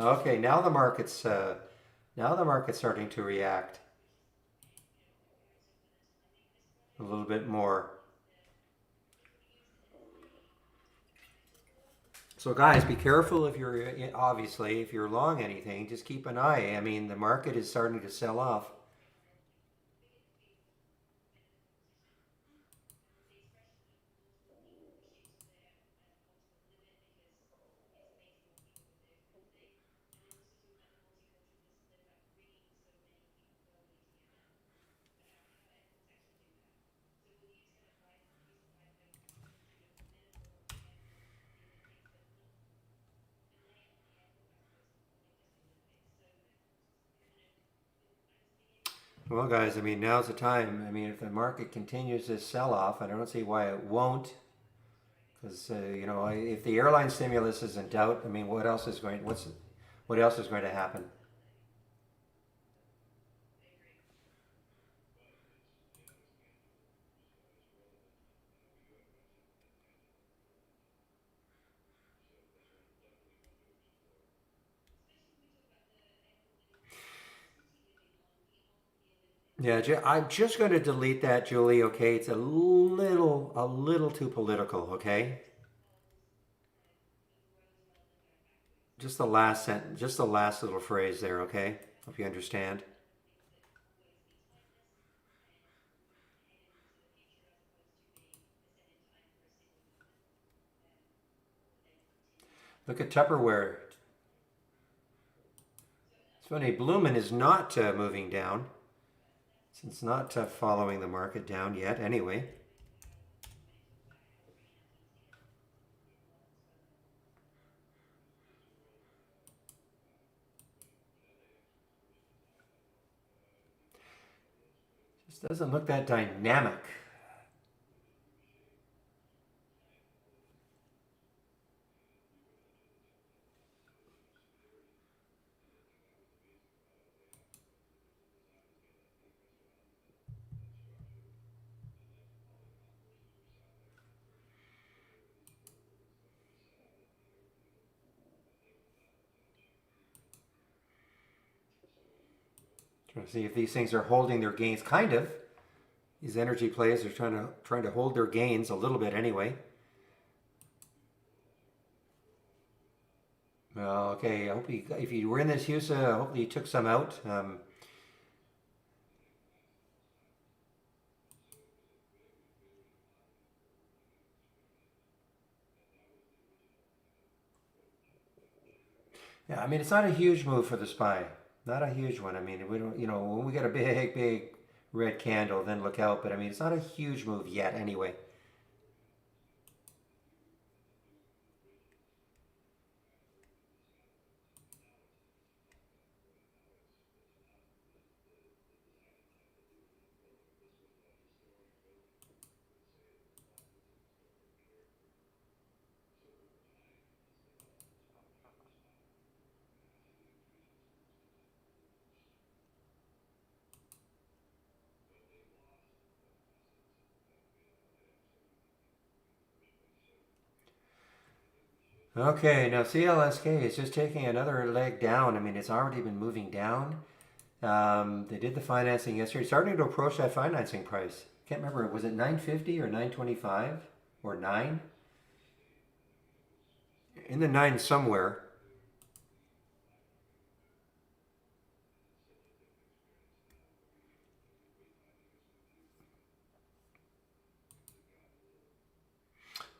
Okay, now the market's starting to react a little bit more. So guys, be careful if you're long anything, just keep an eye. I mean, the market is starting to sell off. Well, guys, I mean, now's the time. I mean, if the market continues this sell-off, and I don't see why it won't, because if the airline stimulus is in doubt, I mean, what else is going to happen? Yeah, I'm just going to delete that, Julie. Okay, it's a little too political. Okay, just the last sentence, just the last little phrase there. Okay, hope you understand. Look at Tupperware. It's funny. Bloomin' is not moving down. It's not following the market down yet. Anyway, just doesn't look that dynamic. Trying to see if these things are holding their gains. Kind of. These energy plays are trying to hold their gains a little bit anyway. Well, okay. I hope if you were in this use, hopefully you took some out. Yeah, I mean it's not a huge move for the SPY. Not a huge one. I mean we don't. When we get a big red candle, then look out. But I mean it's not a huge move yet anyway. Okay, now CLSK is just taking another leg down. I mean, it's already been moving down. They did the financing yesterday, starting to approach that financing price. Can't remember, was it 950 or 925 or 9? In the 9 somewhere.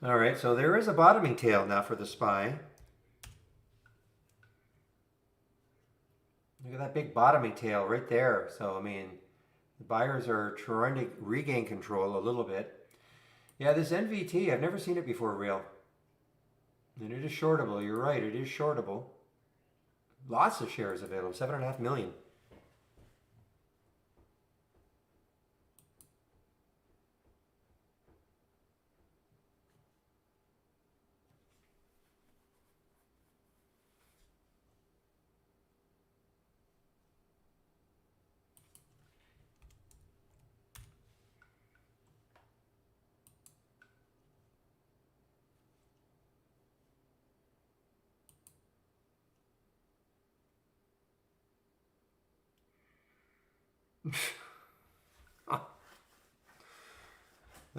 All right, so there is a bottoming tail now for the SPY. Look at that big bottoming tail right there. So, I mean, the buyers are trying to regain control a little bit. Yeah, this NVT, I've never seen it before, real. And it is shortable. You're right, it is shortable. Lots of shares available, 7.5 million.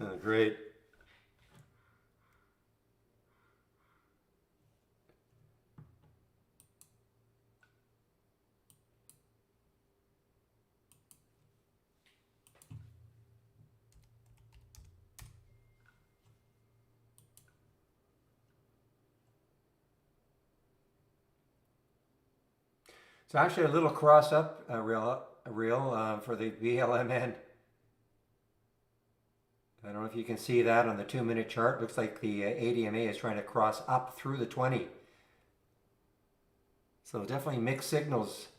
Oh, great. It's actually a little cross up for the BLMN. I don't know if you can see that on the 2-minute chart. Looks like the ADMA is trying to cross up through the 20. So definitely mixed signals.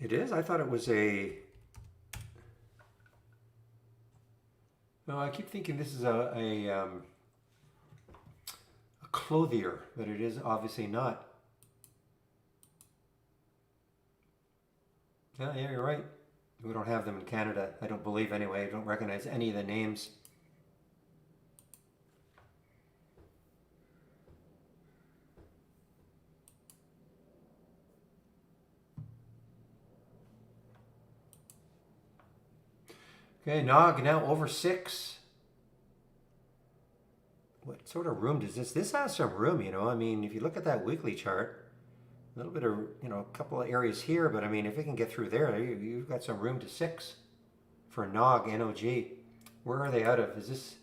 It is? I thought it was a... No, I keep thinking this is a clothier, but it is obviously not. Yeah, you're right. We don't have them in Canada. I don't believe anyway. I don't recognize any of the names. Okay, Nog now over 6. What sort of room does this? This has some room, you know. I mean, if you look at that weekly chart, a little bit of, a couple of areas here, but I mean, if it can get through there, you've got some room to 6 for Nog, N-O-G. Where are they out of? Is this,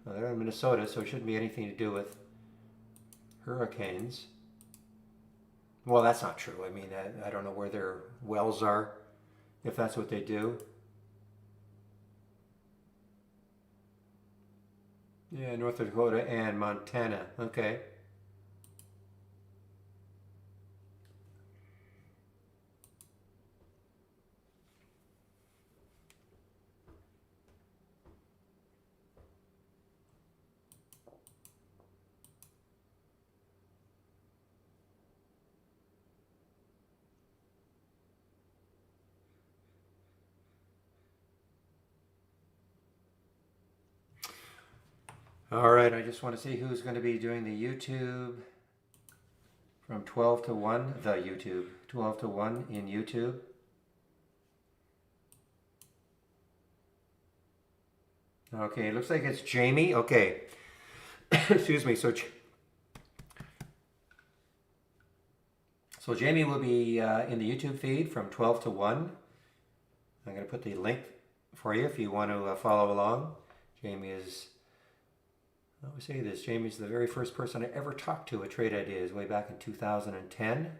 well, they're in Minnesota, so it shouldn't be anything to do with hurricanes. Well, that's not true. I mean, I don't know where their wells are, if that's what they do. Yeah, North Dakota and Montana. Okay. All right, I just want to see who's going to be doing the YouTube from 12 to 1. The YouTube. 12 to 1 in YouTube. Okay, it looks like it's Jamie. Okay. Excuse me. So Jamie will be in the YouTube feed from 12 to 1. I'm going to put the link for you if you want to follow along. Jamie is, I always say this, Jamie's the very first person I ever talked to at Trade Ideas way back in 2010.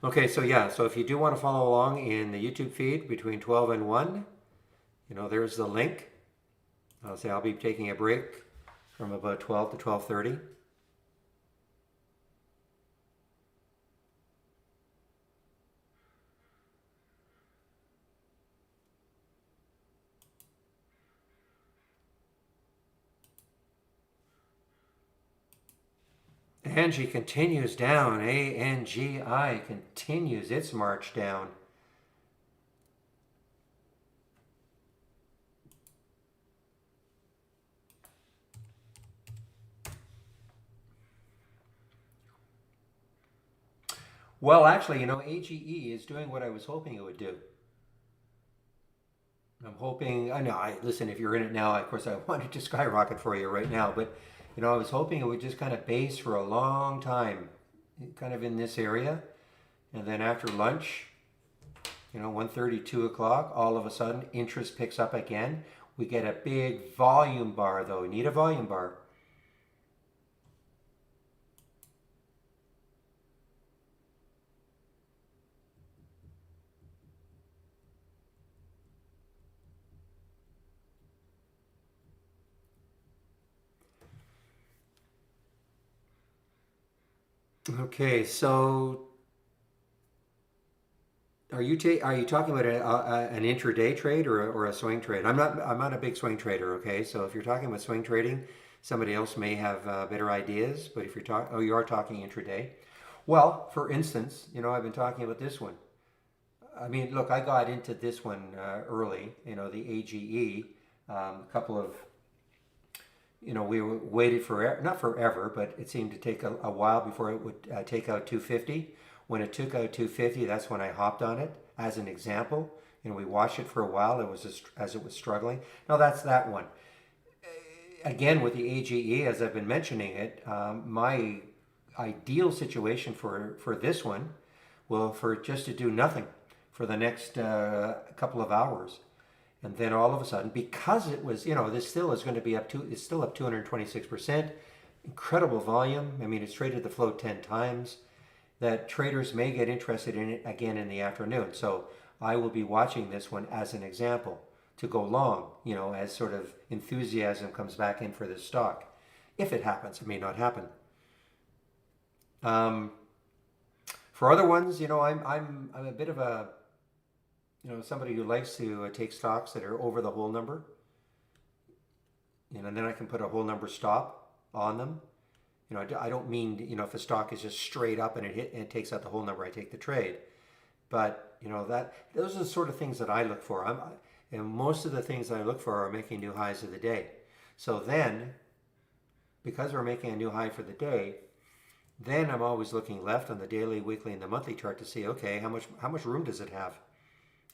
Okay, so yeah, so if you do want to follow along in the YouTube feed between 12 and 1, there's the link. I'll say I'll be taking a break from about 12 to 12:30. Angie continues down. ANGI continues its march down. Well, actually, AGE is doing what I was hoping it would do. I'm hoping, I know, listen, if you're in it now, of course, I wanted to skyrocket for you right now, but, I was hoping it would just kind of base for a long time, kind of in this area. And then after lunch, 1:30, 2 o'clock, all of a sudden, interest picks up again. We get a big volume bar, though. We need a volume bar. Okay, so are you talking about an intraday trade or a swing trade? I'm not a big swing trader. Okay, so if you're talking about swing trading, somebody else may have better ideas. But if you are talking intraday. Well, for instance, I've been talking about this one. I mean, look, I got into this one early. The AGE, a couple of we waited for not forever, but it seemed to take a while before it would take out 250. When it took out 250, that's when I hopped on it as an example. We watched it for a while. It was just, as it was struggling. Now that's that one. Again, with the AGE, as I've been mentioning it, my ideal situation for this one, well, for just to do nothing for the next couple of hours. And then all of a sudden, because it was, this still is going to be it's still up 226%, incredible volume. I mean, it's traded the float 10 times, that traders may get interested in it again in the afternoon. So I will be watching this one as an example to go long, as sort of enthusiasm comes back in for this stock. If it happens, it may not happen. For other ones, I'm a bit of a somebody who likes to take stocks that are over the whole number, and then I can put a whole number stop on them. I don't mean, if a stock is just straight up and it takes out the whole number, I take the trade. But, those are the sort of things that I look for. And most of the things I look for are making new highs of the day. So then, because we're making a new high for the day, then I'm always looking left on the daily, weekly, and the monthly chart to see, okay, how much room does it have?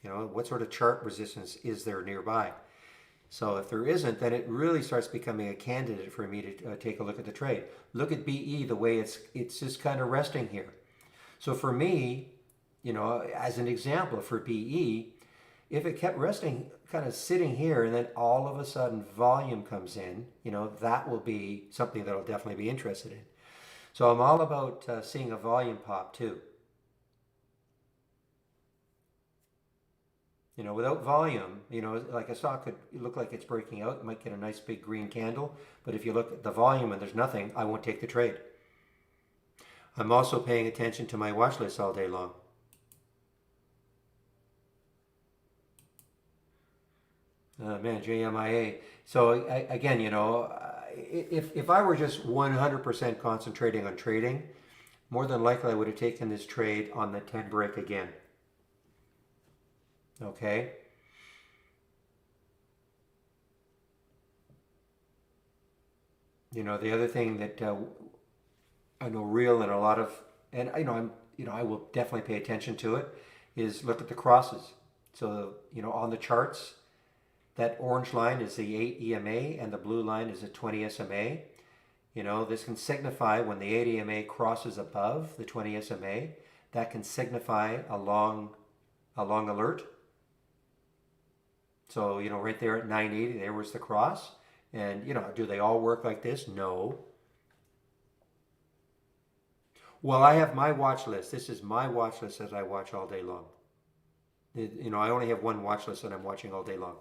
What sort of chart resistance is there nearby? So if there isn't, then it really starts becoming a candidate for me to take a look at the trade. Look at BE, the way it's just kind of resting here. So for me, as an example for BE, if it kept resting, kind of sitting here, and then all of a sudden volume comes in, that will be something that I'll definitely be interested in. So I'm all about seeing a volume pop too. Without volume, like a stock could look like it's breaking out. It might get a nice big green candle, but if you look at the volume and there's nothing, I won't take the trade. I'm also paying attention to my watch list all day long. Man, JMIA. So again, if I were just 100% concentrating on trading, more than likely I would have taken this trade on the 10 break again. Okay. The other thing that I know real and a lot of, and I will definitely pay attention to it, is look at the crosses. So, on the charts, that orange line is the 8 EMA and the blue line is the 20 SMA. This can signify when the 8 EMA crosses above the 20 SMA, that can signify a long alert. So, right there at 980, there was the cross. And, do they all work like this? No. Well, I have my watch list. This is my watch list that I watch all day long. I only have one watch list that I'm watching all day long.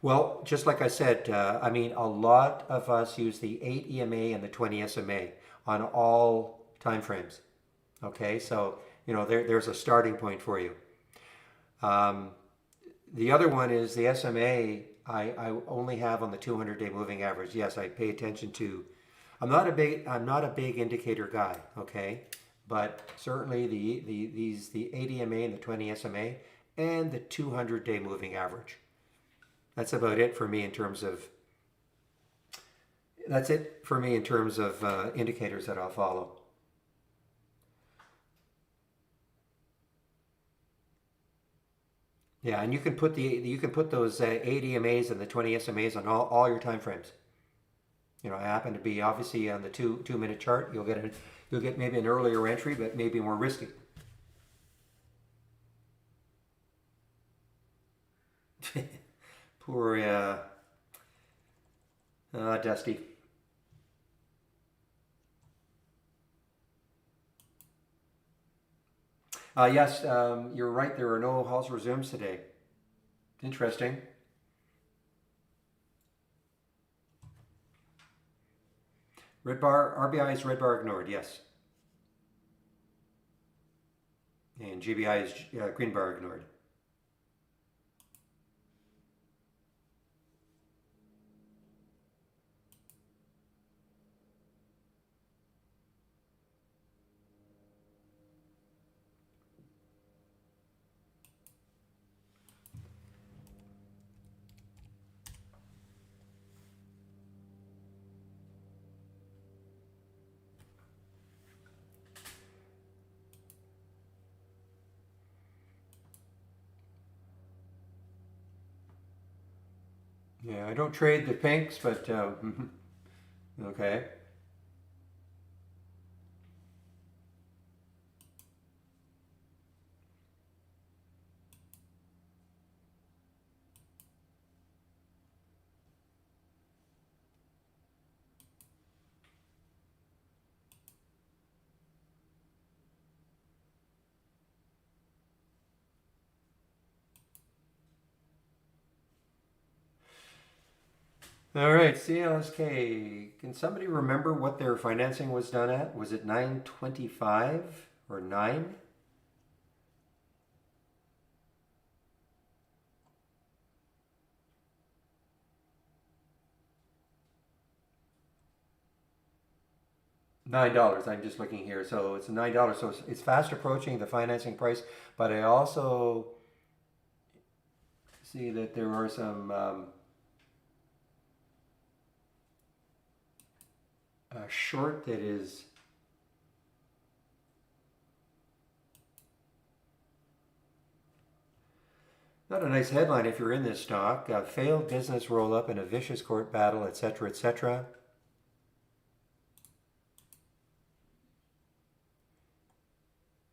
Well, just like I said, a lot of us use the 8 EMA and the 20 SMA on all time frames. Okay, so, there's a starting point for you. The other one is the SMA. I only have on the 200-day moving average. Yes, I pay attention to. I'm not a big indicator guy. Okay, but certainly the 8 EMA and the 20 SMA and the 200-day moving average. That's about it for me in terms of. That's it for me in terms of indicators that I'll follow. Yeah, and you can put those 8 EMAs and the 20 SMAs on all your time frames. I happen to be obviously on the 2 minute chart. You'll get maybe an earlier entry, but maybe more risky. Poor Dusty. Yes, you're right. There are no Halls resumes today. Interesting. Red bar, RBI is red bar ignored, yes. And GBI is green bar ignored. Yeah, I don't trade the pinks, but Okay. All right, CLSK. Can somebody remember what their financing was done at? Was it 925 or 9? $9. I'm just looking here. So it's $9. So it's fast approaching the financing price. But I also see that there are some short that is not a nice headline if you're in this stock. Failed business roll up in a vicious court battle, etc., etc.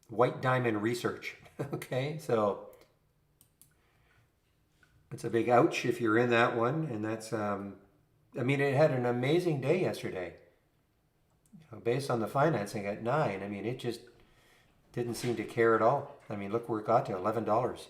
White Diamond Research. Okay, so it's a big ouch if you're in that one. And that's, I mean, it had an amazing day yesterday. Based on the financing at 9, I mean, it just didn't seem to care at all. I mean, look where it got to, $11.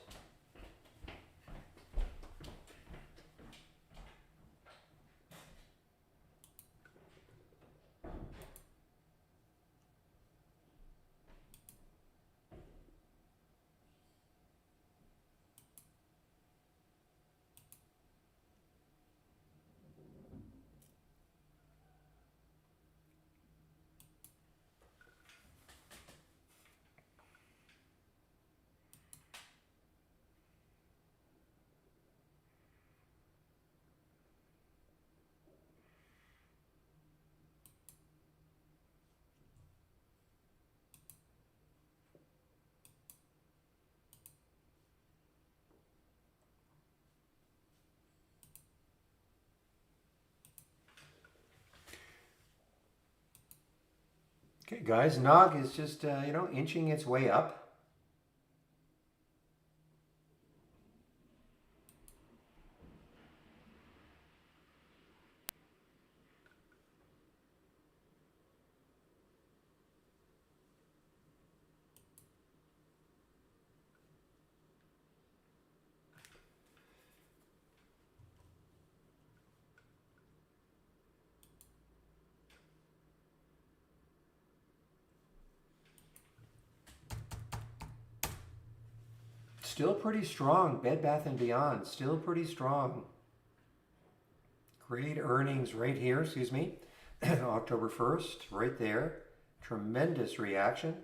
Okay, guys, NOG is just, inching its way up. Still pretty strong. Bed Bath & Beyond, still pretty strong. Great earnings right here, excuse me. October 1st, right there. Tremendous reaction,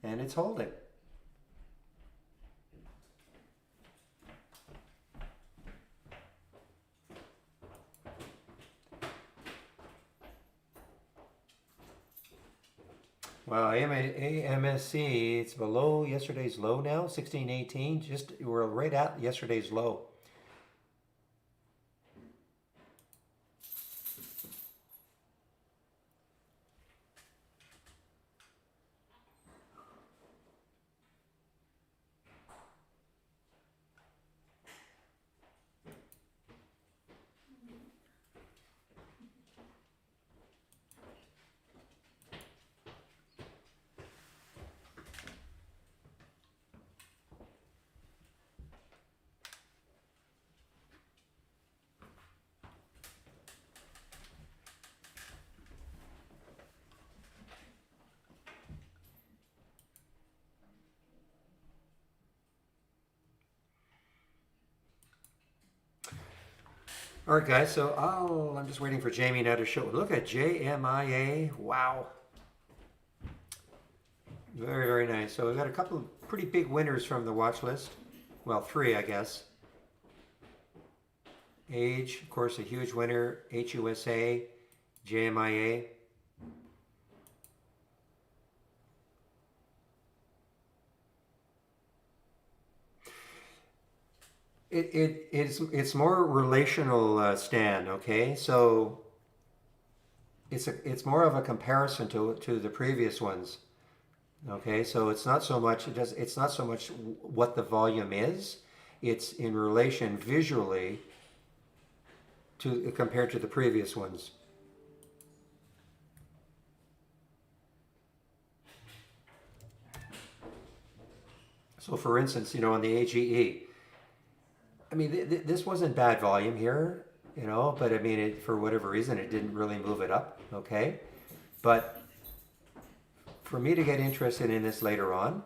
and it's holding. Well, AMSC, it's below yesterday's low now, 1618. Just we're right at yesterday's low. All right, guys. So I'm just waiting for Jamie now to show. Look at JMIA. Wow. Very, very nice. So we've got a couple of pretty big winners from the watch list. Well, 3, I guess. Age, of course, a huge winner. HUSA, JMIA. It's more relational, Stan. Okay, so it's more of a comparison to the previous ones. Okay, so it's not so much it's not so much what the volume is, it's in relation visually to compared to the previous ones. So for instance, on the AGE, I mean this wasn't bad volume here, but I mean for whatever reason it didn't really move it up. Okay, but for me to get interested in this later on,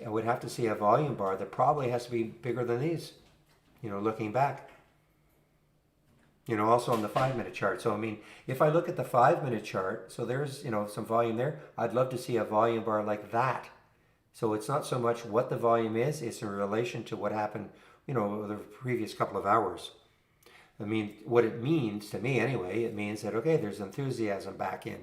I would have to see a volume bar that probably has to be bigger than these, looking back. Also on the 5 minute chart. So, I mean, if I look at the 5 minute chart, so there's, some volume there, I'd love to see a volume bar like that. So it's not so much what the volume is, it's in relation to what happened, the previous couple of hours. I mean, what it means to me anyway, it means that, okay, there's enthusiasm back in.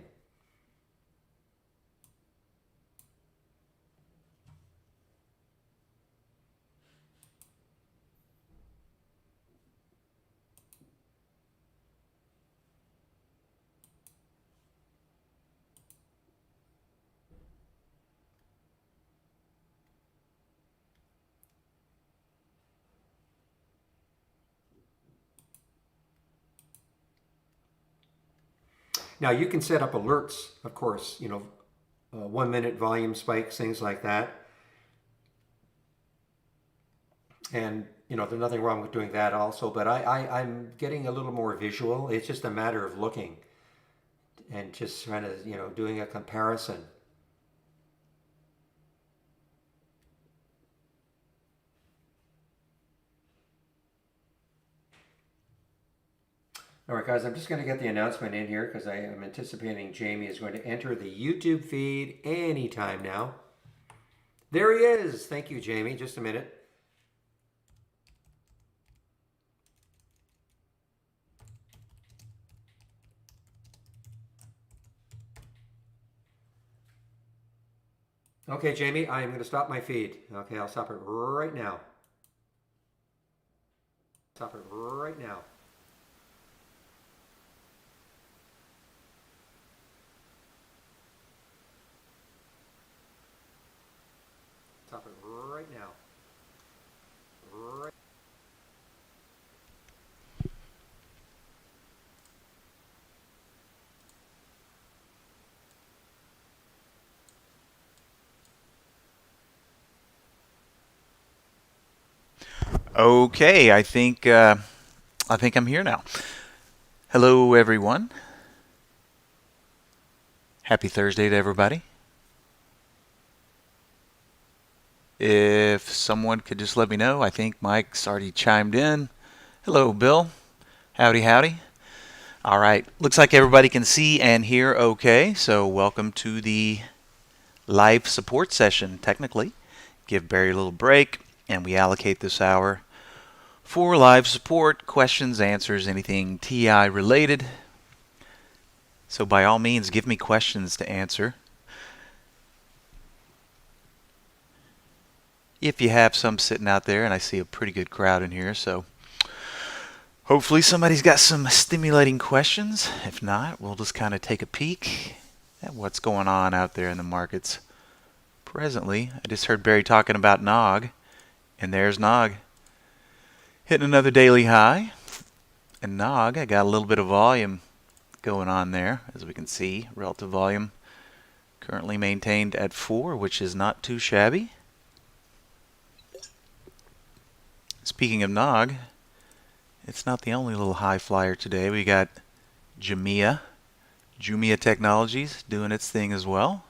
Now you can set up alerts, of course, 1 minute volume spikes, things like that. And there's nothing wrong with doing that also, but I'm getting a little more visual. It's just a matter of looking and just kind of, doing a comparison. All right, guys, I'm just going to get the announcement in here because I am anticipating Jamie is going to enter the YouTube feed anytime now. There he is. Thank you, Jamie. Just a minute. Okay, Jamie, I am going to stop my feed. Okay, I'll stop it right now. Stop it right now. Stop it right now. Right.
Okay, I think I'm here now. Hello, everyone. Happy Thursday to everybody. If someone could just let me know, I think Mike's already chimed in. Hello, Bill. Howdy, howdy. All right, looks like everybody can see and hear okay, so welcome to the live support session, technically. Give Barry a little break, and we allocate this hour for live support, questions, answers, anything TI related. So by all means, give me questions to answer. If you have some sitting out there, and I see a pretty good crowd in here, so hopefully somebody's got some stimulating questions. If not, we'll just kind of take a peek at what's going on out there in the markets presently. I just heard Barry talking about NOG, and there's NOG hitting another daily high. And NOG, I got a little bit of volume going on there, as we can see. Relative volume currently maintained at 4, which is not too shabby. Speaking of NOG, it's not the only little high flyer today. We got Jumia Technologies doing its thing as well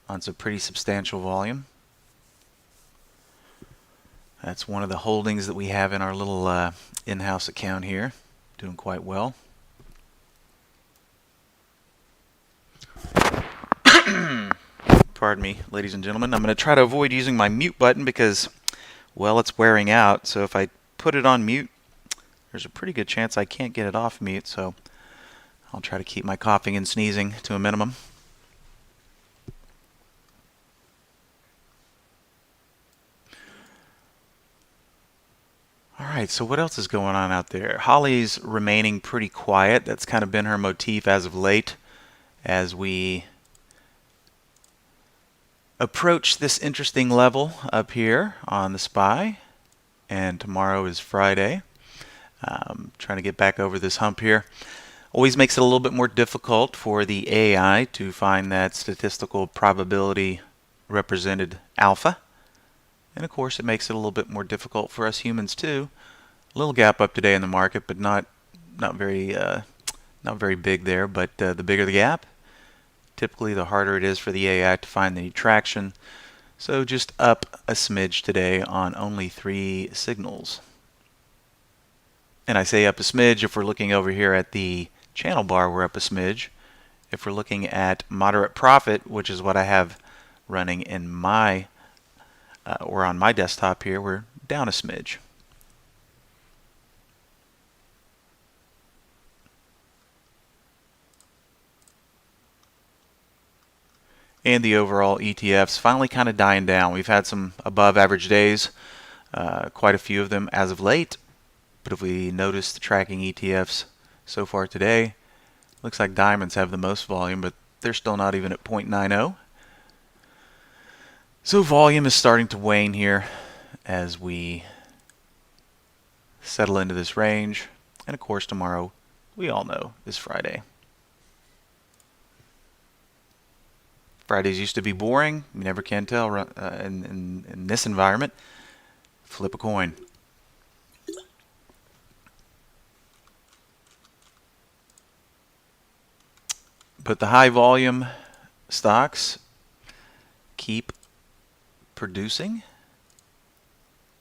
on some pretty substantial volume. That's one of the holdings that we have in our little in-house account here, doing quite well. Pardon me, ladies and gentlemen. I'm going to try to avoid using my mute button because, well, it's wearing out. So if I put it on mute, there's a pretty good chance I can't get it off mute. So I'll try to keep my coughing and sneezing to a minimum. All right, so what else is going on out there? Holly's remaining pretty quiet. That's kind of been her motif as of late. as we approach this interesting level up here on the SPY. And tomorrow is Friday. Trying to get back over this hump here. Always makes it a little bit more difficult for the AI to find that statistical probability represented alpha. And of course it makes it a little bit more difficult for us humans too. A little gap up today in the market, but not very big there. But the bigger the gap, typically the harder it is for the AI to find any traction. So just up a smidge today on only 3 signals. And I say up a smidge if we're looking over here at the channel bar, we're up a smidge. If we're looking at moderate profit, which is what I have running in my or on my desktop here, we're down a smidge. And the overall ETFs finally kind of dying down. We've had some above average days, quite a few of them as of late. But if we notice the tracking ETFs so far today, looks like diamonds have the most volume, but they're still not even at 0.90. So volume is starting to wane here as we settle into this range. And of course tomorrow, we all know, is Friday. Fridays used to be boring. You never can tell in this environment. Flip a coin. But the high volume stocks keep producing.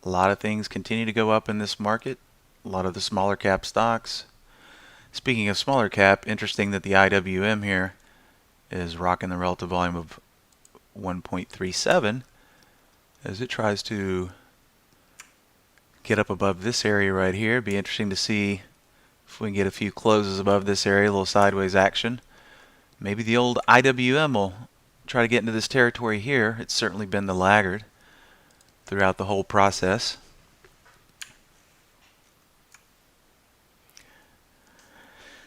A lot of things continue to go up in this market. A lot of the smaller cap stocks. Speaking of smaller cap, interesting that the IWM here is rocking the relative volume of 1.37 as it tries to get up above this area right here. It'd be interesting to see if we can get a few closes above this area, a little sideways action. Maybe the old IWM will try to get into this territory here. It's certainly been the laggard throughout the whole process.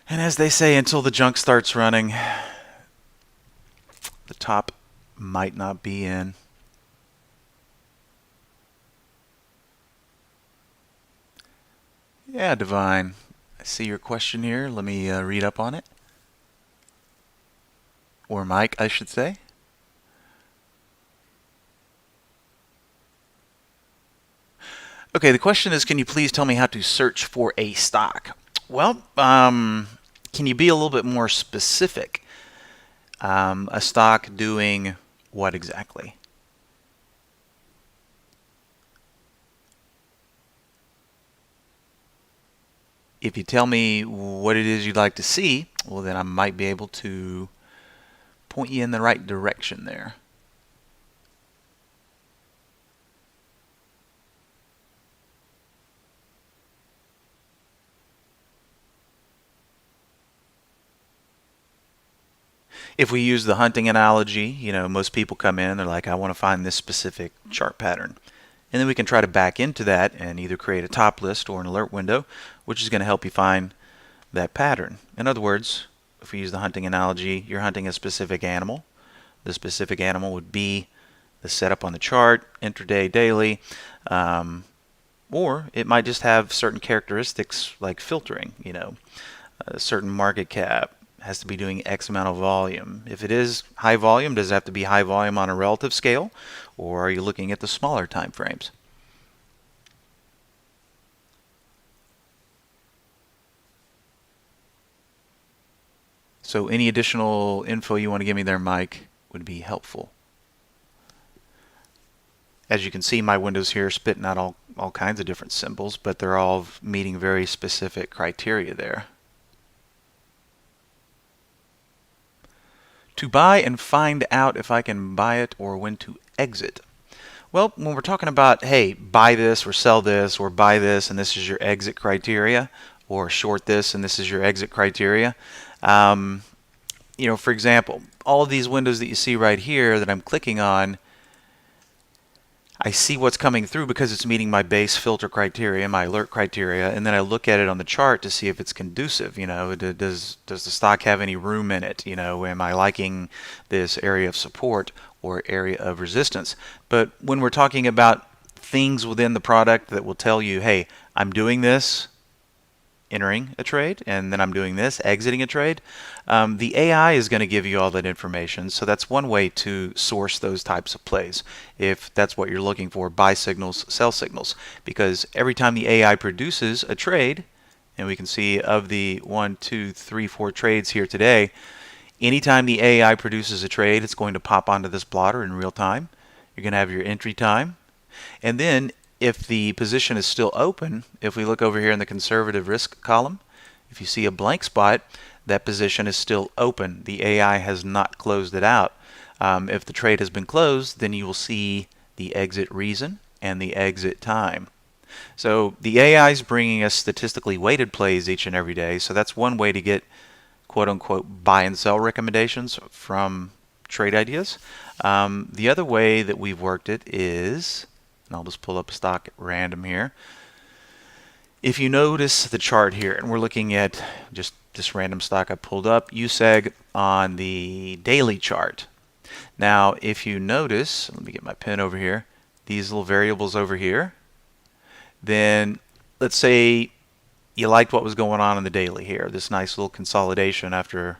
And as they say, until the junk starts running, the top might not be in. Yeah, Divine. I see your question here. Let me read up on it. Or Mike, I should say. Okay, the question is, can you please tell me how to search for a stock? Well, can you be a little bit more specific? A stock doing what exactly? If you tell me what it is you'd like to see, well then I might be able to point you in the right direction there. If we use the hunting analogy, you know, most people come in, they're like, I want to find this specific chart pattern. And then we can try to back into that and either create a top list or an alert window, which is going to help you find that pattern. In other words, if we use the hunting analogy, you're hunting a specific animal. The specific animal would be the setup on the chart, intraday, daily, or it might just have certain characteristics like filtering, you know, a certain market cap has to be doing X amount of volume. If it is high volume, does it have to be high volume on a relative scale, or are you looking at the smaller time frames? So any additional info you want to give me there, Mike, would be helpful. As you can see, my windows here are spitting out all kinds of different symbols, but they're all meeting very specific criteria there. To buy and find out if I can buy it or when to exit. Well, when we're talking about, hey, buy this or sell this or buy this and this is your exit criteria, or short this and this is your exit criteria, you know, for example, all of these windows that you see right here that I'm clicking on, I see what's coming through because it's meeting my base filter criteria, my alert criteria, and then I look at it on the chart to see if it's conducive. Does the stock have any room in it? Am I liking this area of support or area of resistance? But when we're talking about things within the product that will tell you, hey, I'm doing this, entering a trade, and then I'm doing this, exiting a trade. The AI is going to give you all that information, so that's one way to source those types of plays. If that's what you're looking for, buy signals, sell signals, because every time the AI produces a trade, and we can see of the 1, 2, 3, 4 trades here today, anytime the AI produces a trade, it's going to pop onto this plotter in real time. You're going to have your entry time, and then if the position is still open, if we look over here in the conservative risk column, if you see a blank spot, that position is still open. The AI has not closed it out. If the trade has been closed, then you will see the exit reason and the exit time. So the AI is bringing us statistically weighted plays each and every day. So that's one way to get quote-unquote buy and sell recommendations from trade ideas. The other way that we've worked it is, and I'll just pull up a stock at random here. If you notice the chart here, and we're looking at just this random stock I pulled up, USEG on the daily chart. Now, if you notice, let me get my pen over here, these little variables over here, then let's say you liked what was going on in the daily here, this nice little consolidation after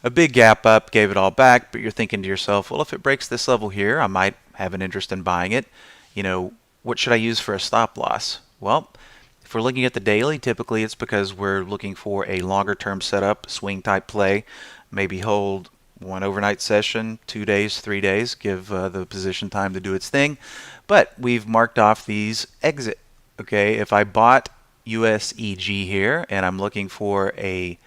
a big gap up, gave it all back, but you're thinking to yourself, well, if it breaks this level here, I might have an interest in buying it. What should I use for a stop loss? Well, if we're looking at the daily, typically it's because we're looking for a longer term setup, swing type play, maybe hold one overnight session, 2 days, 3 days, give the position time to do its thing. But we've marked off these exit. Okay, if I bought USEG here and I'm looking for a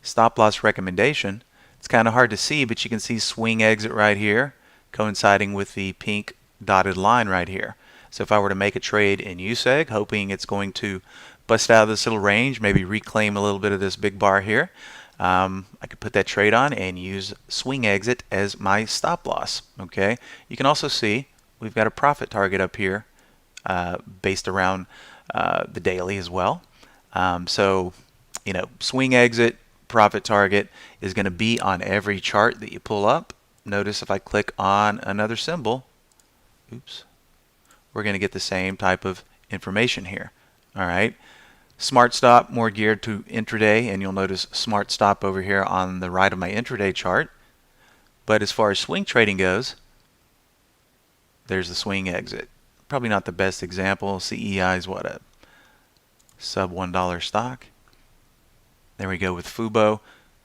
stop loss recommendation, it's kind of hard to see, but you can see swing exit right here coinciding with the pink dotted line right here. So if I were to make a trade in USEG, hoping it's going to bust out of this little range, maybe reclaim a little bit of this big bar here, I could put that trade on and use swing exit as my stop loss. Okay, you can also see we've got a profit target up here based around the daily as well. So swing exit, profit target is going to be on every chart that you pull up. Notice if I click on another symbol, we're going to get the same type of information here. All right. Smart stop, more geared to intraday, and you'll notice smart stop over here on the right of my intraday chart. But as far as swing trading goes, there's the swing exit. Probably not the best example. CEI is what, a sub $1 stock. There we go with Fubo.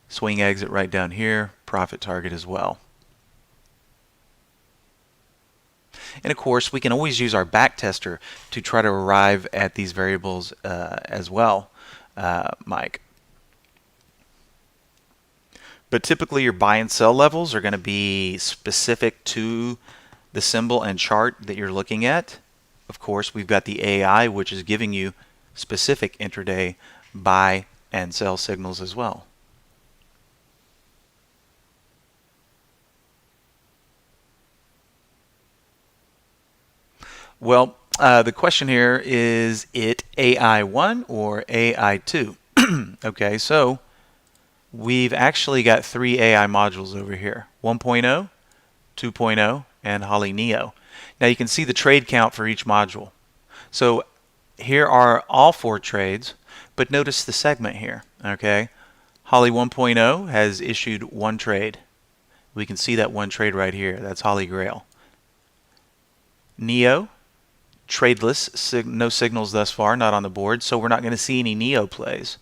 Swing exit right down here, profit target as well. And of course, we can always use our back tester to try to arrive at these variables as well, Mike. But typically your buy and sell levels are going to be specific to the symbol and chart that you're looking at. Of course, we've got the AI, which is giving you specific intraday buy and sell signals as well. Well, the question here is it AI1 or AI2? Okay, so we've actually got 3 AI modules over here, 1.0, 2.0, and Holly Neo. Now you can see the trade count for each module. So here are all 4 trades, but notice the segment here. Okay, Holly 1.0 has issued 1 trade. We can see that 1 trade right here. That's Holly Grail. Neo, tradeless, no signals thus far, not on the board, so we're not going to see any Neo plays.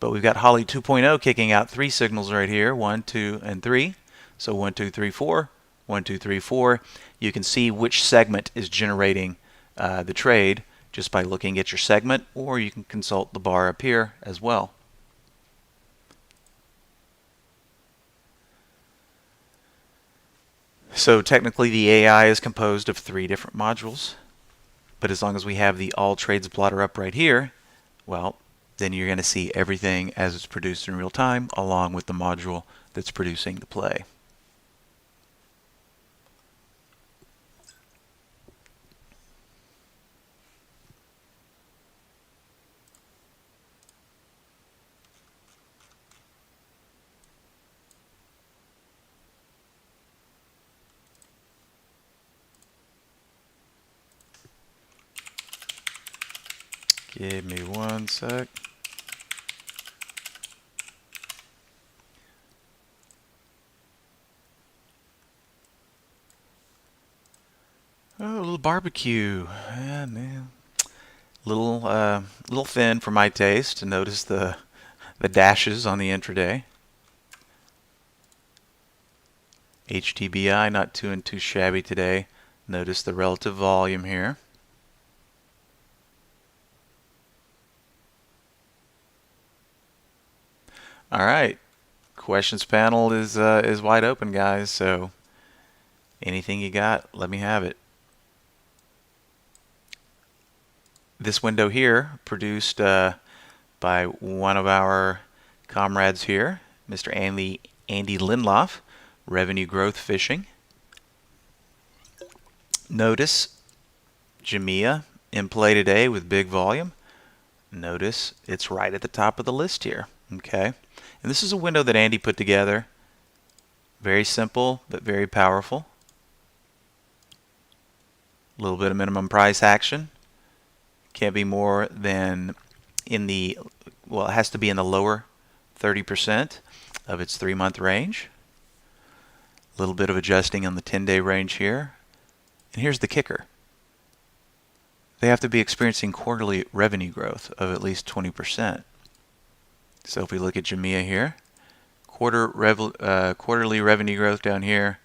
But we've got Holly 2.0 kicking out 3 signals right here, 1, 2, and 3. So 1, 2, 3, 4, 1, 2, 3, 4. You can see which segment is generating the trade just by looking at your segment, or you can consult the bar up here as well. So technically the AI is composed of 3 different modules, but as long as we have the all trades plotter up right here, well, then you're going to see everything as it's produced in real time along with the module that's producing the play. Give me one sec. Oh, a little barbecue. Yeah, man. Little thin for my taste. Notice the dashes on the intraday. HTBI not too shabby today. Notice the relative volume here. All right, questions panel is wide open, guys. So anything you got, let me have it. This window here, produced by one of our comrades here, Mr. Andy Lindloff, Revenue Growth Fishing. Notice Jamia in play today with big volume. Notice it's right at the top of the list here. Okay, and this is a window that Andy put together. Very simple, but very powerful. A little bit of minimum price action. Can't be more than in the, well, it has to be in the lower 30% of its 3-month range. A little bit of adjusting on the 10-day range here. And here's the kicker. They have to be experiencing quarterly revenue growth of at least 20%. So if we look at Jamia here, quarterly revenue growth down here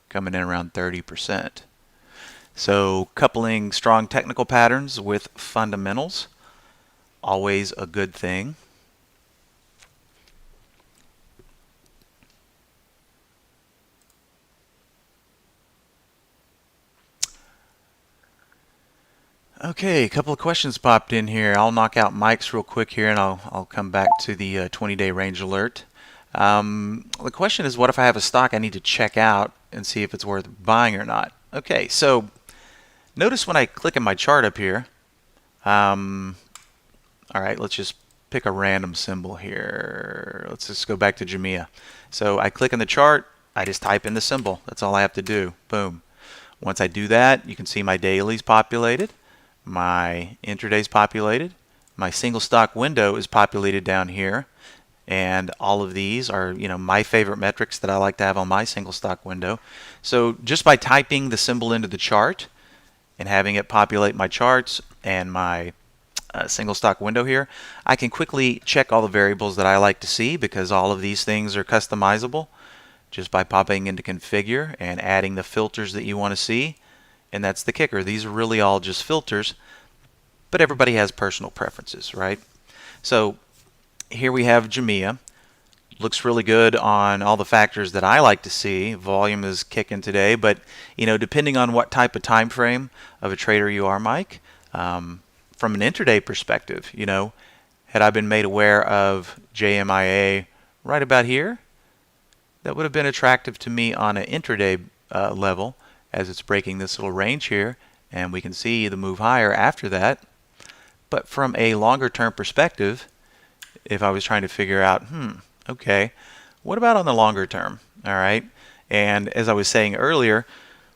coming in around 30%. So coupling strong technical patterns with fundamentals, always a good thing. Okay, a couple of questions popped in here. I'll knock out Mike's real quick here, and I'll come back to the 20-day range alert. The question is, what if I have a stock I need to check out and see if it's worth buying or not? Okay, so notice when I click on my chart up here, all right, let's just pick a random symbol here. Let's just go back to Jamia. So I click on the chart, I just type in the symbol. That's all I have to do. Boom. Once I do that, you can see my dailies populated, my intraday's populated, my single stock window is populated down here, and all of these are, my favorite metrics that I like to have on my single stock window. So just by typing the symbol into the chart and having it populate my charts and my single stock window here, I can quickly check all the variables that I like to see, because all of these things are customizable just by popping into configure and adding the filters that you want to see. And that's the kicker. These are really all just filters, but everybody has personal preferences, right? So here we have Jamia. Looks really good on all the factors that I like to see. Volume is kicking today, but depending on what type of time frame of a trader you are, Mike, from an intraday perspective, had I been made aware of JMIA right about here, that would have been attractive to me on an intraday level, as it's breaking this little range here, and we can see the move higher after that. But from a longer term perspective, if I was trying to figure out, okay, what about on the longer term? All right, and as I was saying earlier,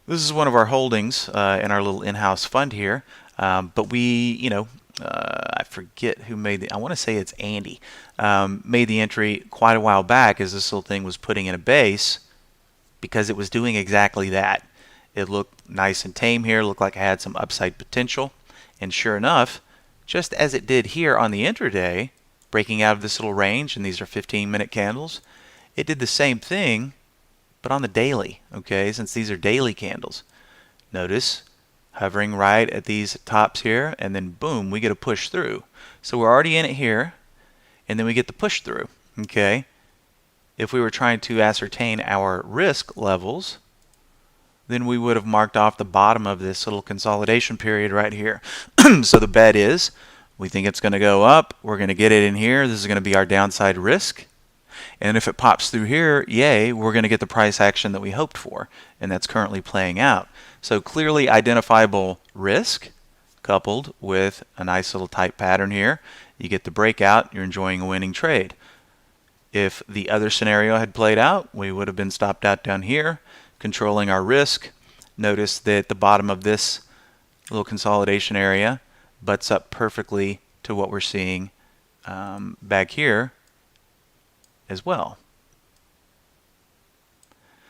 this is one of our holdings in our little in-house fund here, but we, I forget who made the, I want to say it's Andy, made the entry quite a while back as this little thing was putting in a base, because it was doing exactly that. It looked nice and tame here, looked like it had some upside potential, and sure enough, just as it did here on the intraday, breaking out of this little range, and these are 15-minute candles, it did the same thing, but on the daily, okay, since these are daily candles. Notice, hovering right at these tops here, and then boom, we get a push through. So we're already in it here, and then we get the push through, okay? If we were trying to ascertain our risk levels, then we would have marked off the bottom of this little consolidation period right here. So the bet is, we think it's going to go up, we're going to get it in here, this is going to be our downside risk, and if it pops through here, yay, we're going to get the price action that we hoped for, and that's currently playing out. So clearly identifiable risk coupled with a nice little tight pattern here. You get the breakout, you're enjoying a winning trade. If the other scenario had played out, we would have been stopped out down here, controlling our risk. Notice that the bottom of this little consolidation area butts up perfectly to what we're seeing back here as well.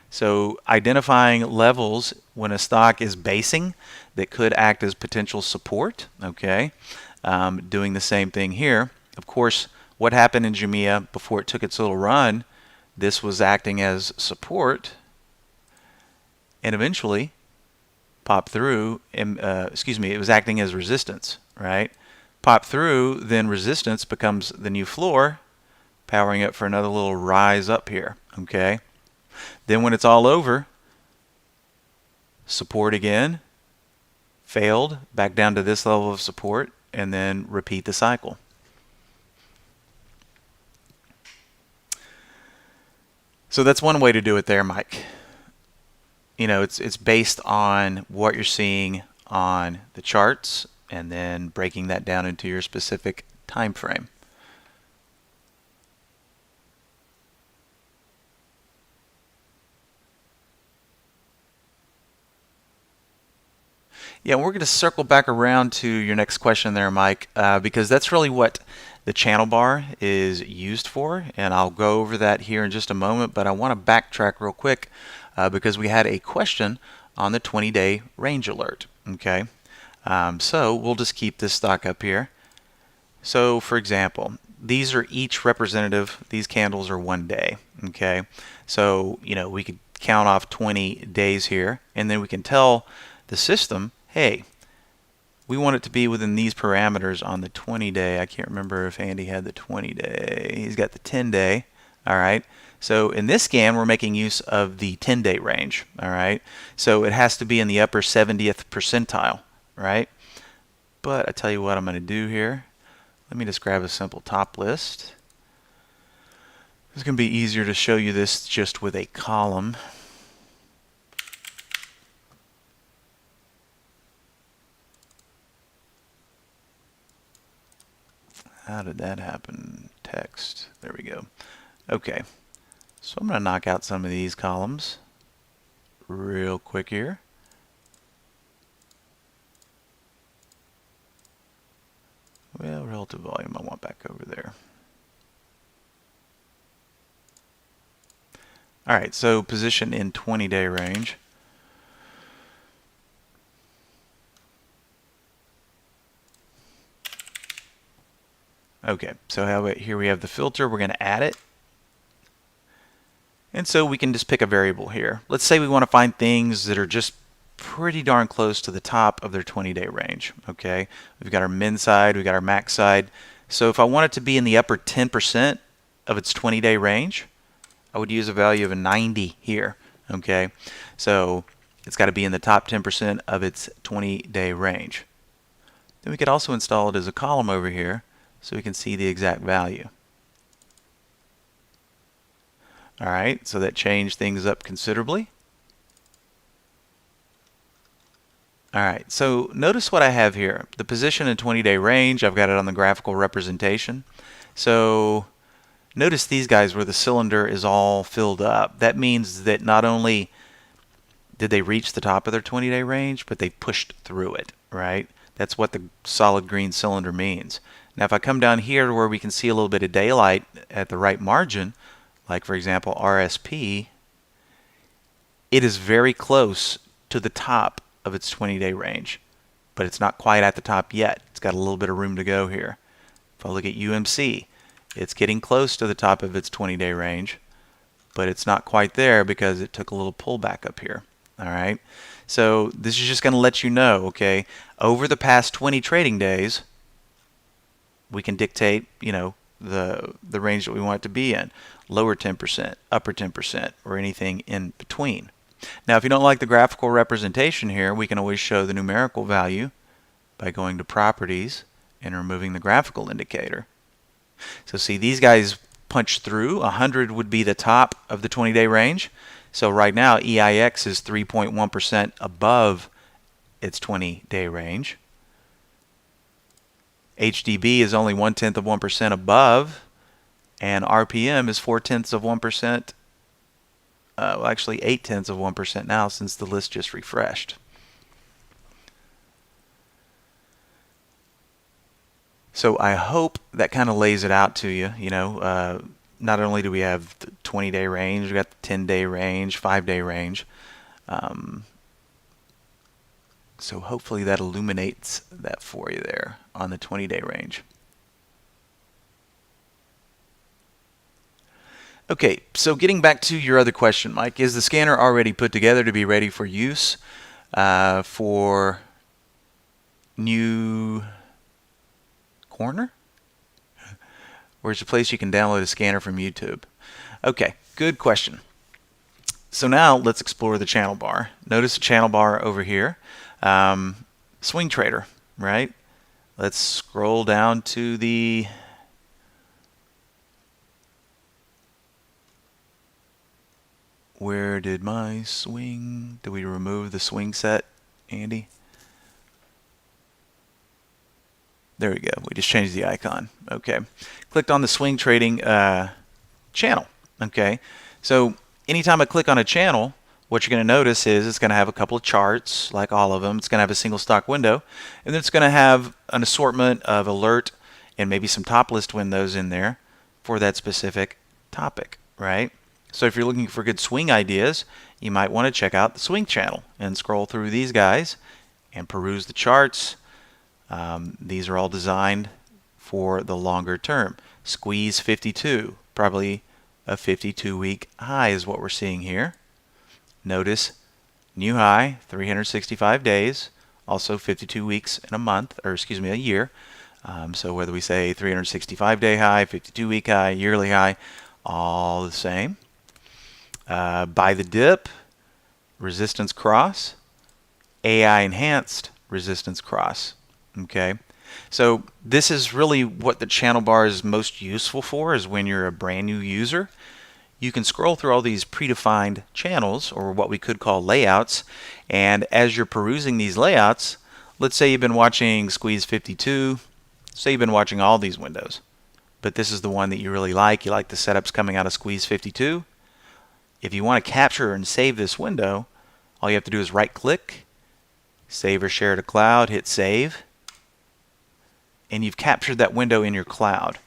So identifying levels when a stock is basing that could act as potential support, okay? Doing the same thing here. Of course, what happened in Jumia before it took its little run, this was acting as support and eventually popped through, it was acting as resistance, right? Pop through, then resistance becomes the new floor, powering up for another little rise up here, okay? Then when it's all over, support again, failed, back down to this level of support, and then repeat the cycle. So that's one way to do it there, Mike. You know, it's based on what you're seeing on the charts and then breaking that down into your specific time frame. Yeah, we're going to circle back around to your next question there, Mike, because that's really what the channel bar is used for, and I'll go over that here in just a moment, but I want to backtrack real quick because we had a question on the 20-day range alert, okay? So we'll just keep this stock up here. So for example, these are each representative, these candles are 1 day, okay? So, you know, we could count off 20 days here, and then we can tell the system, hey, we want it to be within these parameters on the 20-day. I can't remember if Andy had the 20-day. He's got the 10-day. All right. So in this scan, we're making use of the 10-day range. All right. So it has to be in the upper 70th percentile, right? But I tell you what I'm going to do here. Let me just grab a simple top list. It's going to be easier to show you this just with a column. How did that happen? Text. There we go. Okay. So I'm going to knock out some of these columns real quick here. Well, relative volume I want back over there. All right, so position in 20-day range. Okay, so here we have the filter. We're going to add it. And so we can just pick a variable here. Let's say we want to find things that are just pretty darn close to the top of their 20-day range. Okay, we've got our min side, we've got our max side. So if I want it to be in the upper 10% of its 20-day range, I would use a value of a 90 here. Okay, so it's got to be in the top 10% of its 20-day range. Then we could also install it as a column over here so we can see the exact value. All right, so that changed things up considerably. All right, so notice what I have here. The position in 20-day range, I've got it on the graphical representation. So notice these guys where the cylinder is all filled up. That means that not only did they reach the top of their 20-day range, but they pushed through it, right? That's what the solid green cylinder means. Now if I come down here to where we can see a little bit of daylight at the right margin, like for example RSP, it is very close to the top of its 20-day range, but it's not quite at the top yet. It's got a little bit of room to go here. If I look at UMC, it's getting close to the top of its 20-day range, but it's not quite there because it took a little pullback up here. All right, so this is just going to let you know, okay, over the past 20 trading days, we can dictate, you know, the range that we want it to be in, lower 10%, upper 10%, or anything in between. Now, if you don't like the graphical representation here, we can always show the numerical value by going to Properties and removing the graphical indicator. So see, these guys punch through. 100 would be the top of the 20-day range. So right now, EIX is 3.1% above its 20-day range. HDB is only 0.1% above, and RPM is 0.4%. Well, actually 0.8% now since the list just refreshed. So I hope that kind of lays it out to you. Not only do we have the 20-day range, we got the 10-day range, 5-day range. So hopefully that illuminates that for you there on the 20-day range. Okay, so getting back to your other question, Mike, is the scanner already put together to be ready for use for New Corner? Where's the place you can download a scanner from YouTube? Okay, good question. So now let's explore the channel bar. Notice the channel bar over here. Swing trader, right? Let's scroll down to the where did my swing? Did we remove the swing set, Andy? There we go. We just changed the icon. Okay. Clicked on the swing trading channel. Okay. So anytime I click on a channel, what you're going to notice is it's going to have a couple of charts, like all of them. It's going to have a single stock window, and then it's going to have an assortment of alert and maybe some top list windows in there for that specific topic, right? So if you're looking for good swing ideas, you might want to check out the swing channel and scroll through these guys and peruse the charts. These are all designed for the longer term. Squeeze 52, probably a 52-week high is what we're seeing here. Notice new high, 365 days, also 52 weeks in a month, or excuse me, a year. So whether we say 365-day high, 52-week high, yearly high, all the same. By the dip, resistance cross, AI enhanced resistance cross. Okay, so this is really what the channel bar is most useful for, is when you're a brand new user. You can scroll through all these predefined channels, or what we could call layouts, and as you're perusing these layouts, let's say you've been watching Squeeze 52, say you've been watching all these windows, but this is the one that you really like. You like the setups coming out of Squeeze 52. If you want to capture and save this window, all you have to do is right click, save or share to cloud, hit save, and you've captured that window in your cloud.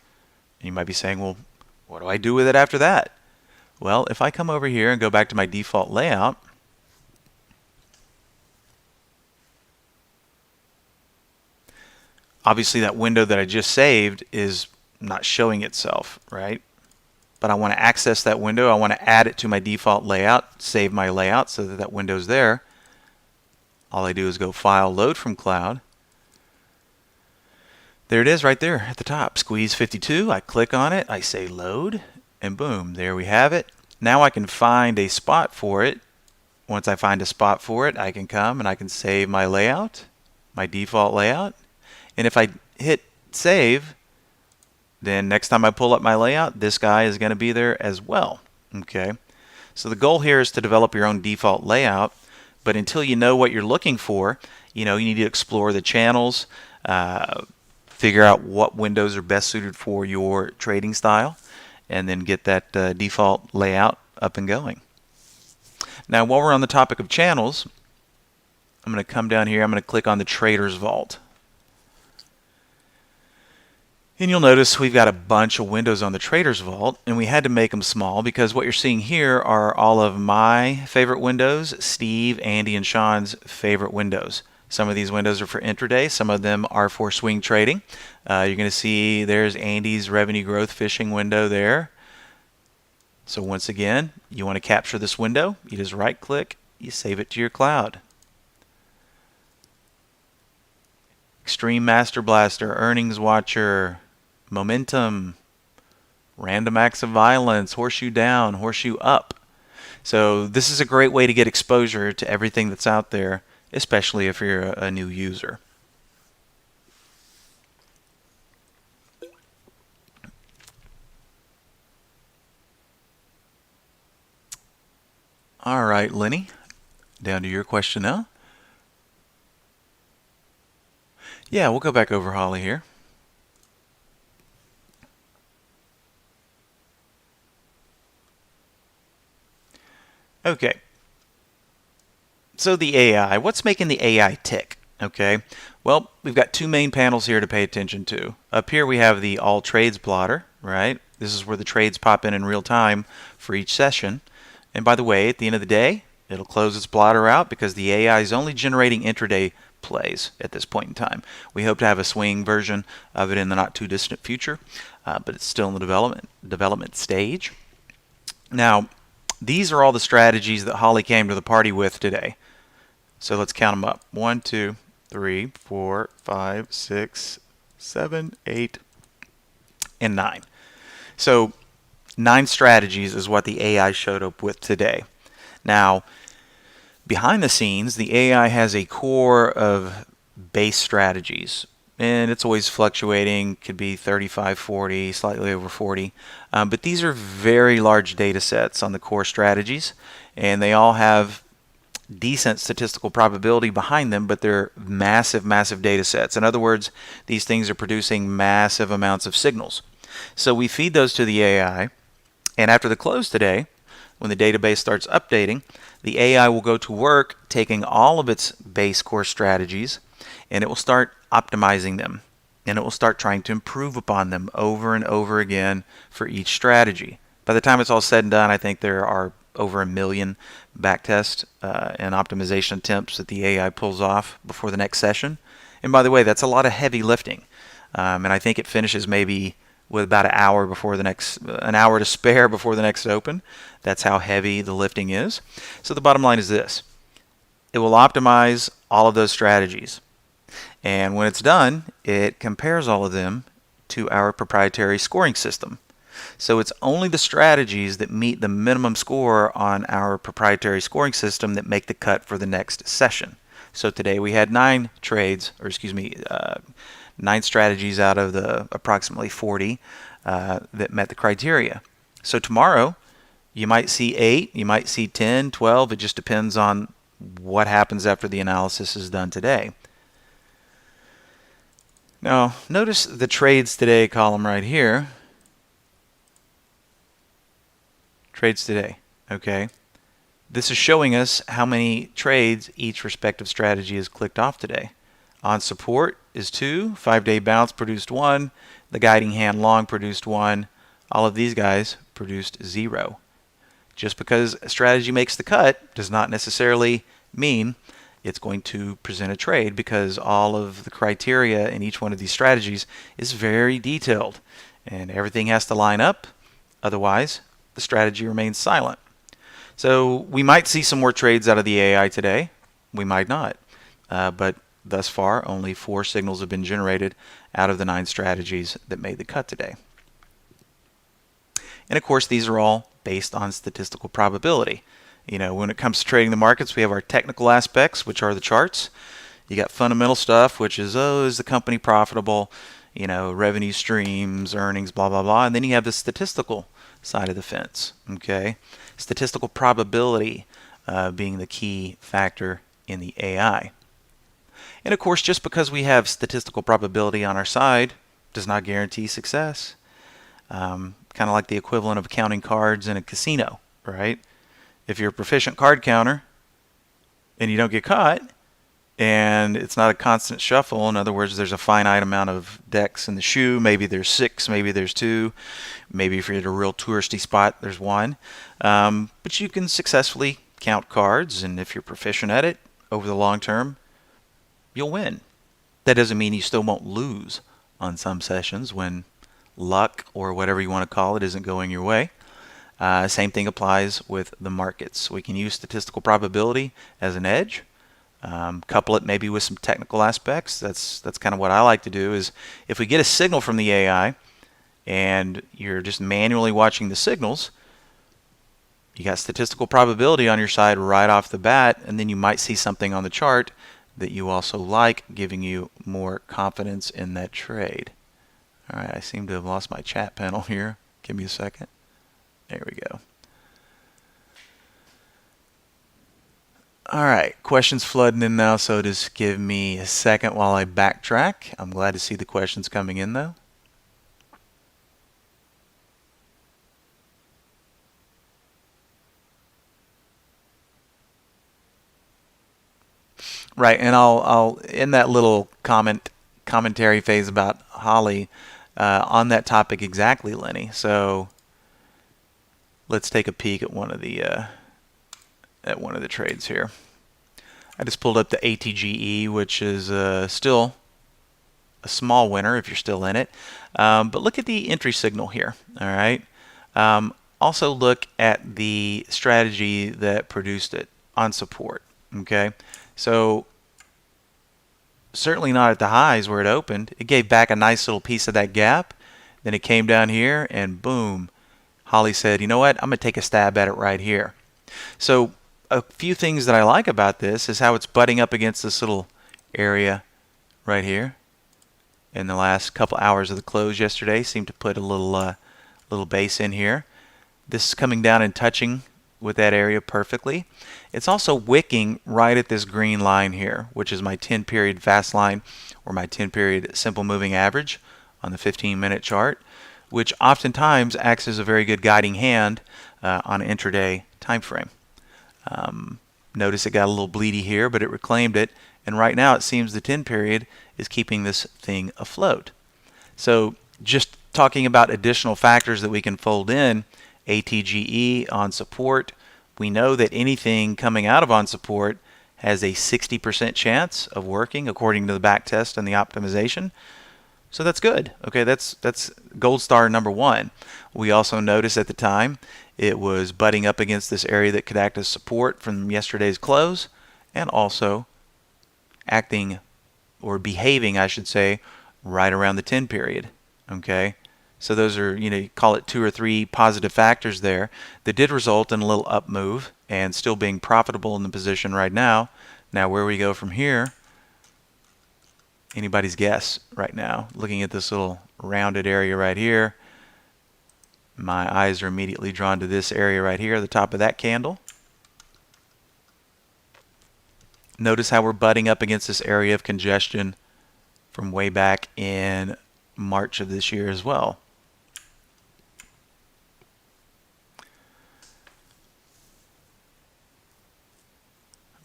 And you might be saying, well, what do I do with it after that? Well, if I come over here and go back to my default layout, obviously that window that I just saved is not showing itself, right? But I want to access that window. I want to add it to my default layout, save my layout so that that window's there. All I do is go File, Load from Cloud. There it is right there at the top, Squeeze 52. I click on it, I say Load, and boom, there we have it. Now I can find a spot for it. Once I find a spot for it, I can come and I can save my layout, my default layout. And if I hit save, then next time I pull up my layout, this guy is going to be there as well. Okay, so the goal here is to develop your own default layout, but until you know what you're looking for, you need to explore the channels, figure out what windows are best suited for your trading style, and then get that default layout up and going. Now, while we're on the topic of channels, I'm going to come down here, I'm going to click on the Trader's Vault. And you'll notice we've got a bunch of windows on the Trader's Vault, and we had to make them small because what you're seeing here are all of my favorite windows, Steve, Andy, and Sean's favorite windows. Some of these windows are for intraday, some of them are for swing trading. You're going to see there's Andy's revenue growth fishing window there. So once again, you want to capture this window, you just right click, you save it to your cloud. Extreme Master Blaster, Earnings Watcher, Momentum, Random Acts of Violence, Horseshoe Down, Horseshoe Up. So this is a great way to get exposure to everything that's out there, especially if you're a new user. All right, Lenny, down to your question now. Yeah, we'll go back over Holly here. Okay. So the AI, what's making the AI tick? Okay. Well, we've got two main panels here to pay attention to. Up here we have the all trades plotter, right? This is where the trades pop in real time for each session. And by the way, at the end of the day, it'll close its plotter out because the AI is only generating intraday plays at this point in time. We hope to have a swing version of it in the not too distant future, but it's still in the development stage. Now, these are all the strategies that Holly came to the party with today. So let's count them up. 1, 2, 3, 4, 5, 6, 7, 8, and 9. So 9 strategies is what the AI showed up with today. Now, behind the scenes, the AI has a core of base strategies, and it's always fluctuating, could be 35, 40, slightly over 40. But these are very large data sets on the core strategies, and they all have decent statistical probability behind them, but they're massive, massive data sets. In other words, these things are producing massive amounts of signals. So we feed those to the AI, and after the close today, when the database starts updating, the AI will go to work taking all of its base core strategies, and it will start optimizing them, and it will start trying to improve upon them over and over again for each strategy. By the time it's all said and done, I think there are over 1 million backtest and optimization attempts that the AI pulls off before the next session. And by the way, that's a lot of heavy lifting. And I think it finishes maybe with about an hour to spare before the next open. That's how heavy the lifting is. So the bottom line is this. It will optimize all of those strategies. And when it's done, it compares all of them to our proprietary scoring system. So it's only the strategies that meet the minimum score on our proprietary scoring system that make the cut for the next session. So today we had 9 strategies out of the approximately 40 that met the criteria. So tomorrow you might see 8, you might see 10, 12. It just depends on what happens after the analysis is done today. Now notice the trades today column right here. Trades today, okay? This is showing us how many trades each respective strategy has clicked off today. On support is 2, 5-day bounce produced 1, the guiding hand long produced 1, all of these guys produced 0. Just because a strategy makes the cut does not necessarily mean it's going to present a trade, because all of the criteria in each one of these strategies is very detailed and everything has to line up, otherwise the strategy remains silent. So we might see some more trades out of the AI today. We might not. But thus far, only 4 signals have been generated out of the 9 strategies that made the cut today. And of course, these are all based on statistical probability. You know, when it comes to trading the markets, we have our technical aspects, which are the charts. You got fundamental stuff, which is, is the company profitable? You know, revenue streams, earnings, blah, blah, blah. And then you have the statistical side of the fence, okay? Statistical probability being the key factor in the AI. And of course, just because we have statistical probability on our side does not guarantee success. Kind of like the equivalent of counting cards in a casino, right? If you're a proficient card counter and you don't get caught, and it's not a constant shuffle, in other words, there's a finite amount of decks in the shoe, maybe there's 6, maybe there's 2, maybe if you're at a real touristy spot, there's 1. But you can successfully count cards, and if you're proficient at it over the long term, you'll win. That doesn't mean you still won't lose on some sessions when luck, or whatever you want to call it, isn't going your way. Same thing applies with the markets. We can use statistical probability as an edge. Couple it maybe with some technical aspects. That's kind of what I like to do, is if we get a signal from the AI and you're just manually watching the signals, you got statistical probability on your side right off the bat, and then you might see something on the chart that you also like, giving you more confidence in that trade. All right, I seem to have lost my chat panel here. Give me a second. There we go. All right, questions flooding in now, so just give me a second while I backtrack. I'm glad to see the questions coming in, though. Right, and I'll in that little commentary phase about Holly on that topic exactly, Lenny. So let's take a peek at one of the trades here. I just pulled up the ATGE, which is still a small winner if you're still in it. But look at the entry signal here. All right. Also look at the strategy that produced it on support. Okay. So certainly not at the highs where it opened. It gave back a nice little piece of that gap. Then it came down here and boom. Holly said, you know what? I'm going to take a stab at it right here. So a few things that I like about this is how it's butting up against this little area right here. In the last couple hours of the close yesterday, seemed to put a little base in here. This is coming down and touching with that area perfectly. It's also wicking right at this green line here, which is my 10-period fast line or my 10-period simple moving average on the 15-minute chart, which oftentimes acts as a very good guiding hand on an intraday time frame. Notice it got a little bleedy here, but it reclaimed it, and right now it seems the 10-period is keeping this thing afloat. So just talking about additional factors that we can fold in, ATGE on support, we know that anything coming out of on support has a 60% chance of working according to the back test and the optimization. So that's good. Okay, that's gold star number one. We also noticed at the time it was butting up against this area that could act as support from yesterday's close, and also acting or behaving, I should say, right around the 10 period. Okay, so those are, you call it 2 or 3 positive factors there that did result in a little up move and still being profitable in the position right now. Now where we go from here, anybody's guess right now. Looking at this little rounded area right here, my eyes are immediately drawn to this area right here, the top of that candle. Notice how we're butting up against this area of congestion from way back in March of this year as well.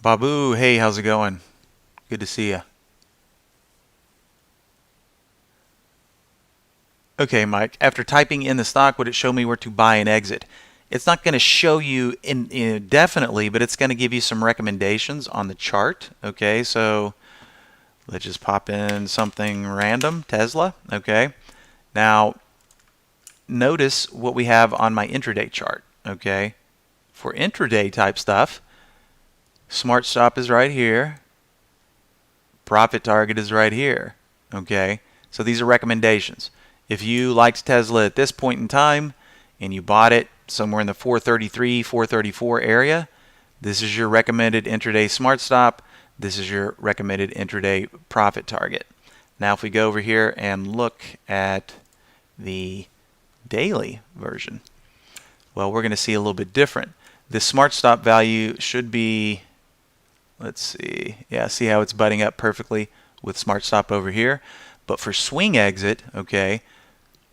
Babu, hey, how's it going? Good to see you. Okay, Mike, after typing in the stock, would it show me where to buy and exit? It's not going to show you definitely, but it's going to give you some recommendations on the chart. Okay, so let's just pop in something random, Tesla. Okay, now notice what we have on my intraday chart. Okay, for intraday type stuff, smart stop is right here, profit target is right here. Okay, so these are recommendations. If you liked Tesla at this point in time and you bought it somewhere in the 433, 434 area, this is your recommended intraday smart stop. This is your recommended intraday profit target. Now if we go over here and look at the daily version, well, we're going to see a little bit different. This smart stop value should be, let's see, yeah, see how it's butting up perfectly with smart stop over here. But for swing exit, okay,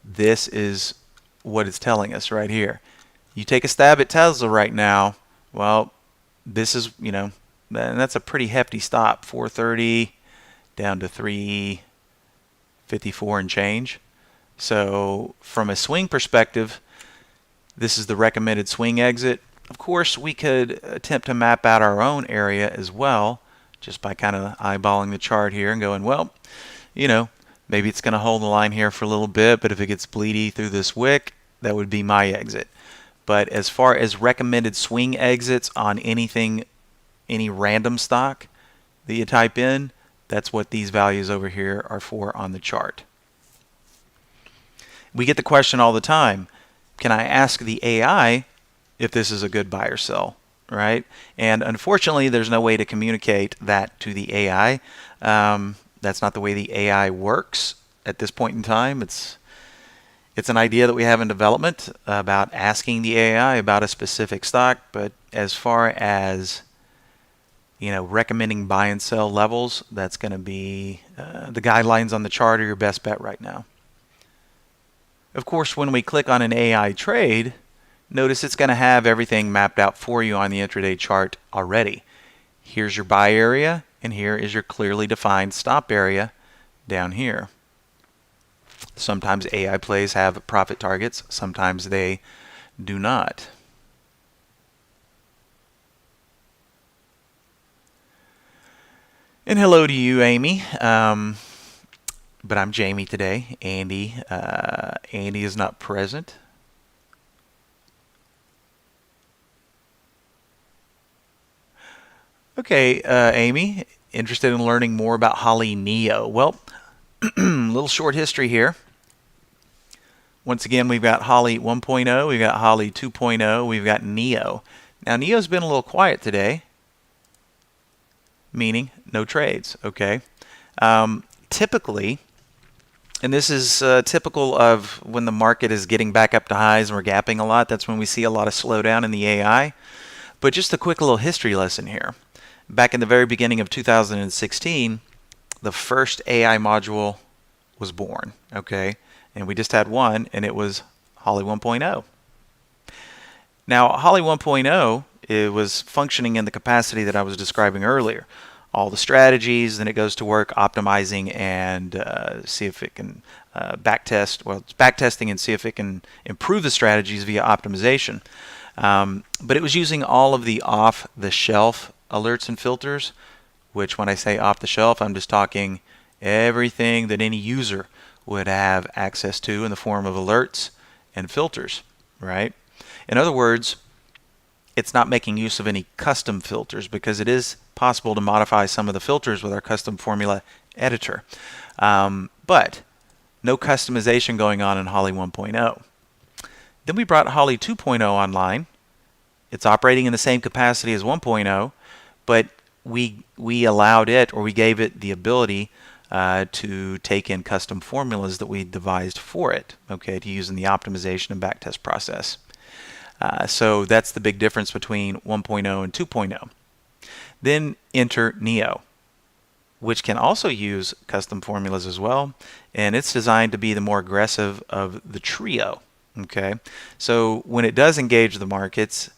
this is what it's telling us right here. You take a stab at Tesla right now, well, this is, and that's a pretty hefty stop, 430 down to 354 and change. So from a swing perspective, this is the recommended swing exit. Of course, we could attempt to map out our own area as well, just by kind of eyeballing the chart here and going, well, maybe it's going to hold the line here for a little bit, but if it gets bleedy through this wick, that would be my exit. But as far as recommended swing exits on anything, any random stock that you type in, that's what these values over here are for on the chart. We get the question all the time, can I ask the AI if this is a good buy or sell, right? And unfortunately, there's no way to communicate that to the AI. That's not the way the AI works at this point in time. It's an idea that we have in development about asking the AI about a specific stock, but as far as recommending buy and sell levels, that's going to be the guidelines on the chart are your best bet right now. Of course, when we click on an AI trade, notice it's going to have everything mapped out for you on the intraday chart already. Here's your buy area, and here is your clearly defined stop area down here. Sometimes AI plays have profit targets, sometimes they do not. And hello to you, Amy. But I'm Jamie today. Andy is not present. Okay, Amy, interested in learning more about Holly Neo? Well, little short history here. Once again, we've got Holly 1.0, we've got Holly 2.0, we've got Neo. Now, Neo's been a little quiet today, meaning no trades, okay? Typically, and this is typical of when the market is getting back up to highs and we're gapping a lot, that's when we see a lot of slowdown in the AI. But just a quick little history lesson here. Back in the very beginning of 2016, the first AI module was born, okay? And we just had one, and it was Holly 1.0. Now, Holly 1.0, it was functioning in the capacity that I was describing earlier. All the strategies, then it goes to work optimizing and see if it can backtest. Well, it's backtesting and see if it can improve the strategies via optimization. But it was using all of the off-the-shelf alerts and filters, which when I say off-the-shelf, I'm just talking everything that any user would have access to in the form of alerts and filters, right? In other words, it's not making use of any custom filters because it is possible to modify some of the filters with our custom formula editor. But no customization going on in Holly 1.0. Then we brought Holly 2.0 online. It's operating in the same capacity as 1.0, but we allowed it, or we gave it the ability to take in custom formulas that we devised for it, okay, to use in the optimization and backtest process. So that's the big difference between 1.0 and 2.0. Then enter Neo, which can also use custom formulas as well, and it's designed to be the more aggressive of the trio. Okay, so when it does engage the markets,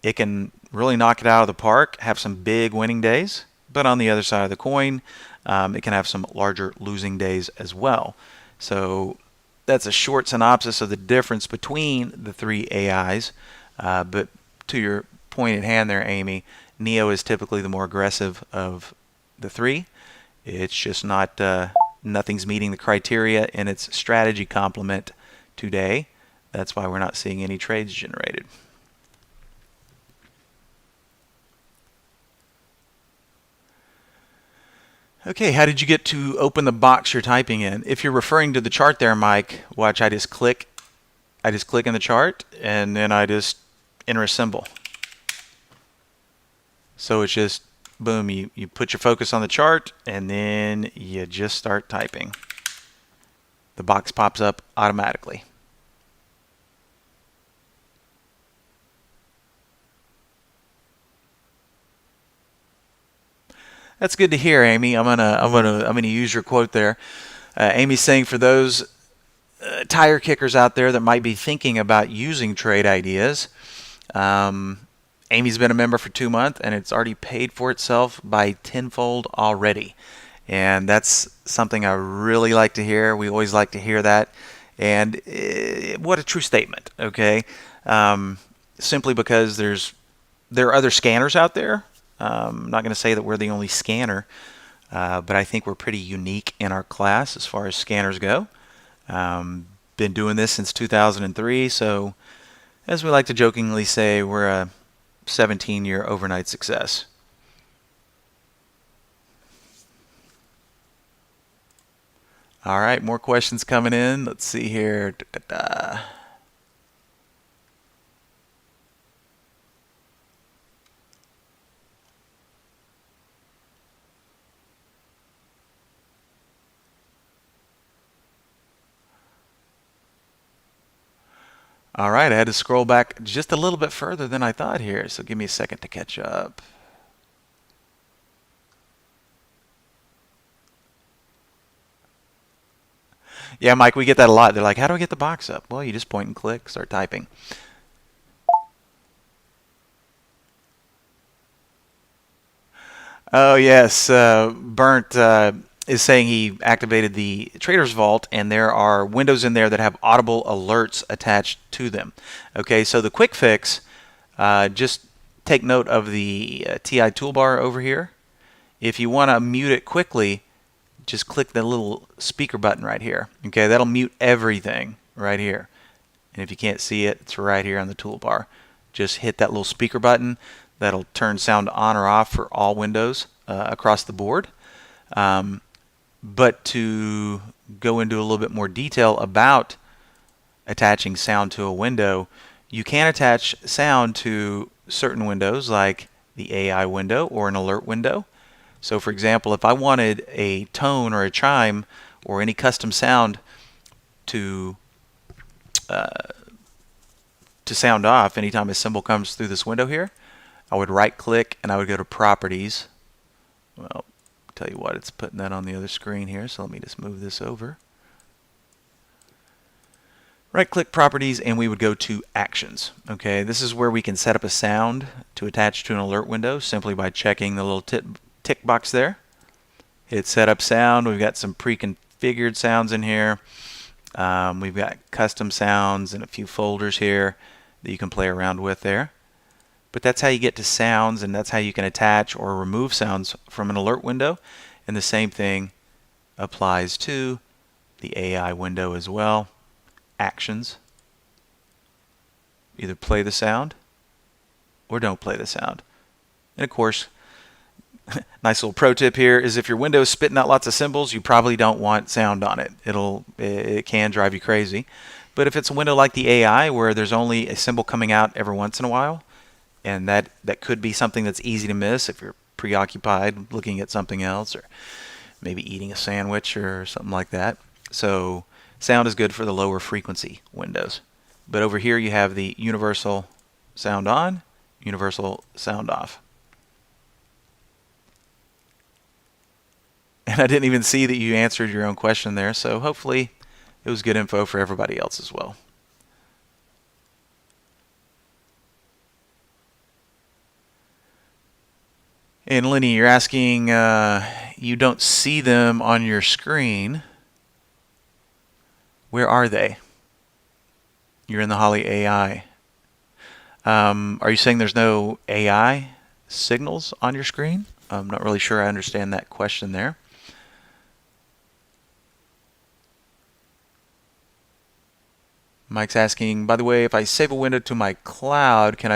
it can really knock it out of the park, have some big winning days, but on the other side of the coin, it can have some larger losing days as well. So that's a short synopsis of the difference between the three AIs. But to your point at hand there, Amy, Neo is typically the more aggressive of the three. It's just not nothing's meeting the criteria in its strategy complement today. That's why we're not seeing any trades generated. Okay, how did you get to open the box you're typing in? If you're referring to the chart there, Mike, watch, I just click in the chart and then I just enter a symbol. So it's just boom, you put your focus on the chart and then you just start typing. The box pops up automatically. That's good to hear, Amy. I'm gonna use your quote there. Amy's saying for those tire kickers out there that might be thinking about using trade ideas, Amy's been a member for 2 months and it's already paid for itself by tenfold already. And that's something I really like to hear. We always like to hear that. And what a true statement, okay? Simply because there are other scanners out there. I'm not going to say that we're the only scanner, but I think we're pretty unique in our class as far as scanners go. Been doing this since 2003, so as we like to jokingly say, we're a 17-year overnight success. All right, more questions coming in. Let's see here. All right, I had to scroll back just a little bit further than I thought here, so give me a second to catch up. Yeah, Mike, we get that a lot. They're like, how do I get the box up? Well, you just point and click, start typing. Oh yes, Burnt is saying he activated the Trader's Vault, and there are windows in there that have audible alerts attached to them. Okay, so the quick fix, just take note of the TI toolbar over here. If you want to mute it quickly, just click the little speaker button right here. Okay, that'll mute everything right here. And if you can't see it, it's right here on the toolbar. Just hit that little speaker button. That'll turn sound on or off for all windows across the board. But to go into a little bit more detail about attaching sound to a window, you can attach sound to certain windows like the AI window or an alert window. So for example, if I wanted a tone or a chime or any custom sound to sound off anytime a symbol comes through this window here, I would right click and I would go to properties. Well, tell you what, it's putting that on the other screen here, so let me just move this over. Right click properties and we would go to actions. Okay, this is where we can set up a sound to attach to an alert window simply by checking the little tick box there. Hit setup sound. We've got some pre-configured sounds in here. We've got custom sounds and a few folders here that you can play around with there. But that's how you get to sounds, and that's how you can attach or remove sounds from an alert window. And the same thing applies to the AI window as well. Actions. Either play the sound or don't play the sound. And of course, nice little pro tip here is if your window is spitting out lots of symbols, you probably don't want sound on it. It can drive you crazy. But if it's a window like the AI where there's only a symbol coming out every once in a while, and that could be something that's easy to miss if you're preoccupied looking at something else or maybe eating a sandwich or something like that. So sound is good for the lower frequency windows. But over here you have the universal sound on, universal sound off. And I didn't even see that you answered your own question there, so hopefully it was good info for everybody else as well. And Lenny, you're asking, you don't see them on your screen. Where are they? You're in the Holly AI. Are you saying there's no AI signals on your screen? I'm not really sure I understand that question there. Mike's asking, by the way, if I save a window to my cloud, can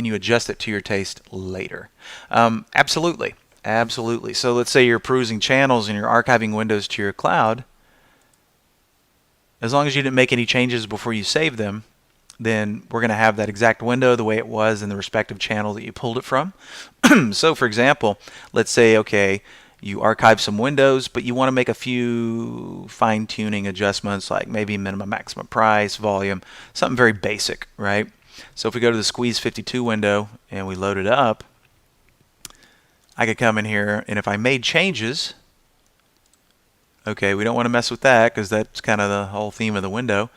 you adjust it to your taste later? Absolutely. Absolutely. So let's say you're perusing channels and you're archiving windows to your cloud. As long as you didn't make any changes before you save them, then we're going to have that exact window the way it was in the respective channel that you pulled it from. So for example, let's say, okay, you archive some windows, but you want to make a few fine-tuning adjustments like maybe minimum, maximum price, volume, something very basic, right? So if we go to the Squeeze 52 window and we load it up, I could come in here and if I made changes, okay, we don't want to mess with that because that's kind of the whole theme of the window.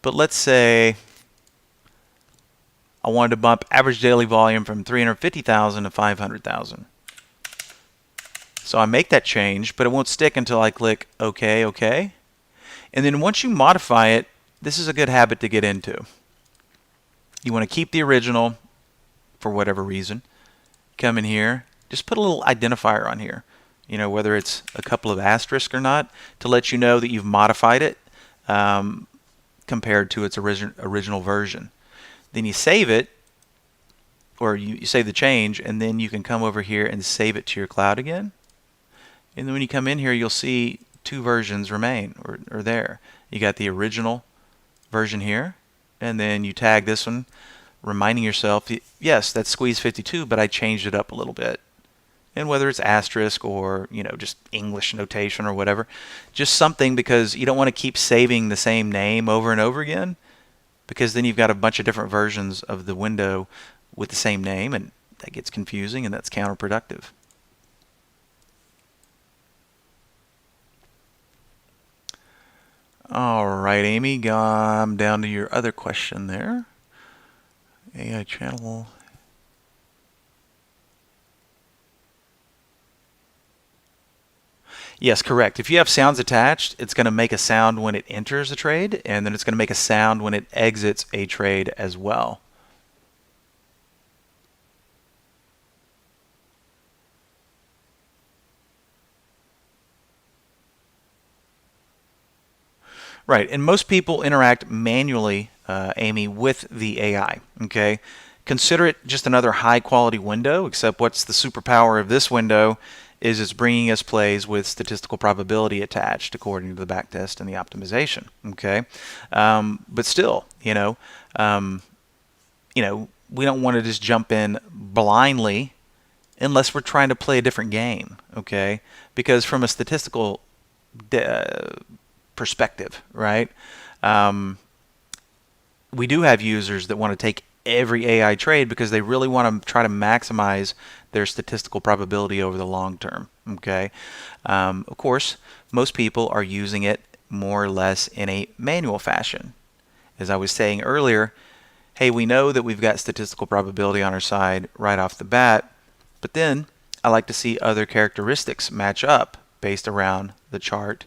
But let's say I wanted to bump average daily volume from 350,000 to 500,000. So I make that change, but it won't stick until I click OK, OK. And then once you modify it, this is a good habit to get into. You want to keep the original for whatever reason. Come in here, just put a little identifier on here. You know, whether it's a couple of asterisks or not, to let you know that you've modified it compared to its original version. Then you save it, or you save the change, and then you can come over here and save it to your cloud again. And then when you come in here, you'll see two versions remain, or there. You got the original version here, and then you tag this one, reminding yourself, yes, that's Squeeze 52, but I changed it up a little bit. And whether it's asterisk or, you know, just English notation or whatever, just something, because you don't want to keep saving the same name over and over again, because then you've got a bunch of different versions of the window with the same name, and that gets confusing, and that's counterproductive. All right, Amy, down to your other question there. AI channel. Yes, correct. If you have sounds attached, it's going to make a sound when it enters a trade, and then it's going to make a sound when it exits a trade as well. Right, and most people interact manually, Amy, with the AI. Okay, consider it just another high-quality window. Except, what's the superpower of this window is it's bringing us plays with statistical probability attached, according to the backtest and the optimization. Okay, but still, we don't want to just jump in blindly unless we're trying to play a different game. Okay, because from a statistical perspective, right? We do have users that want to take every AI trade because they really want to try to maximize their statistical probability over the long term. Okay, of course, most people are using it more or less in a manual fashion. As I was saying earlier, hey, we know that we've got statistical probability on our side right off the bat, but then I like to see other characteristics match up based around the chart.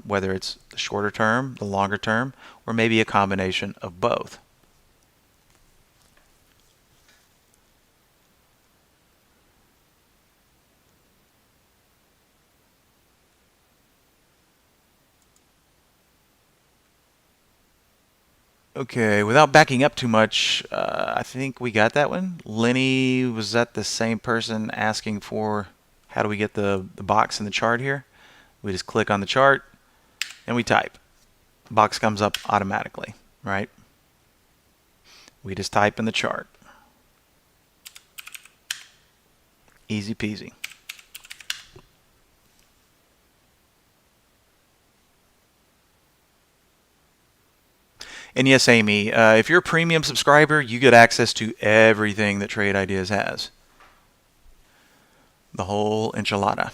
Whether it's the shorter term, the longer term, or maybe a combination of both. Okay, without backing up too much, I think we got that one. Lenny, was that the same person asking for how do we get the box in the chart here? We just click on the chart and we type. Box comes up automatically, right? We just type in the chart. Easy peasy. And yes, Amy, if you're a premium subscriber, you get access to everything that Trade Ideas has. The whole enchilada.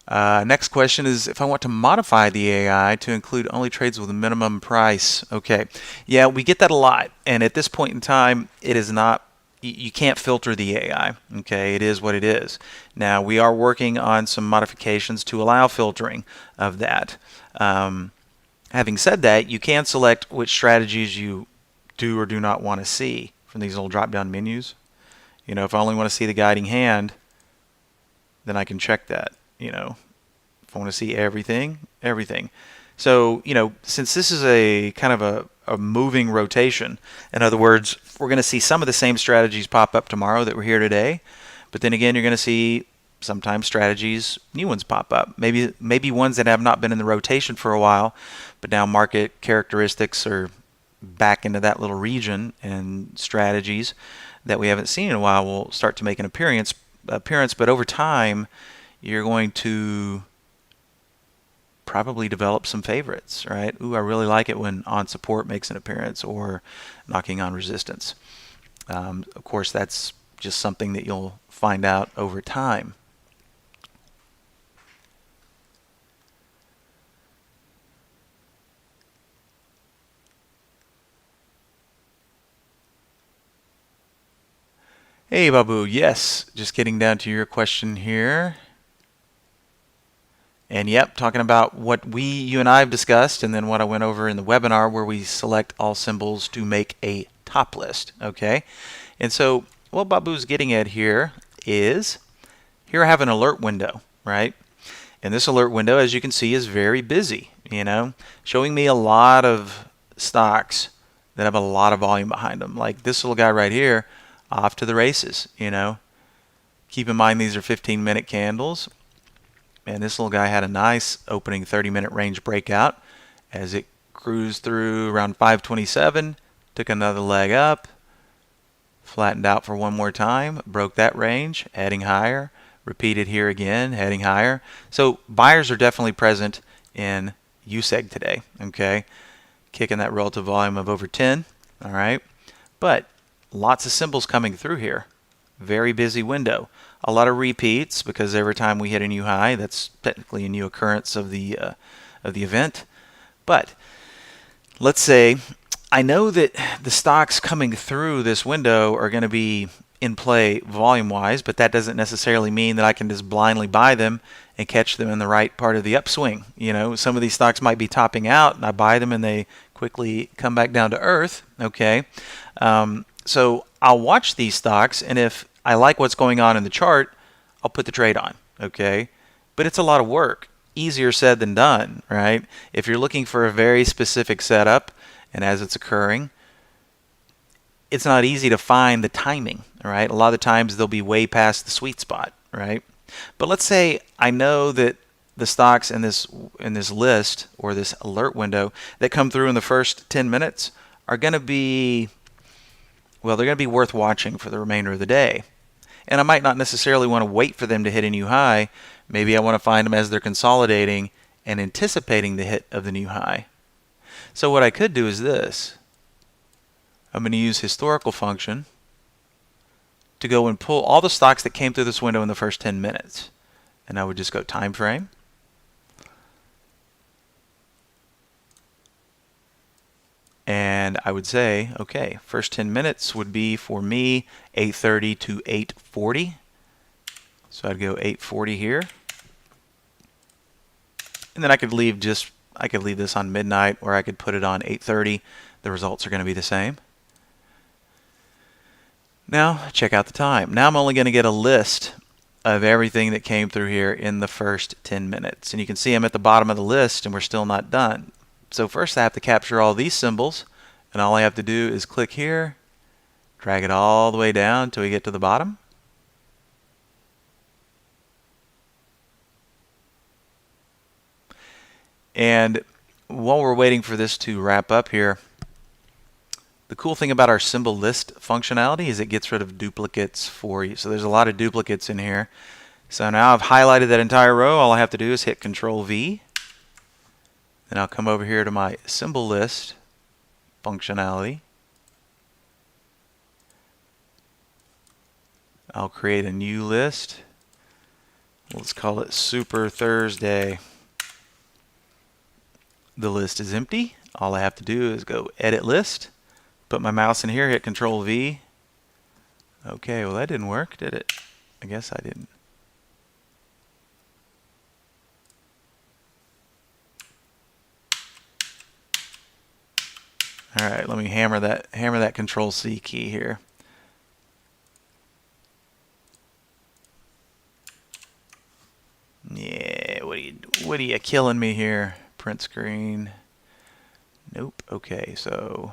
Next question is if I want to modify the AI to include only trades with a minimum price. Okay, yeah, we get that a lot, and at this point in time, it is not. You can't filter the AI. Okay, it is what it is. Now we are working on some modifications to allow filtering of that. Having said that, you can select which strategies you do or do not want to see from these little drop-down menus. If I only want to see the guiding hand, then I can check that. If I want to see everything, everything. So, since this is a kind of a moving rotation, in other words, we're going to see some of the same strategies pop up tomorrow that were here today, but then again, you're going to see sometimes strategies, new ones pop up. Maybe ones that have not been in the rotation for a while, but now market characteristics are back into that little region, and strategies that we haven't seen in a while will start to make an appearance. But over time, you're going to probably develop some favorites, right? Ooh, I really like it when on support makes an appearance or knocking on resistance. Of course, that's just something that you'll find out over time. Hey, Babu. Yes, just getting down to your question here. And yep, talking about what you and I have discussed, and then what I went over in the webinar where we select all symbols to make a top list. Okay, and so what Babu's getting at here is, here I have an alert window, right? And this alert window, as you can see, is very busy, showing me a lot of stocks that have a lot of volume behind them. Like this little guy right here, off to the races, Keep in mind these are 15-minute candles. And this little guy had a nice opening 30-minute range breakout as it cruised through around 527, took another leg up, flattened out for one more time, broke that range, heading higher, repeated here again, heading higher. So buyers are definitely present in USEG today, okay? Kicking that relative volume of over 10, all right? But lots of symbols coming through here. Very busy window. A lot of repeats because every time we hit a new high, that's technically a new occurrence of the event. But let's say I know that the stocks coming through this window are going to be in play volume-wise, but that doesn't necessarily mean that I can just blindly buy them and catch them in the right part of the upswing. You know, some of these stocks might be topping out, and I buy them and they quickly come back down to earth. Okay, so I'll watch these stocks, and if I like what's going on in the chart, I'll put the trade on. Okay, but it's a lot of work. Easier said than done, right? If you're looking for a very specific setup, and as it's occurring, it's not easy to find the timing, right? A lot of the times they'll be way past the sweet spot, right? But let's say I know that the stocks in this list or this alert window that come through in the first 10 minutes are going to be, well, they're going to be worth watching for the remainder of the day. And I might not necessarily want to wait for them to hit a new high. Maybe I want to find them as they're consolidating and anticipating the hit of the new high. So what I could do is this. I'm going to use historical function to go and pull all the stocks that came through this window in the first 10 minutes. And I would just go time frame. And I would say, okay, first 10 minutes would be for me 8:30 to 8:40. So I'd go 8:40 here. And then I could leave this on midnight, or I could put it on 8:30. The results are going to be the same. Now, check out the time. Now I'm only going to get a list of everything that came through here in the first 10 minutes. And you can see I'm at the bottom of the list and we're still not done. So first I have to capture all these symbols, and all I have to do is click here, drag it all the way down till we get to the bottom. And while we're waiting for this to wrap up here, the cool thing about our symbol list functionality is it gets rid of duplicates for you. So there's a lot of duplicates in here. So now I've highlighted that entire row. All I have to do is hit Control V. Then I'll come over here to my symbol list functionality. I'll create a new list. Let's call it Super Thursday. The list is empty. All I have to do is go Edit List. Put my mouse in here, hit Control V. Okay, well that didn't work, did it? I guess I didn't. All right, let me hammer that Control C key here. Yeah, what are you killing me here? Print screen. Nope. Okay, so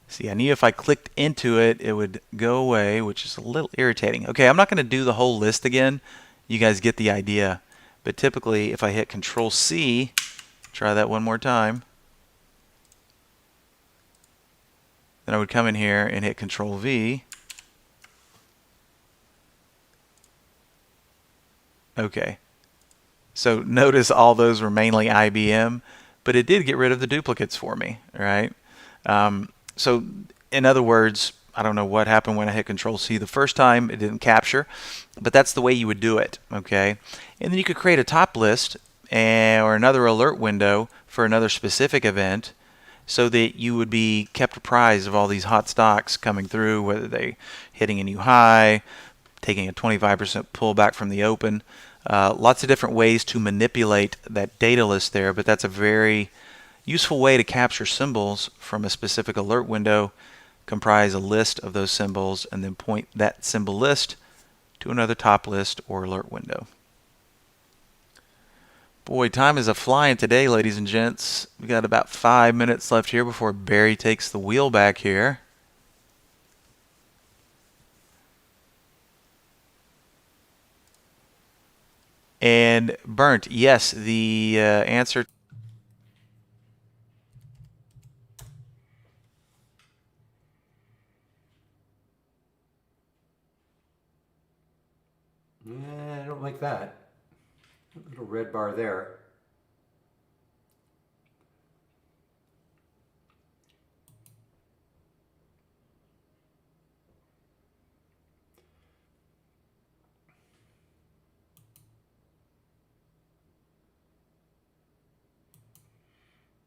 see, I knew if I clicked into it, it would go away, which is a little irritating. Okay, I'm not going to do the whole list again. You guys get the idea. But typically, if I hit Control C, try that one more time, then I would come in here and hit Control V. Okay. So notice all those were mainly IBM, but it did get rid of the duplicates for me, right? So in other words, I don't know what happened when I hit Control C the first time. It didn't capture, but that's the way you would do it, okay? And then you could create a top list or another alert window for another specific event so that you would be kept apprised of all these hot stocks coming through, whether they hitting a new high, taking a 25% pullback from the open. Lots of different ways to manipulate that data list there, but that's a very useful way to capture symbols from a specific alert window, comprise a list of those symbols, and then point that symbol list to another top list or alert window. Boy, time is a-flying today, ladies and gents. We got about 5 minutes left here before Barry takes the wheel back here. And Burnt, yes, the answer.
Yeah, I don't like that. Little red bar there.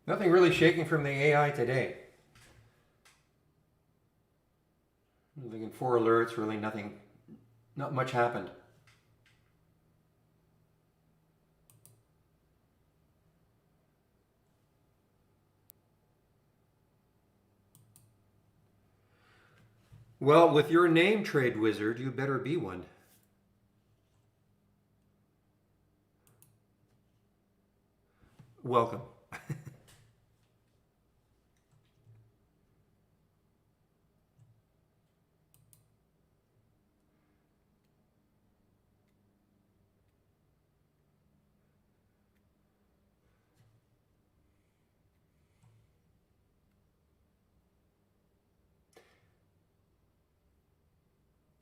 Nothing really shaking from the AI today. Looking 4 alerts, really nothing, not much happened. Well, with your name, Trade Wizard, you better be one. Welcome.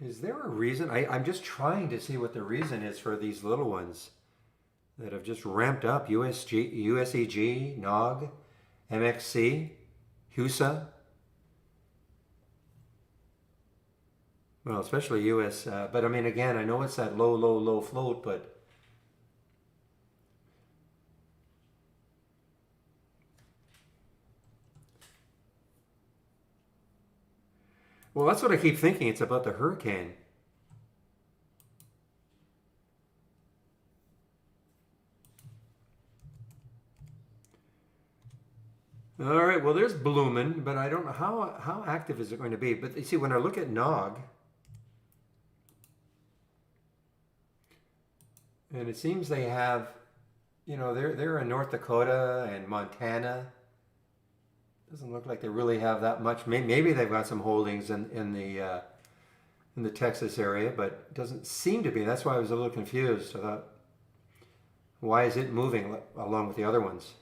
Is there a reason? I'm just trying to see what the reason is for these little ones that have just ramped up. USEG, NOG, MXC, HUSA. Well, especially US. But I mean, again, I know it's that low, low, low float, but well, that's what I keep thinking. It's about the hurricane. All right, well, there's blooming, but I don't know how active is it going to be. But you see, when I look at NOG, and it seems they have, they're in North Dakota and Montana. Doesn't look like they really have that much. Maybe they've got some holdings in the Texas area, but it doesn't seem to be. That's why I was a little confused. I thought, why is it moving along with the other ones?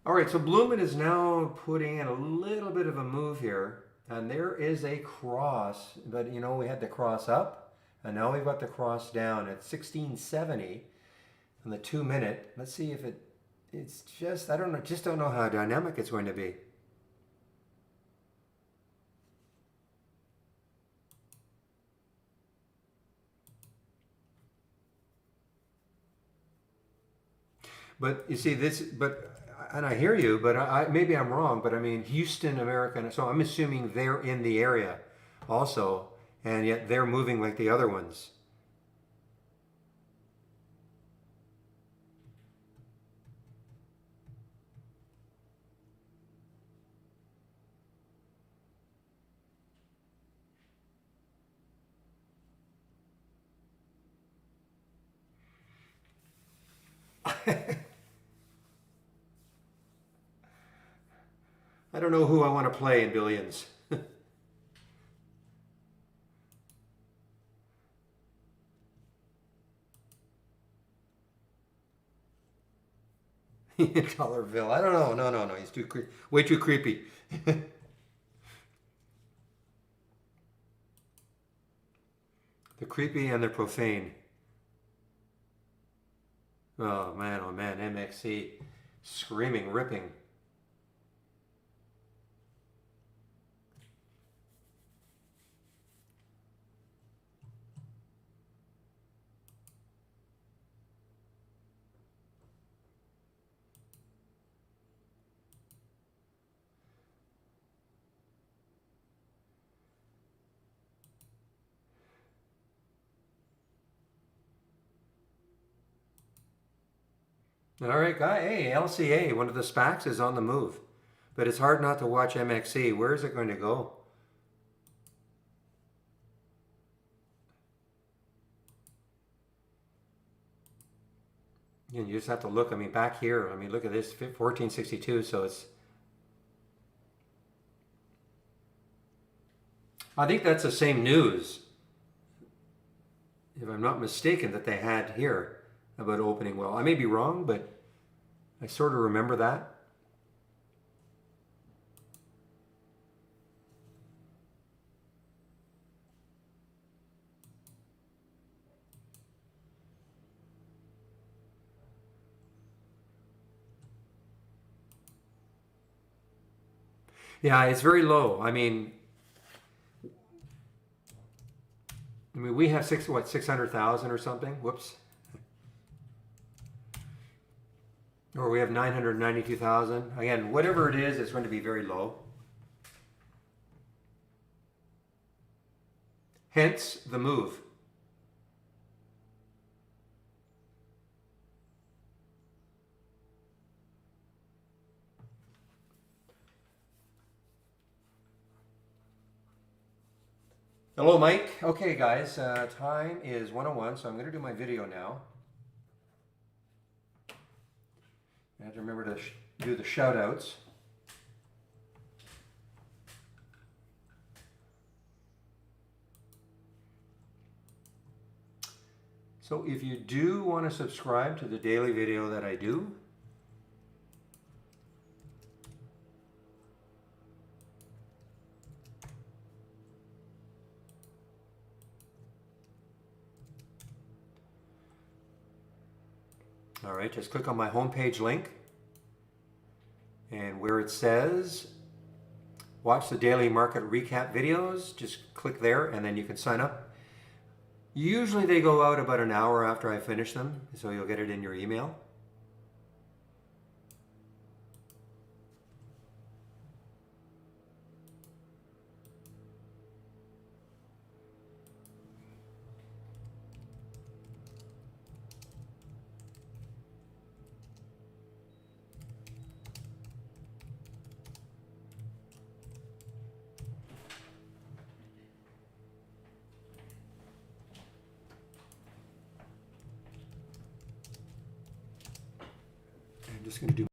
All right, so Bloomin is now putting in a little bit of a move here, and there is a cross, but we had the cross up, and now we've got the cross down at 1670 on the 2 minute. Let's see if it's just, I don't know, just don't know how dynamic it's going to be. But you see and I hear you, but maybe I'm wrong, but I mean, Houston, American, so I'm assuming they're in the area also, and yet they're moving like the other ones. I don't know who I want to play in billions. Dollarville. I don't know. No. He's way too creepy. The creepy and the profane. Oh man, MXC. Screaming, ripping. All right, guy. Hey, LCA, one of the SPACs is on the move. But it's hard not to watch MXC. Where is it going to go? You just have to look. I mean, back here, look at this, 1462. So I think that's the same news, if I'm not mistaken, that they had here about opening well. I may be wrong, but I sort of remember that. Yeah, it's very low. We have 600,000 or something. Whoops. Or we have 992,000. Again, whatever it is, it's going to be very low. Hence the move. Hello, Mike. Okay, guys, time is 1:01, so I'm going to do my video now. I have to remember to do the shout outs. So if you do want to subscribe to the daily video that I do, all right, just click on my homepage link, and where it says watch the daily market recap videos, just click there and then you can sign up. Usually they go out about an hour after I finish them, so you'll get it in your email. I'm just going to do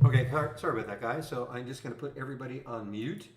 Okay, sorry about that, guys. So I'm just going to put everybody on mute.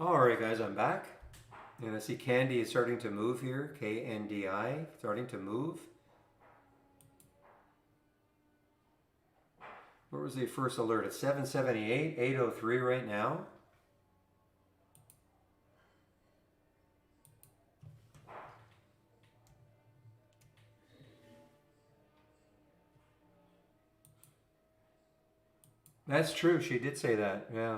All right, guys, I'm back. And I see Candy is starting to move here. KNDI, starting to move. Where was the first alert? At 778, 803 right now. That's true. She did say that. Yeah.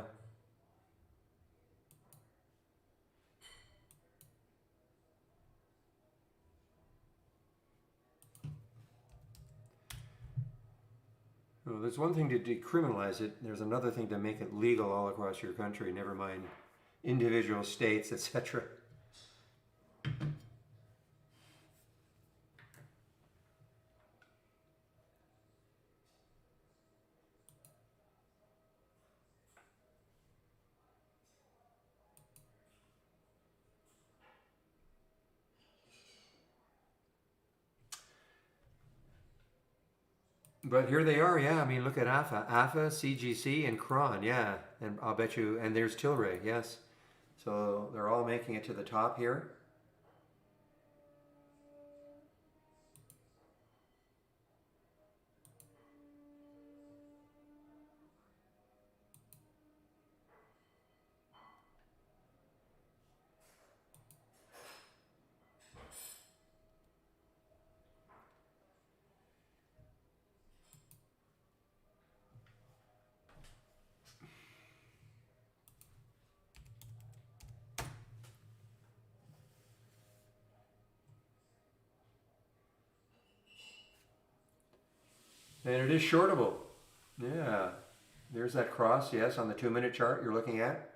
Well, there's one thing to decriminalize it. There's another thing to make it legal all across your country. Never mind individual states, etc. But here they are, yeah. I mean, look at AFA, CGC, and Cron, yeah. And I'll bet you, and there's Tilray, yes. So they're all making it to the top here. And it is shortable. Yeah. There's that cross, yes, on the 2-minute chart you're looking at.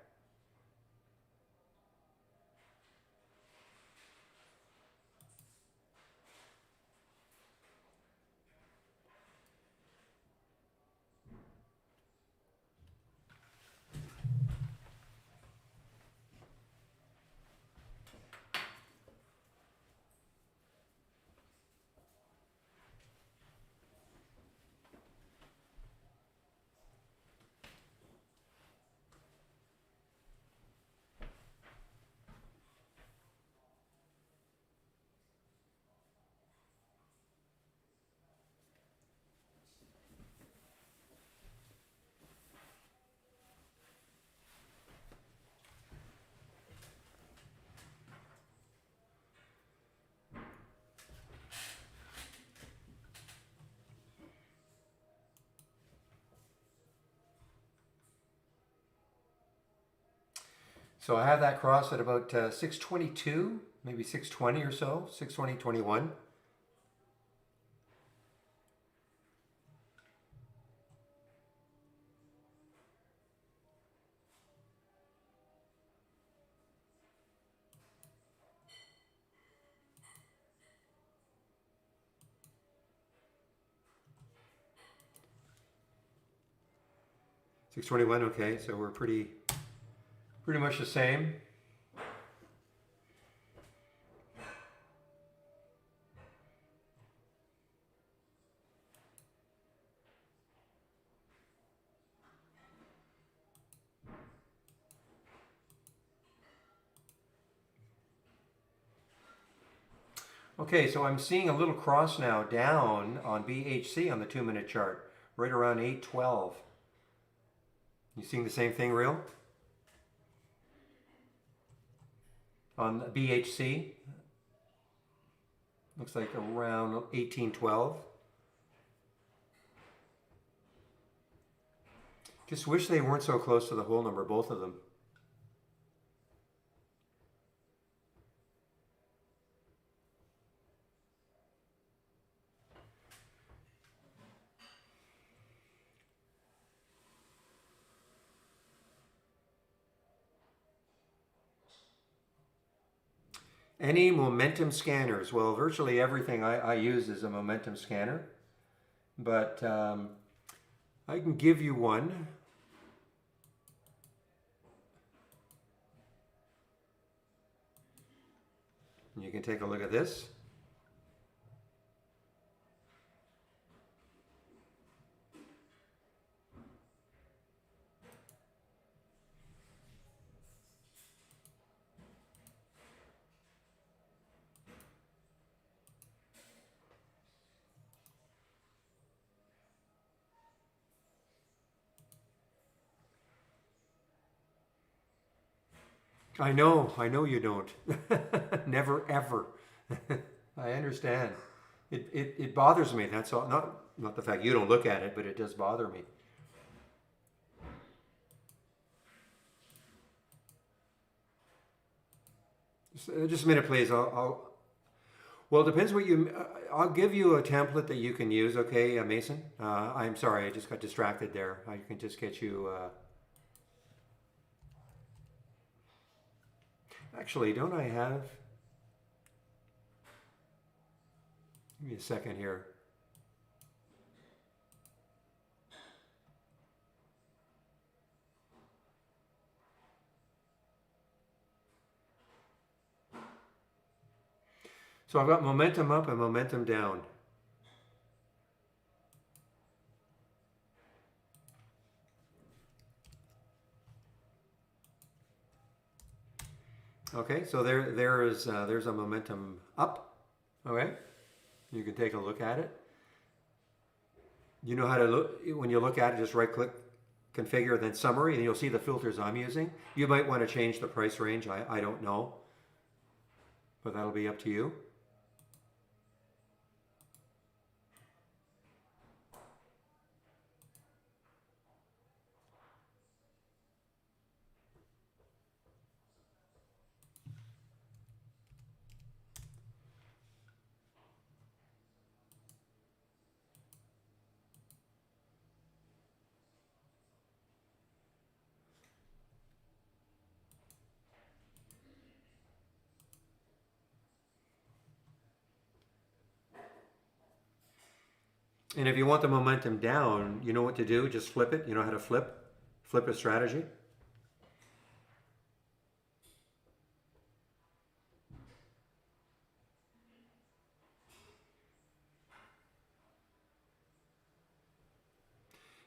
So I have that cross at about 622, maybe 620 or so, 620.21. $621, okay, so we're pretty much the same. Okay, so I'm seeing a little cross now down on BHC on the 2-minute chart, right around 812. You seeing the same thing, Real? On BHC, looks like around 1812. Just wish they weren't so close to the whole number, both of them. Any momentum scanners? Well, virtually everything I use is a momentum scanner, but I can give you one. You can take a look at this. I know you don't. Never ever. I understand. It bothers me. That's all. Not the fact you don't look at it, but it does bother me. Just a minute, please. Well, it depends what you. I'll give you a template that you can use. Okay, Mason. I'm sorry, I just got distracted there. I can just get you. Actually, don't I have? Give me a second here. So I've got momentum up and momentum down. Okay, so there's a momentum up. Okay, you can take a look at it. You know how to look when you look at it. Just right click, configure, then summary, and you'll see the filters I'm using. You might want to change the price range. I don't know, but that'll be up to you. And if you want the momentum down, you know what to do. Just flip it. You know how to flip a strategy.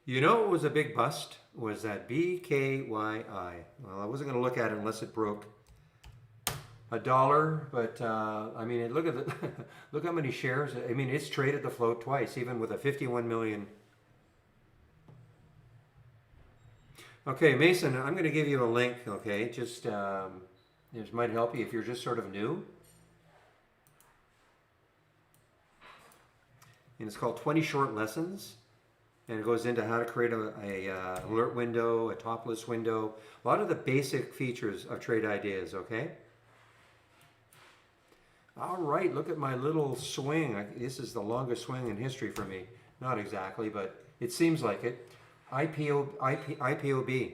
You know what was a big bust? Was that BKYI. Well, I wasn't going to look at it unless it broke $1, but I mean, look at the look how many shares. I mean, it's traded the float twice, even with a 51 million. Okay, Mason, I'm going to give you a link. Okay, just this might help you if you're just sort of new. And it's called 20 Short Lessons. And it goes into how to create a alert window, a top list window, a lot of the basic features of trade ideas, okay? All right, look at my little swing. This is the longest swing in history for me. Not exactly, but it seems like it. IPOB.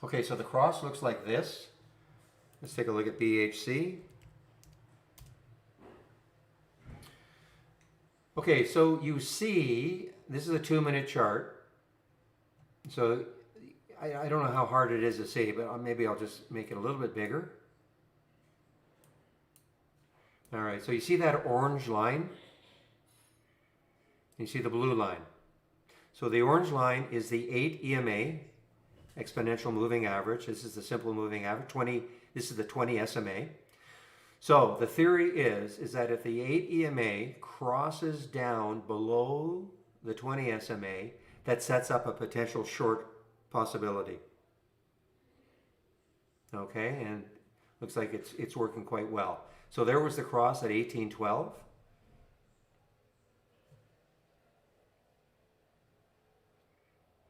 Okay, so the cross looks like this. Let's take a look at BHC. Okay, so you see, this is a 2-minute chart. So I don't know how hard it is to see, but maybe I'll just make it a little bit bigger. All right, so you see that orange line? You see the blue line. So the orange line is the 8 EMA, exponential moving average. This is the simple moving average. This is the 20 SMA. So the theory is that if the 8 EMA crosses down below the 20 SMA, that sets up a potential short possibility. Okay, and looks like it's working quite well. So there was the cross at 1812.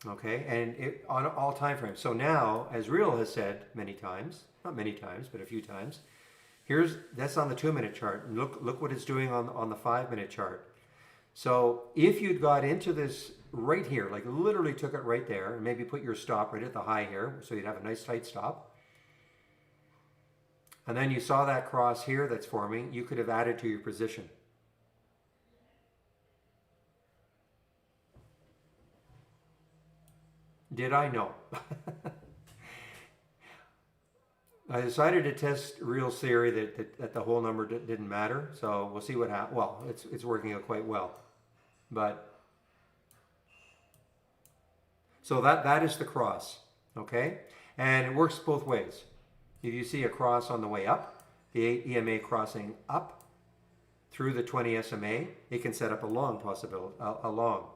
Okay, and on all time frames. So now, as Real has said many times, not many times, but a few times, that's on the 2-minute chart. And look what it's doing on the 5-minute chart. So if you'd got into this right here, like literally took it right there, and maybe put your stop right at the high here, so you'd have a nice tight stop. And then you saw that cross here that's forming, you could have added to your position. Did I? No. I decided to test Real's theory that the whole number didn't matter. So we'll see what happens. Well, it's working out quite well. But so that is the cross, okay? And it works both ways. If you see a cross on the way up, the 8 EMA crossing up, through the 20 SMA, it can set up a long possibility, a long.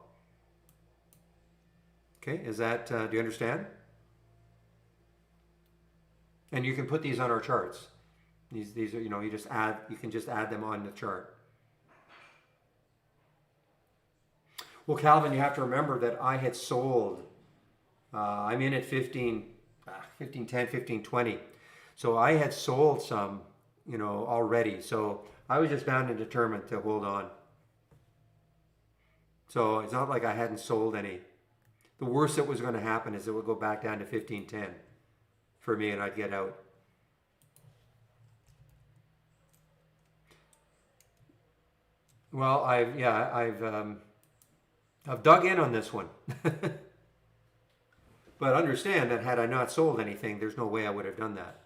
Okay, is that, do you understand? And you can put these on our charts. These are, you can just add them on the chart. Well, Calvin, you have to remember that I had sold, I'm in at 1510, 1520. So I had sold some, already. So I was just bound and determined to hold on. So it's not like I hadn't sold any. The worst that was going to happen is it would go back down to 1510 for me and I'd get out. Well, I've dug in on this one. But understand that had I not sold anything, there's no way I would have done that.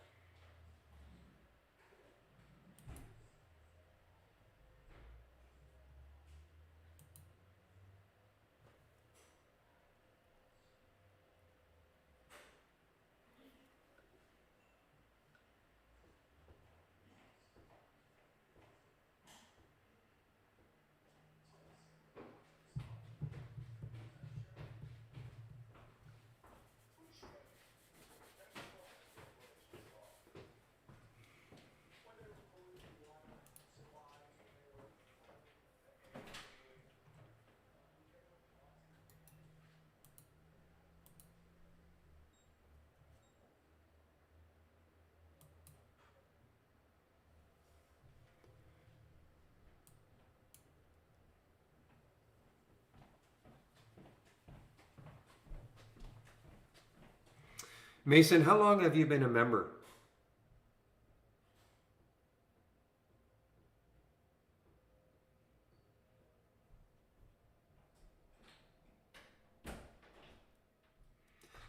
Mason, how long have you been a member?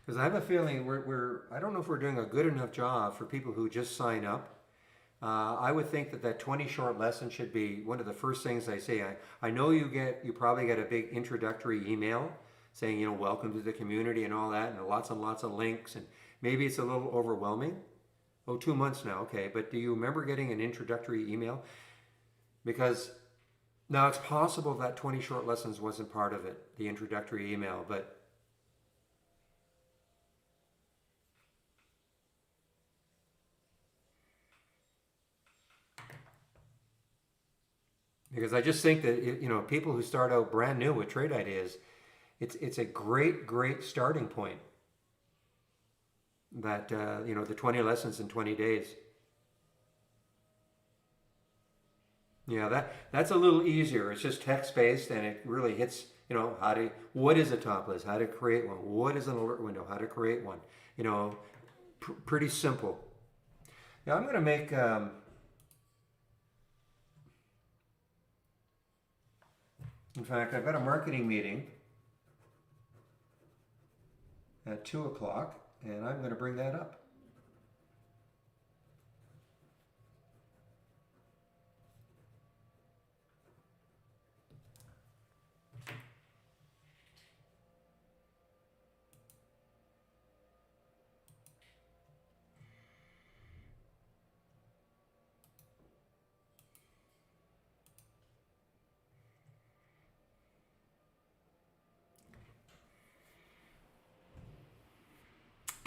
Because I have a feeling I don't know if we're doing a good enough job for people who just sign up. I would think that 20 short lessons should be one of the first things I say. I know you probably get a big introductory email saying, welcome to the community and all that, and lots of links, and maybe it's a little overwhelming. Oh, 2 months now, okay. But do you remember getting an introductory email? Because now it's possible that 20 short lessons wasn't part of it, the introductory email, but because I just think that people who start out brand new with trade ideas, it's a great starting point. That the 20 lessons in 20 days. Yeah, that's a little easier. It's just text based and it really hits what is a top list, how to create one, what is an alert window, how to create one. Pretty simple. Now I'm going to make. In fact, I've got a marketing meeting at 2 o'clock, and I'm going to bring that up.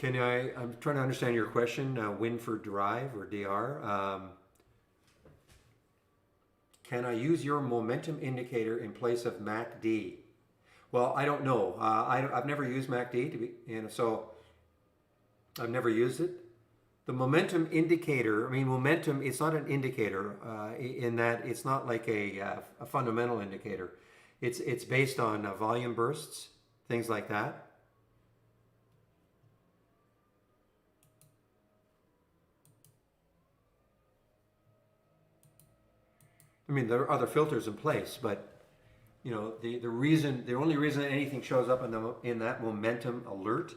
I'm trying to understand your question, win for drive or DR. Can I use your momentum indicator in place of MACD? Well, I don't know. I've never used MACD, so I've never used it. The momentum indicator, momentum, it's not an indicator in that it's not like a fundamental indicator. It's based on volume bursts, things like that. There are other filters in place, but the only reason anything shows up in that momentum alert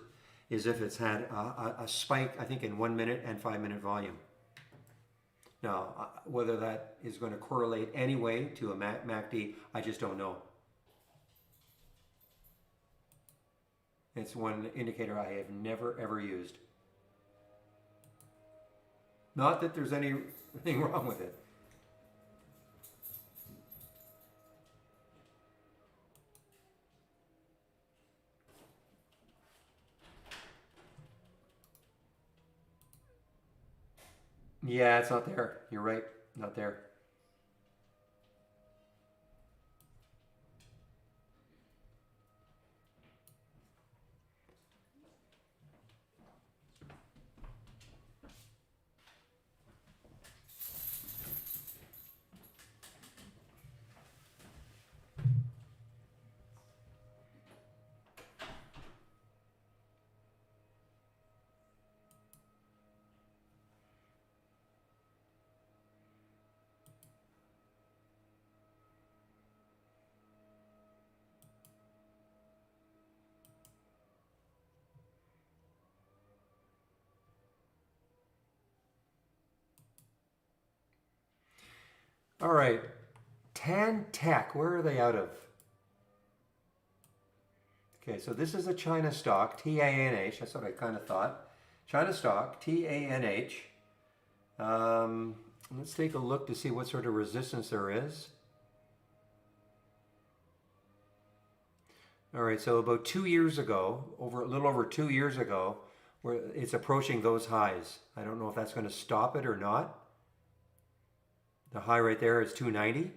is if it's had a spike, I think, in 1 minute and 5 minute volume. Now, whether that is going to correlate anyway to a MACD, I just don't know. It's one indicator I have never ever used. Not that there's anything wrong with it. Yeah, it's not there. You're right. Not there. All right. Tan Tech. Where are they out of? Okay, so this is a China stock, TANH. That's what I kind of thought. China stock, TANH. Let's take a look to see what sort of resistance there is. All right, so about 2 years ago, a little over 2 years ago, where it's approaching those highs. I don't know if that's going to stop it or not. The high right there is 290.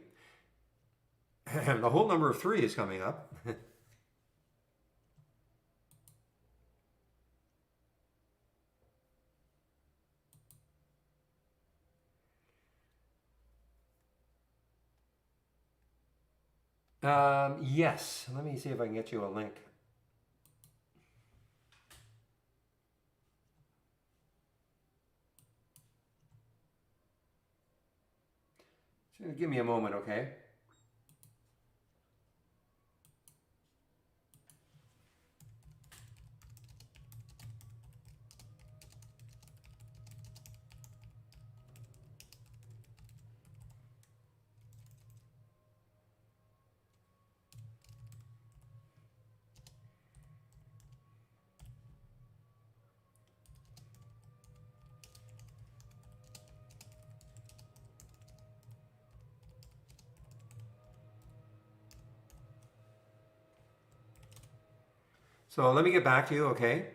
The whole number of 3 is coming up. Yes, let me see if I can get you a link. So give me a moment, okay? So let me get back to you, okay?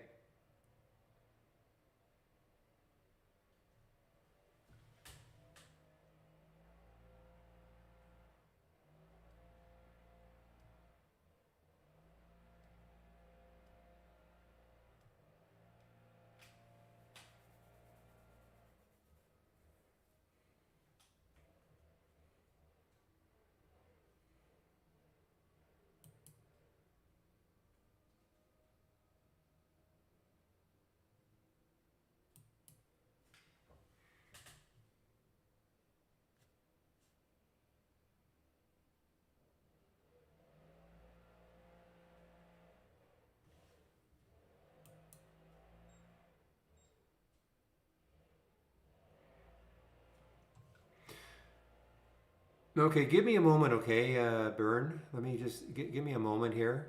Okay, give me a moment, okay, Byrne. Let me just give me a moment here.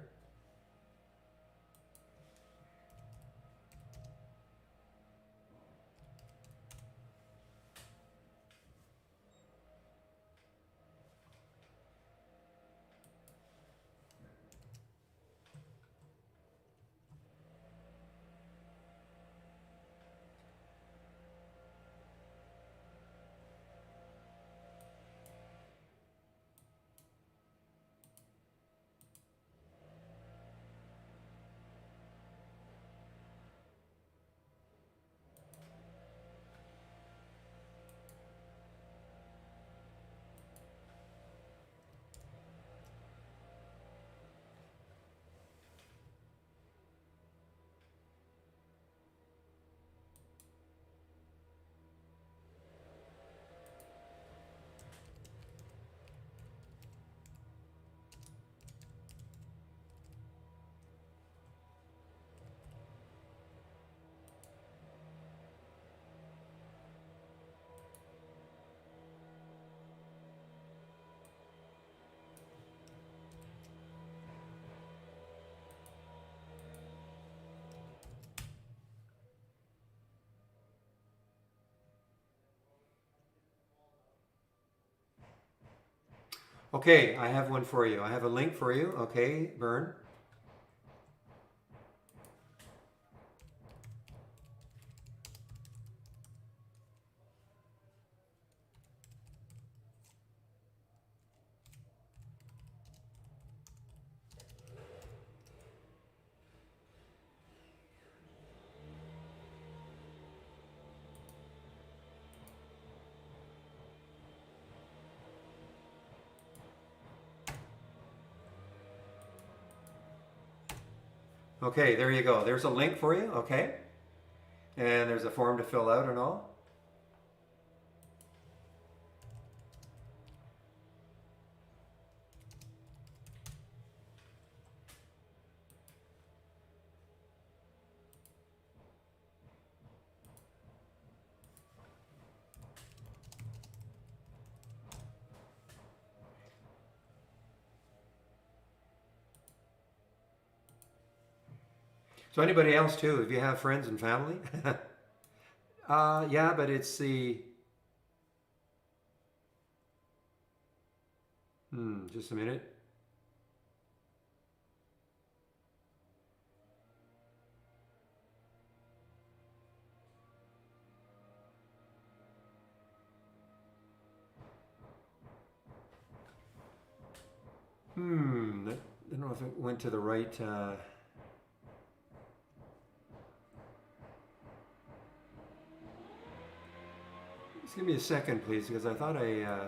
Okay, I have one for you. I have a link for you, okay, Byrne? Okay, there you go. There's a link for you, okay? And there's a form to fill out and all. So anybody else too, if you have friends and family? Yeah, but it's the... just a minute. I don't know if it went to the right... Just give me a second, please, because I thought I...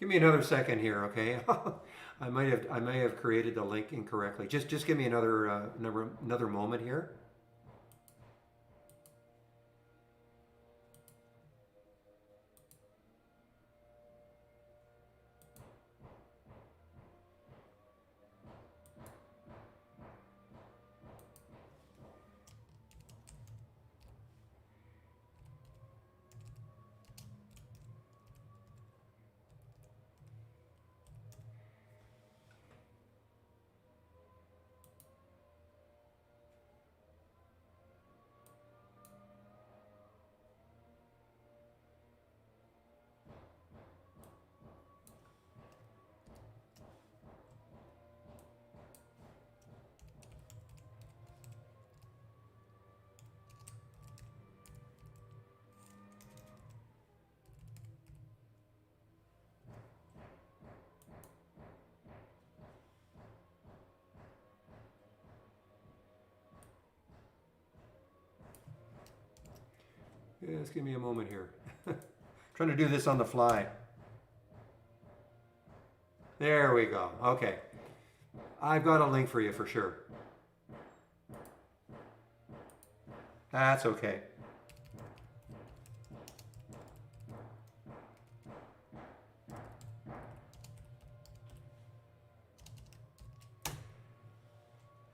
Give me another second here, okay? I may have created the link incorrectly. Just give me another moment here. Yeah, just give me a moment here. Trying to do this on the fly. There we go. Okay. I've got a link for you for sure. That's okay.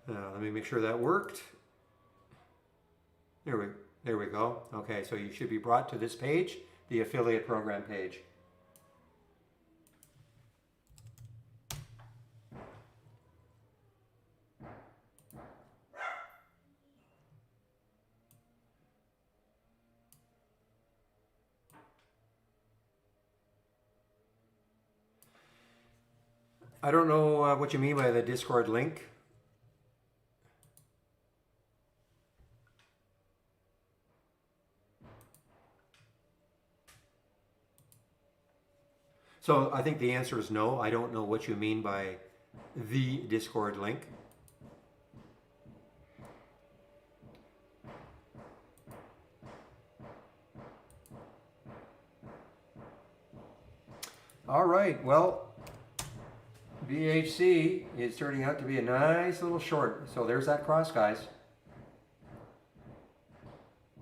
Let me make sure that worked. There we go. Okay, so you should be brought to this page, the affiliate program page. I don't know what you mean by the Discord link. So I think the answer is no. I don't know what you mean by the Discord link. All right, well, BHC is turning out to be a nice little short. So there's that cross, guys.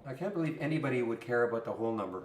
I can't believe anybody would care about the whole number.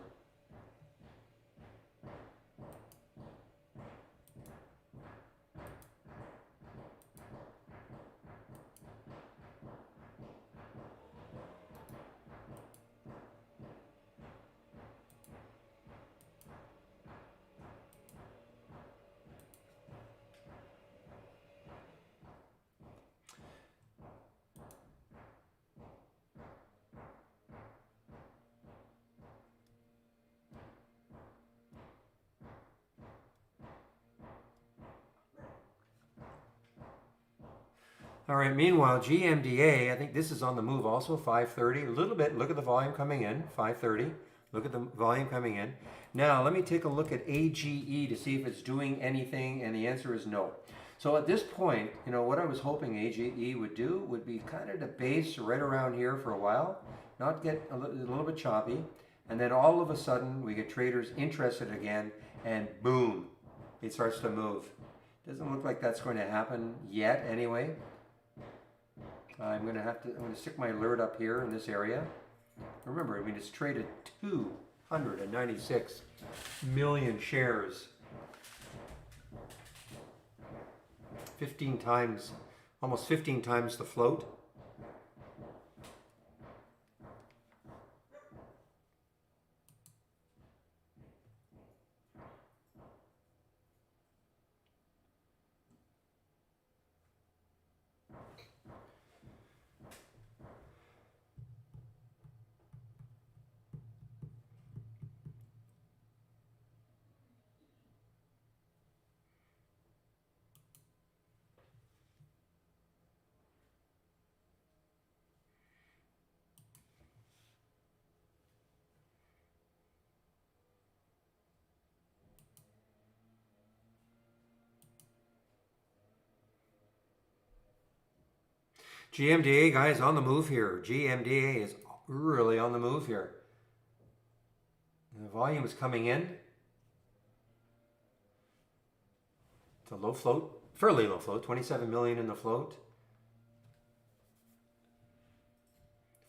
All right, meanwhile, GMDA, I think this is on the move also, 530. A little bit, look at the volume coming in, 530. Look at the volume coming in. Now, let me take a look at AGE to see if it's doing anything, and the answer is no. So at this point, you know, what I was hoping AGE would do would be kind of to base right around here for a while, not get a little bit choppy, and then all of a sudden we get traders interested again, and boom, it starts to move. Doesn't look like that's going to happen yet anyway. I'm going to stick my alert up here in this area. Remember, I mean, it's traded 296 million shares. 15 times, almost 15 times the float. GMDA, guys, on the move here. GMDA is really on the move here. The volume is coming in. It's a low float, fairly low float, 27 million in the float.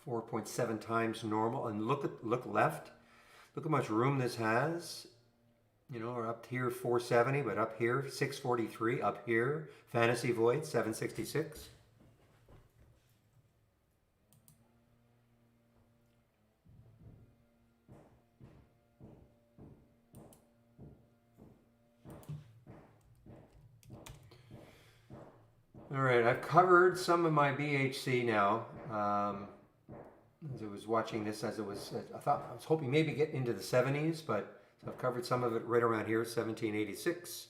4.7 times normal. And look left. Look how much room this has. You know, we're up here 470, but up here 643. Up here, Fantasy Void 766. All right, I've covered some of my BHC now. As I was watching this, I was hoping maybe get into the 70s, but so I've covered some of it right around here, 1786.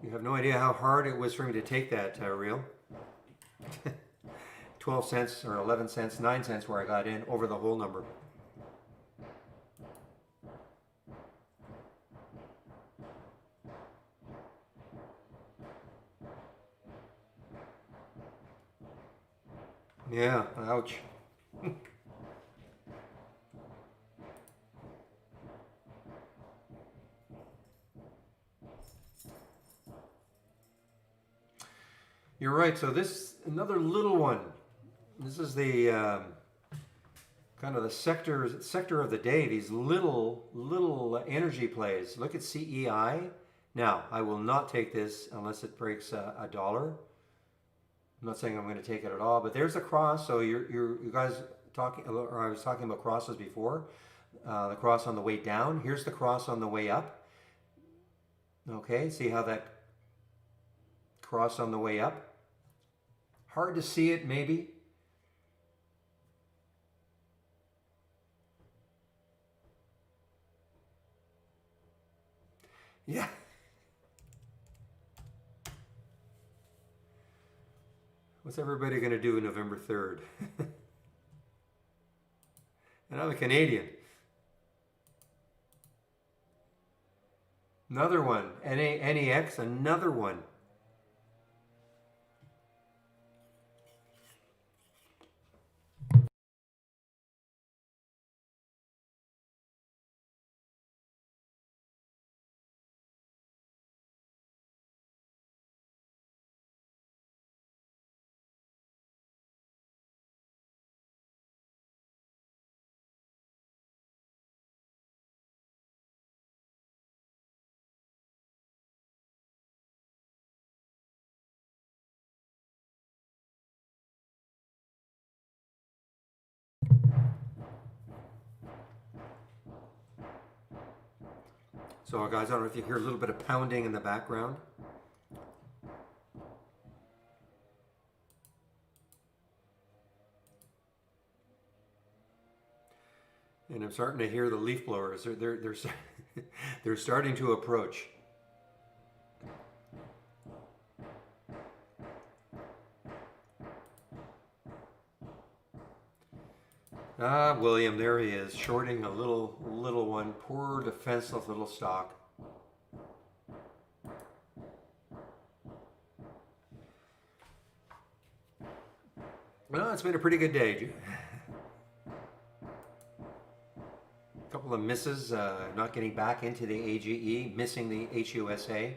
You have no idea how hard it was for me to take that reel. 12 cents or 11 cents, 9 cents where I got in over the whole number. Yeah, ouch. You're right, so this, another little one. This is the kind of the sector of the day. These little energy plays. Look at CEI. Now, I will not take this unless it breaks a dollar. I'm not saying I'm going to take it at all, but there's a cross. So you guys talking, or I was talking about crosses before. The cross on the way down. Here's the cross on the way up. Okay, see how that cross on the way up? Hard to see it, maybe. Yeah. What's everybody going to do November 3rd? And I'm a Canadian. Another one. NEX, another one. So guys, I don't know if you hear a little bit of pounding in the background. And I'm starting to hear the leaf blowers. They're they're starting to approach. Ah, William, there he is, shorting a little one, poor defenseless little stock. Well, it's been a pretty good day. A couple of misses, not getting back into the AGE, missing the HUSA.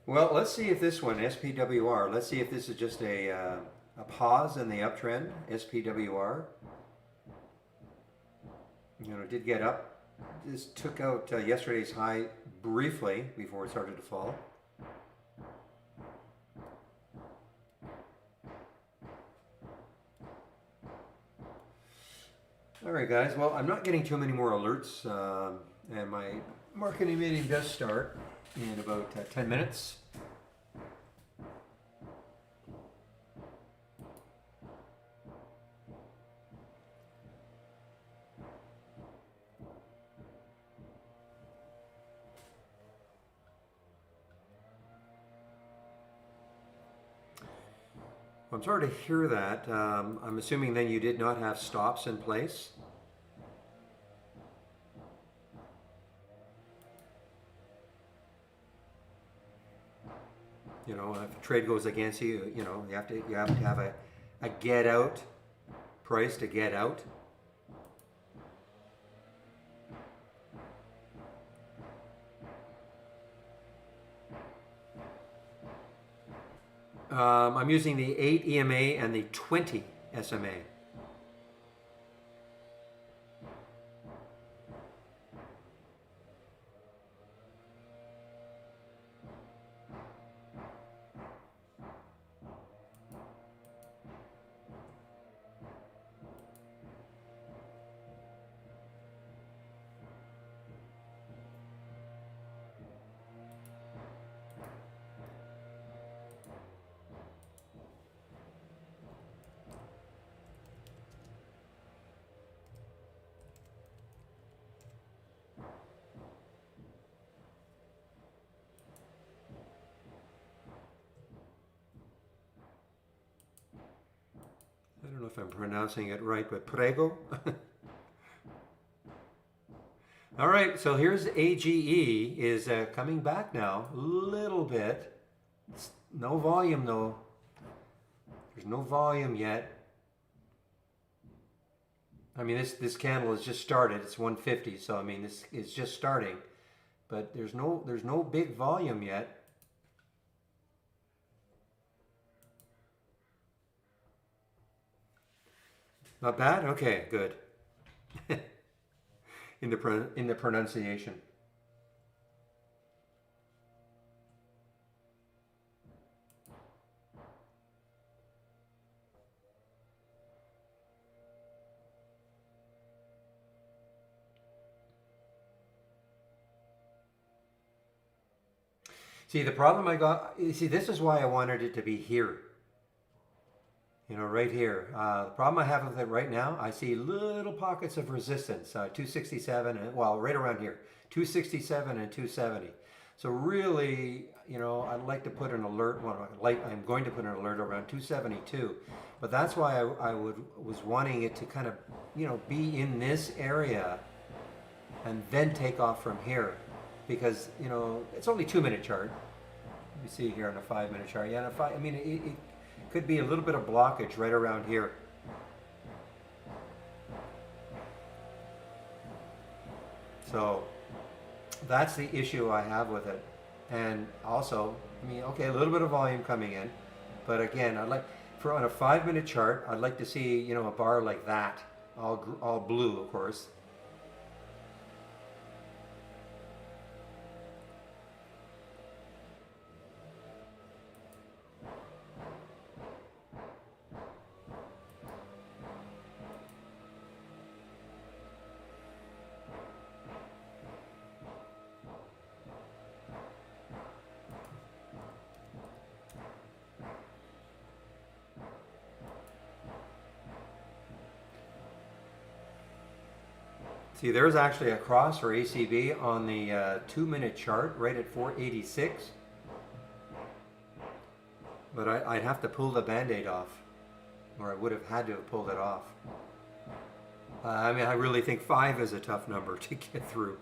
Well, let's see if this one, SPWR, let's see if this is just a pause in the uptrend, SPWR. You know, it did get up. This took out yesterday's high briefly before it started to fall. All right, guys. Well, I'm not getting too many more alerts, and my marketing meeting does start in about 10 minutes. I'm sorry to hear that. I'm assuming then you did not have stops in place. You know, if a trade goes against you, you know, you have to have a get out price to get out. I'm using the 8 EMA and the 20 SMA. I don't know if I'm pronouncing it right, but Prego. All right, so here's AGE is coming back now, a little bit. It's no volume though. There's no volume yet. I mean, this candle has just started. It's 150, so I mean, this is just starting, but there's no big volume yet. Not bad. Okay, good. in the pronunciation. See, the problem I got, you see, this is why I wanted it to be here. You know, right here. The problem I have with it right now, I see little pockets of resistance, 267, and, well, right around here, 267 and 270. So really, you know, I'd like to put an alert, well, I'm going to put an alert around 272, but that's why I was wanting it to kind of, you know, be in this area and then take off from here. Because, you know, it's only 2-minute chart. You see here on a 5-minute chart. Yeah, I mean, it could be a little bit of blockage right around here. So that's the issue I have with it. And also, I mean, okay, a little bit of volume coming in, but again, I'd like for on a 5-minute chart, I'd like to see, you know, a bar like that, all blue, of course. See, there's actually a cross for ACB on the 2-minute chart right at 486. But I'd have to pull the band-aid off, or I would have had to have pulled it off. I mean, I really think 5 is a tough number to get through.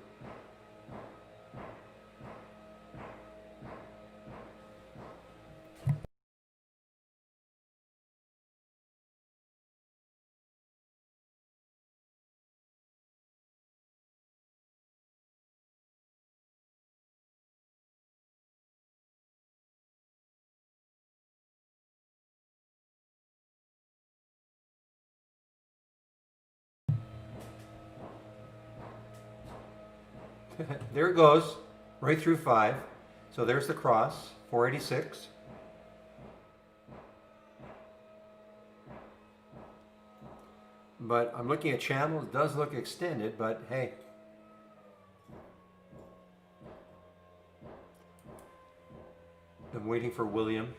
There it goes, right through 5. So there's the cross, 486. But I'm looking at channels, it does look extended, but hey. I'm waiting for William.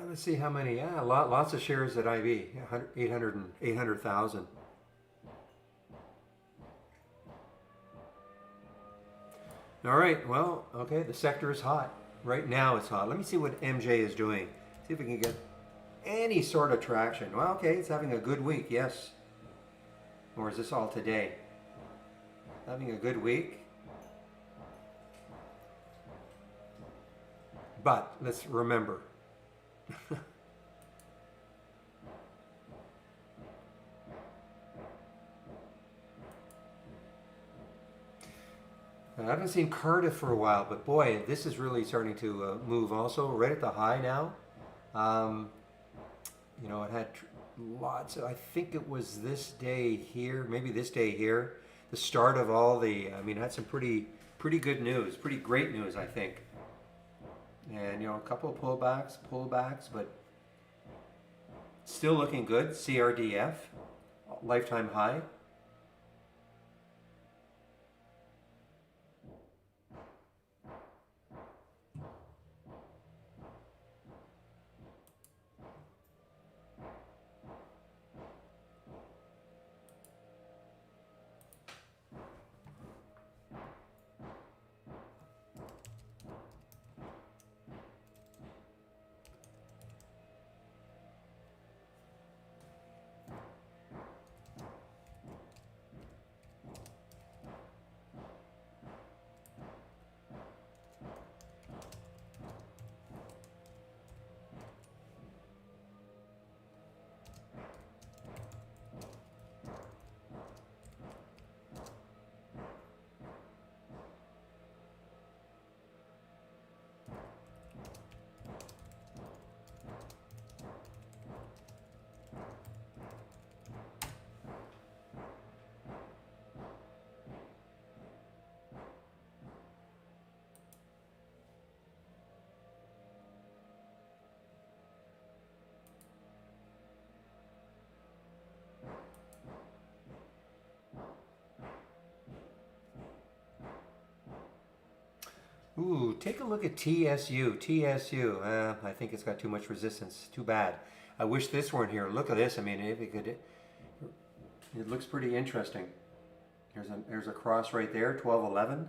Let's see how many. Yeah, lots of shares at IB. 800,000. All right. Well, okay. The sector is hot. Right now it's hot. Let me see what MJ is doing. See if we can get any sort of traction. Well, okay. It's having a good week. Yes. Or is this all today? Having a good week. But let's remember. I haven't seen Cardiff for a while, but boy, this is really starting to move also. Right at the high now. You know, it had lots of, I think it was this day here, maybe this day here, the start of all the, I mean, it had some pretty good news, pretty great news, I think. And, you know, a couple of pullbacks, but still looking good. CRDF, lifetime high. Ooh, take a look at TSU. TSU. I think it's got too much resistance. Too bad. I wish this weren't here. Look at this. I mean, if it could, it looks pretty interesting. There's a cross right there, 1211.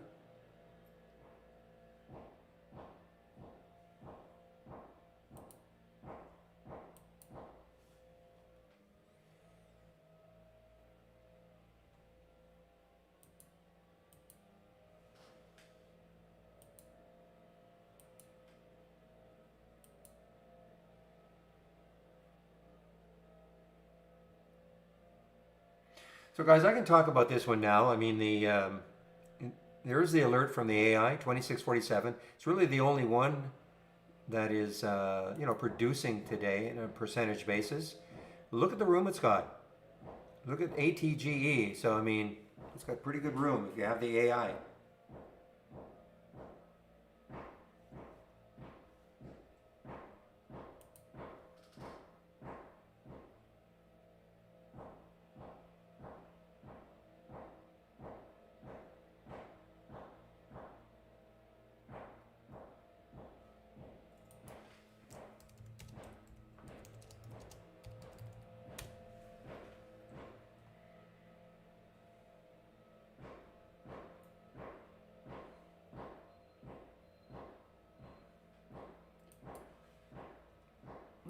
So guys, I can talk about this one now. I mean, there is the alert from the AI, 2647. It's really the only one that is, you know, producing today in a percentage basis. Look at the room it's got. Look at ATGE. So, I mean, it's got pretty good room if you have the AI.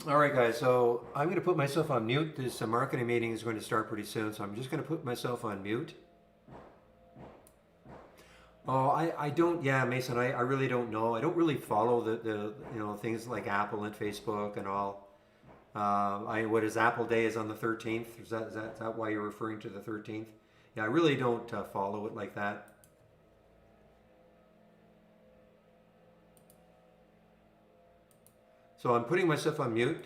All right, guys. So I'm going to put myself on mute. This marketing meeting is going to start pretty soon, so I'm just going to put myself on mute. Oh, I don't. Yeah, Mason. I really don't know. I don't really follow the things like Apple and Facebook and all. What is Apple Day is on the 13th. Is that why you're referring to the 13th? Yeah, I really don't follow it like that. So I'm putting myself on mute.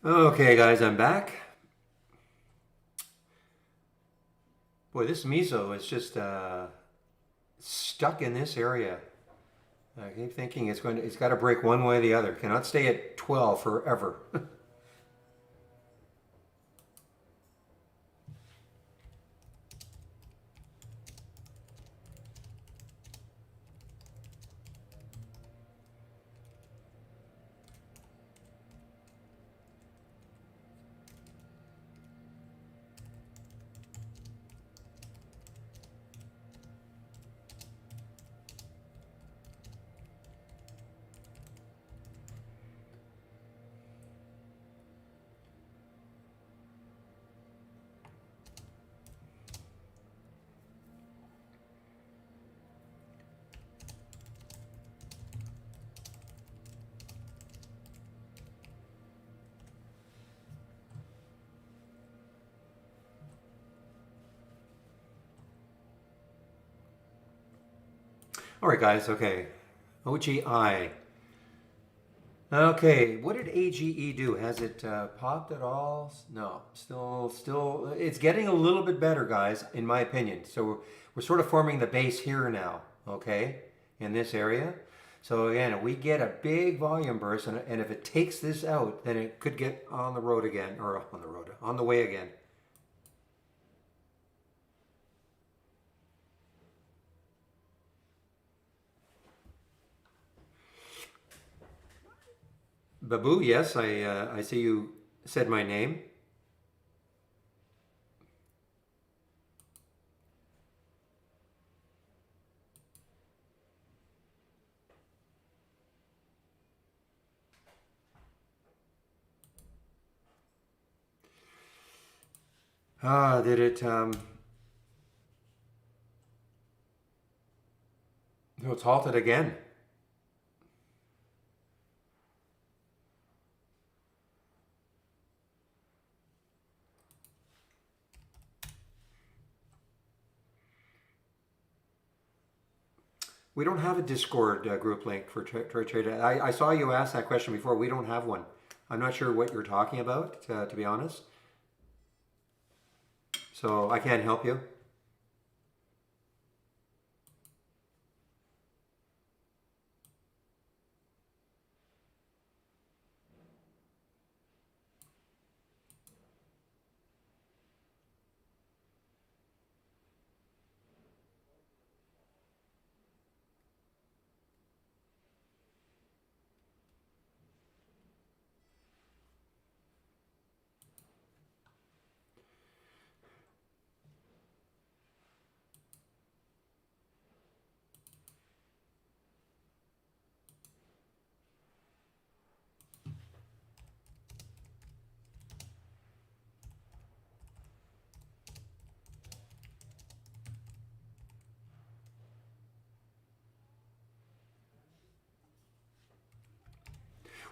Okay, guys, I'm back. Boy, this miso is just stuck in this area. I keep thinking it's got to break one way or the other. Cannot stay at 12 forever. All right, guys. Okay, OGI. Okay, what did AGE do? Has it popped at all? No, still. It's getting a little bit better, guys, in my opinion. So we're sort of forming the base here now. Okay, in this area. So again, if we get a big volume burst, and if it takes this out, then it could get on the road again, or on the way again. Babu, yes, I see you said my name. Did it? No, it's halted again. We don't have a Discord group link for trade. I saw you ask that question before. We don't have one. I'm not sure what you're talking about, to be honest. So I can't help you.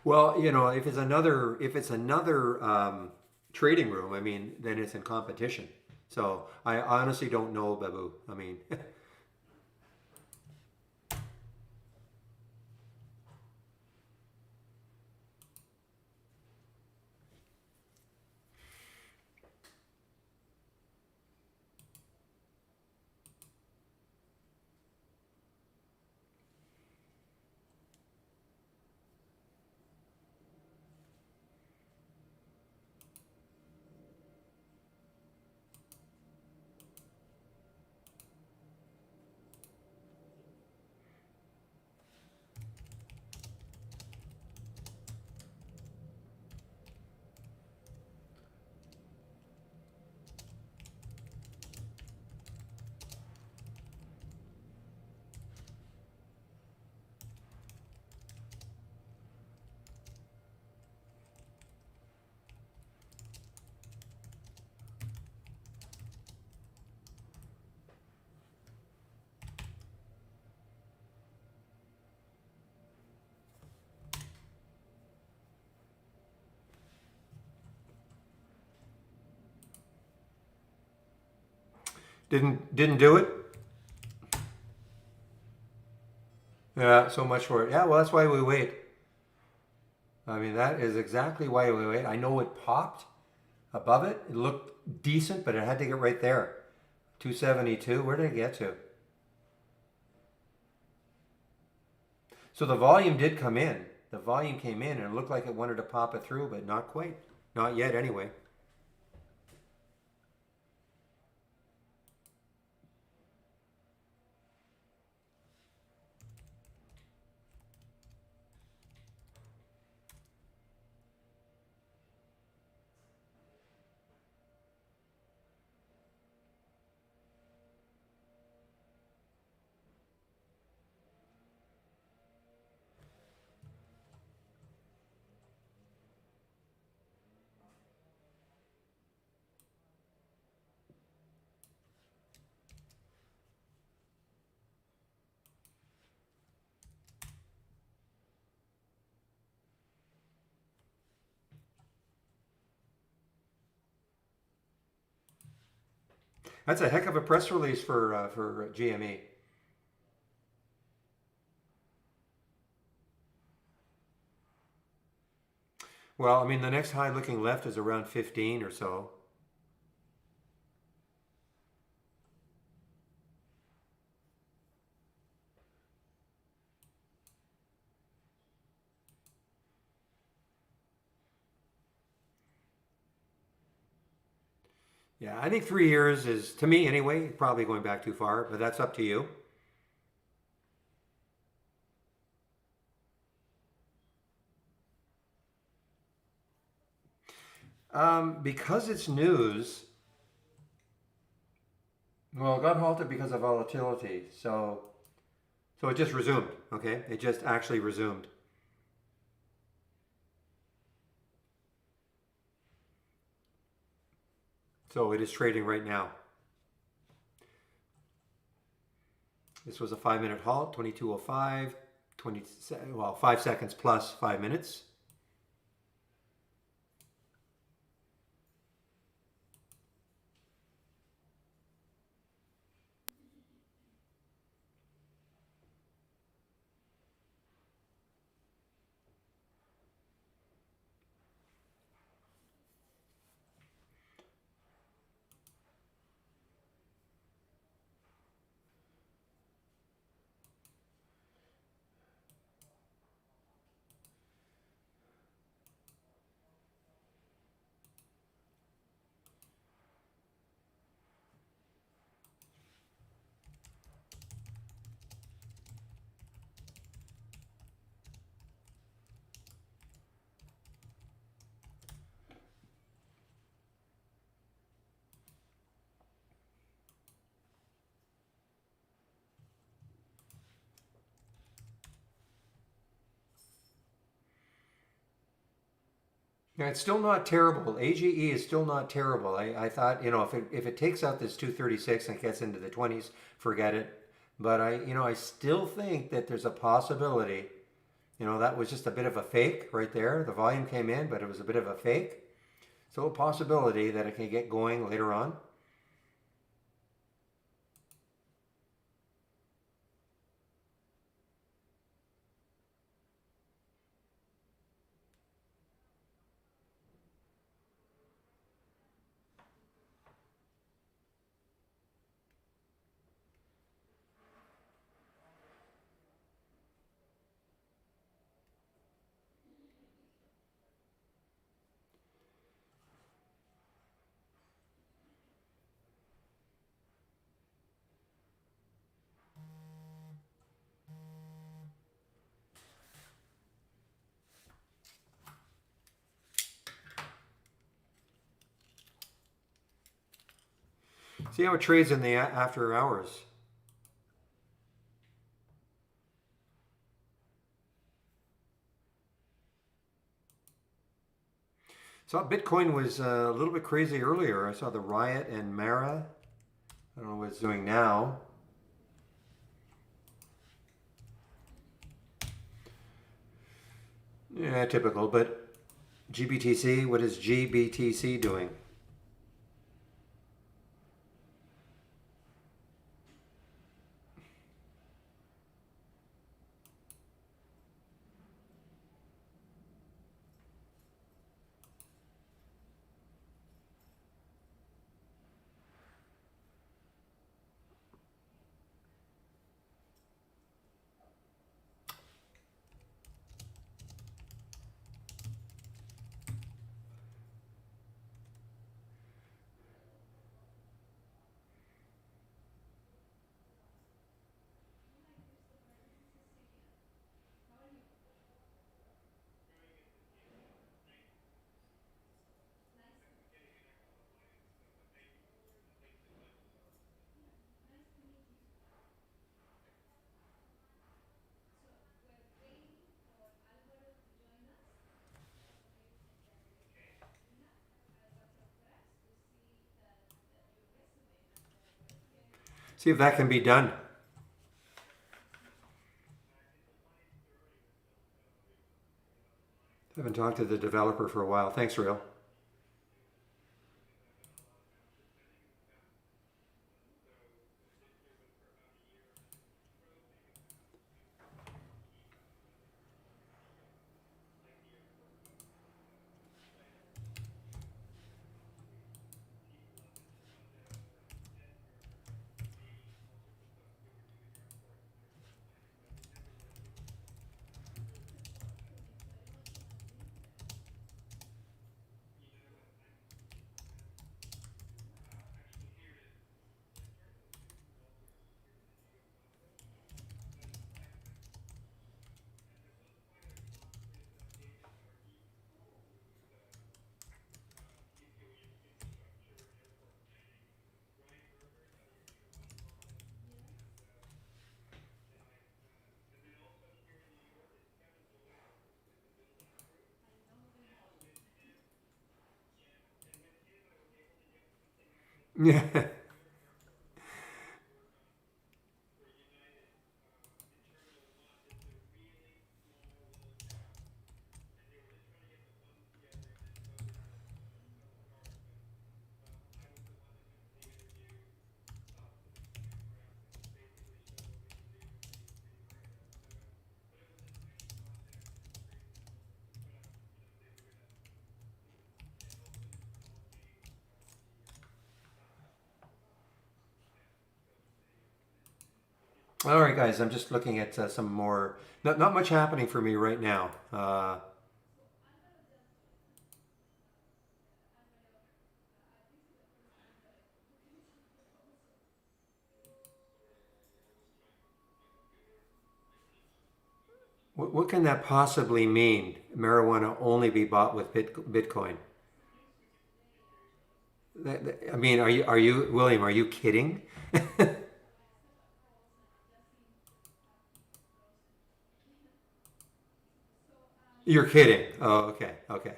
Well, if it's another trading room, I mean, then it's in competition. So I honestly don't know, Babu. I mean, didn't do it. Yeah, so much for it. Yeah, well, that's why we wait. I mean, that is exactly why. Wait. I know it popped above it. It looked decent, but it had to get right there. 272. Where did it get to? So the volume did come in. The volume came in and it looked like it wanted to pop it through, but not quite. Not yet, anyway. That's a heck of a press release for GME. Well, I mean, the next high looking left is around 15 or so. Yeah, I think 3 years is, to me anyway, probably going back too far, but that's up to you. Because it's news, well, it got halted because of volatility. So it just resumed, okay? It just actually resumed. So it is trading right now. This was a 5 minute halt, 2205, 20, well, 5 seconds plus 5 minutes. Yeah, it's still not terrible. AGE is still not terrible. I thought, if it takes out this 236 and gets into the 20s, forget it. But I still think that there's a possibility. That was just a bit of a fake right there. The volume came in, but it was a bit of a fake. So a possibility that it can get going later on. See how it trades in the after hours. So Bitcoin was a little bit crazy earlier. I saw the Riot and Mara. I don't know what it's doing now. Yeah, typical. But GBTC, what is GBTC doing? See if that can be done. I haven't talked to the developer for a while. Thanks, Real. Yeah. All right, guys. I'm just looking at some more. Not much happening for me right now. What can that possibly mean? Marijuana only be bought with Bitcoin? I mean, are you William? Are you kidding? You're kidding. Oh, okay, okay,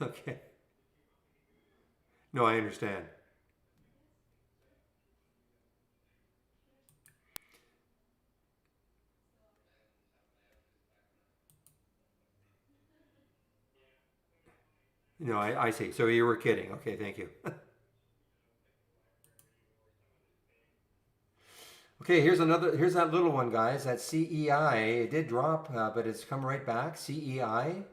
okay. No, I understand. No, I see. So you were kidding. Okay, thank you. Okay, here's another. Here's that little one, guys. That CEI. It did drop, but it's come right back. CEI.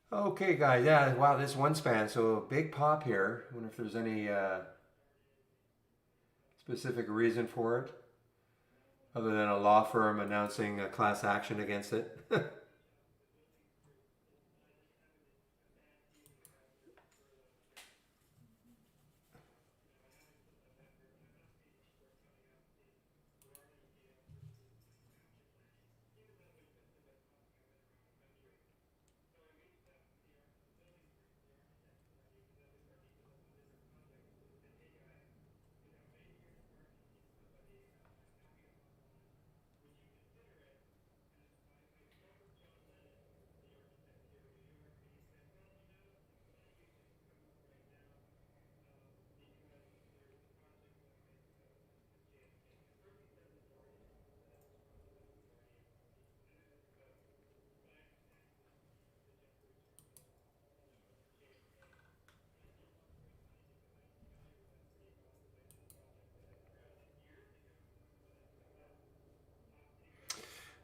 Okay, guys. Yeah. Wow, this one span. So big pop here. I wonder if there's any specific reason for it, other than a law firm announcing a class action against it.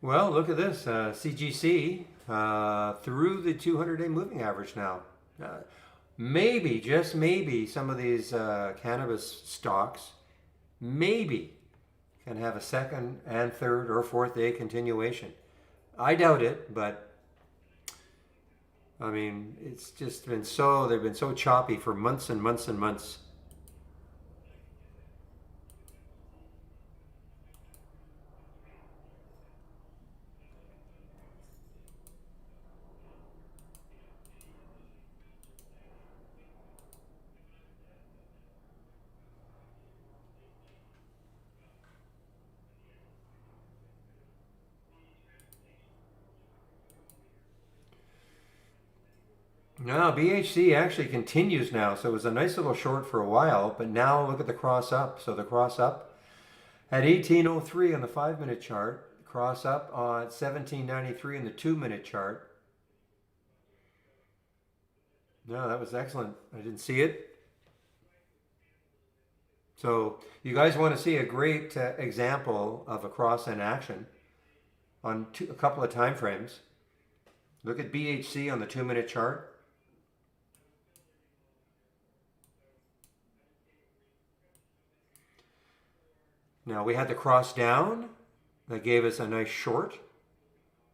Well, look at this. CGC through the 200-day moving average now. Uh, Maybe, just maybe, some of these cannabis stocks maybe can have a second and third or fourth day continuation. I doubt it, but I mean, it's just been so, they've been so choppy for months and months and months. Now, BHC actually continues now, so it was a nice little short for a while, but now look at the cross up. So the cross up at 1803 on the 5-minute chart, cross up on 1793 on the 2-minute chart. No, that was excellent. I didn't see it. So you guys want to see a great example of a cross in action on a couple of time frames. Look at BHC on the 2-minute chart. Now we had the cross down that gave us a nice short,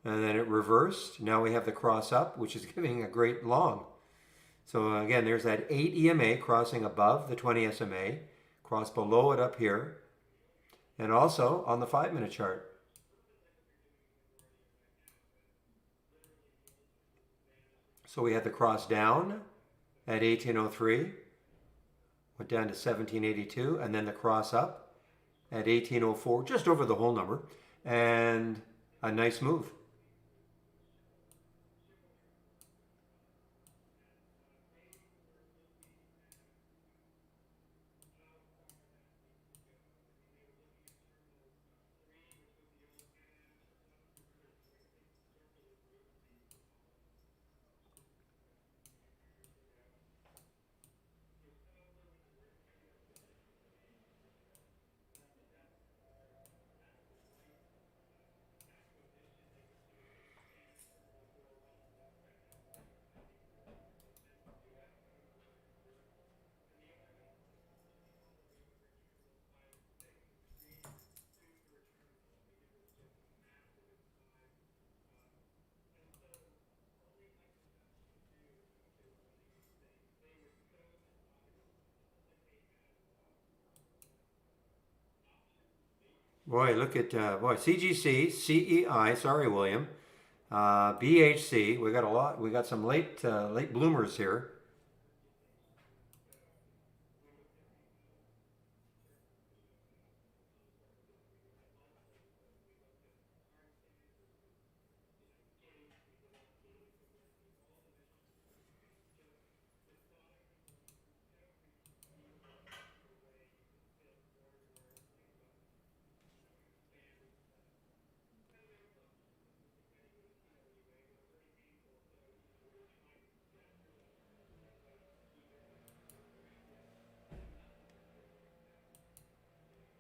and then it reversed. Now we have the cross up, which is giving a great long. So again, there's that 8 EMA crossing above the 20 SMA, cross below it up here, and also on the 5-minute chart. So we had the cross down at 1803, went down to 1782, and then the cross up at 1804, just over the whole number, and a nice move. Boy, look at CGC, CEI. Sorry, William. BHC. We got a lot. We got some late bloomers here.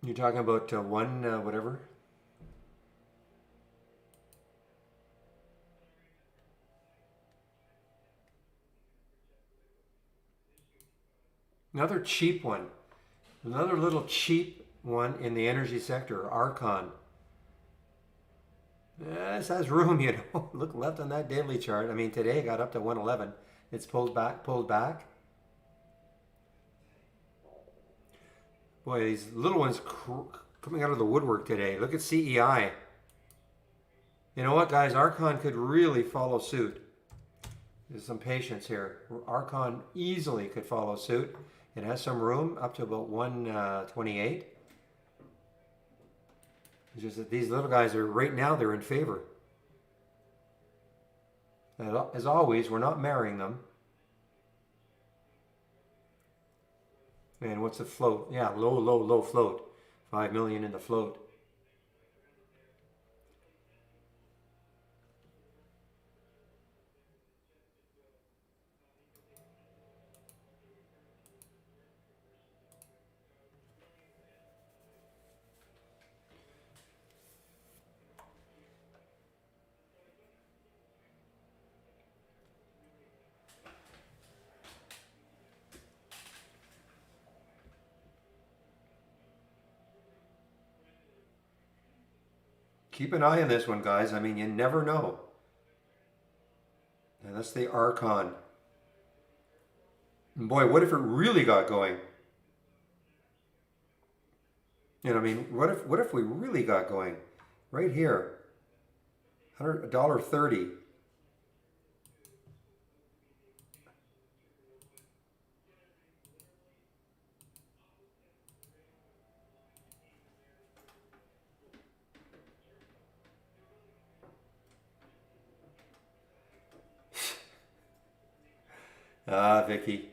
You're talking about one whatever. Another cheap one. Another little cheap one in the energy sector. Archon. This has room, you know. Look left on that daily chart. I mean, today it got up to 111. It's pulled back, pulled back. Boy, these little ones coming out of the woodwork today. Look at CEI. You know what, guys? Archon could really follow suit. There's some patience here. Archon easily could follow suit. It has some room up to about 128. It's just that these little guys are, right now, they're in favor. And as always, we're not marrying them. And what's the float? Yeah, low float. 5 million in the float. keep an eye on this one, guys. I mean, you never know. And that's the Archon. And boy, what if it really got going? You know, I mean, what if we really got going? Right here, $130. Ah, Vicky.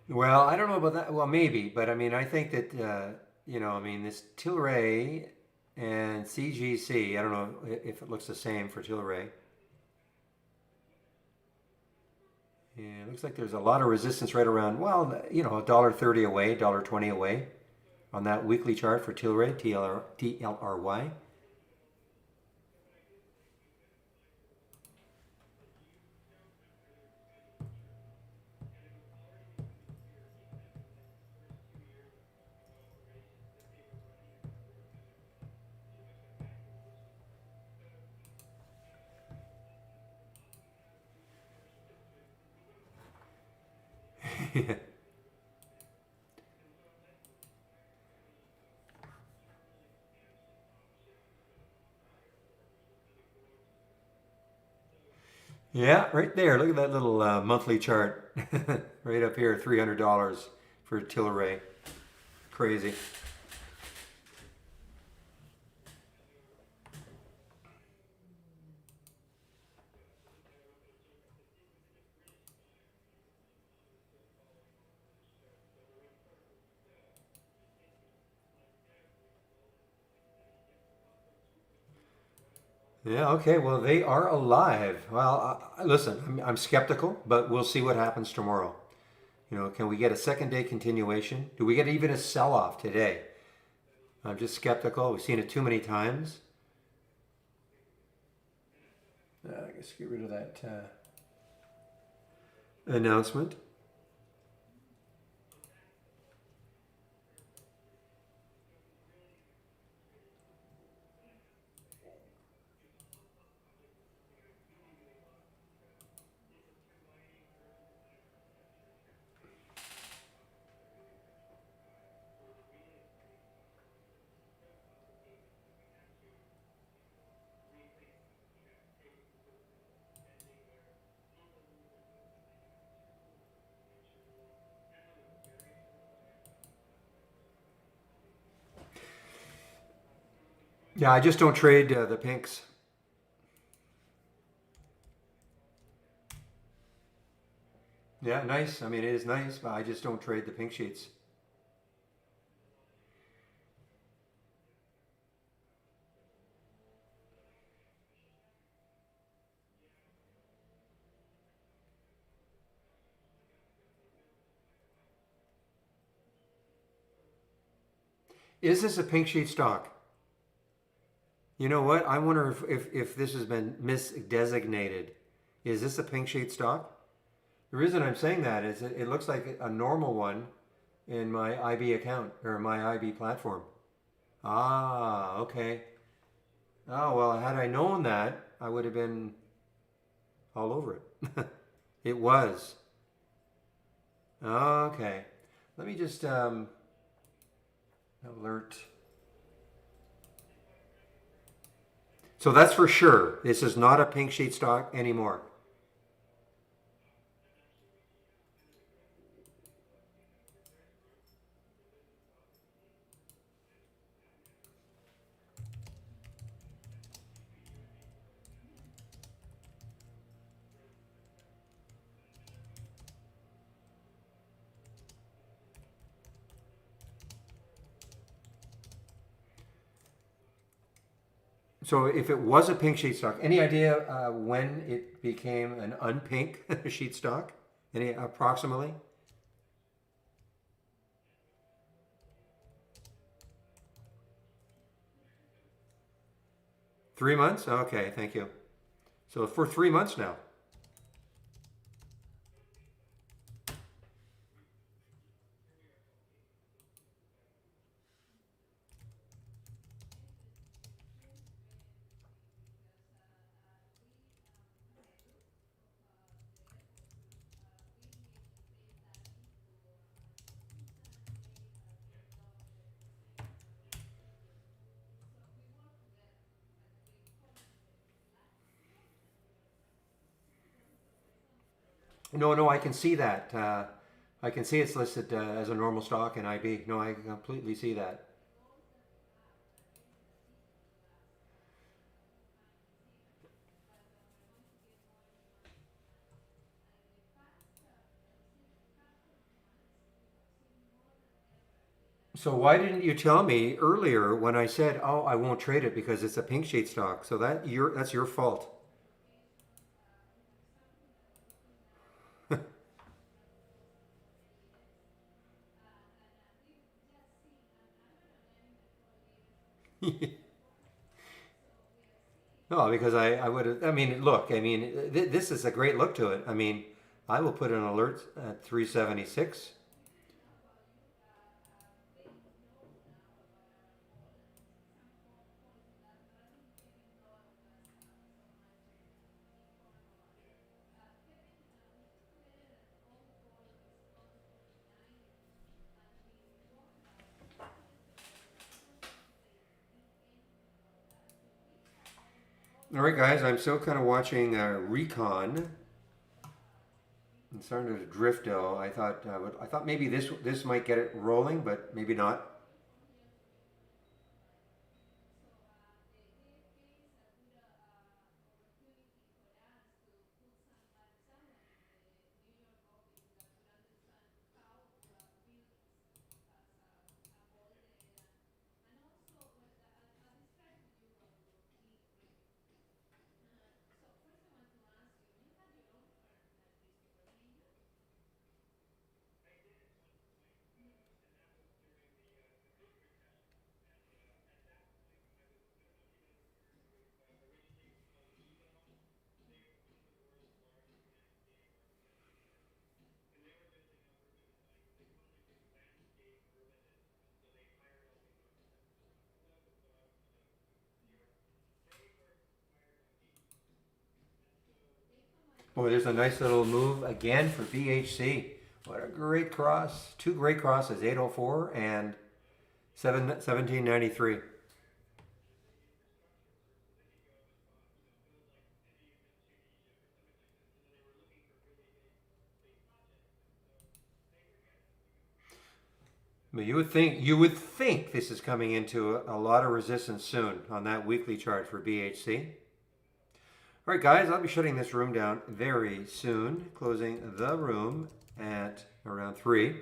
Well, I don't know about that. Well, maybe, but I mean, I think that I mean, this Tilray and CGC. I don't know if it looks the same for Tilray. Yeah, it looks like there's a lot of resistance right around. Well, $1.30 away, $1.20 away on that weekly chart for Tilray, TLRY. Yeah, right there. Look at that little monthly chart. Right up here, $300 for Tilray. Crazy. Yeah, okay. Well, they are alive. Well, listen, I'm skeptical, but we'll see what happens tomorrow. Can we get a second day continuation? Do we get even a sell off today? I'm just skeptical. We've seen it too many times. I guess get rid of that announcement. Yeah, I just don't trade the pinks. Yeah, nice. I mean, it is nice, but I just don't trade the pink sheets. Is this a pink sheet stock? You know what? I wonder if this has been misdesignated. Is this a pink sheet stock? The reason I'm saying that is it looks like a normal one in my IB account or my IB platform. Ah, okay. Oh, well, had I known that, I would have been all over it. It was. Okay. Let me just alert. So that's for sure. This is not a pink sheet stock anymore. So if it was a pink sheet stock, any idea when it became an unpink sheet stock? Any approximately? 3 months? Okay, thank you. So for 3 months now. No, no, I can see that. I can see it's listed as a normal stock in IB. No, I completely see that. So why didn't you tell me earlier when I said, "Oh, I won't trade it because it's a pink sheet stock"? So that's your fault. No, because I would have. I mean, look. I mean, this is a great look to it. I mean, I will put an alert at 376. All right, guys. I'm still kind of watching Recon. I'm starting to drift though. I thought maybe this might get it rolling, but maybe not. Oh, there's a nice little move again for BHC. What a great cross! Two great crosses, 804 and 1793. But you would think this is coming into a lot of resistance soon on that weekly chart for BHC. All right, guys, I'll be shutting this room down very soon, closing the room at around 3.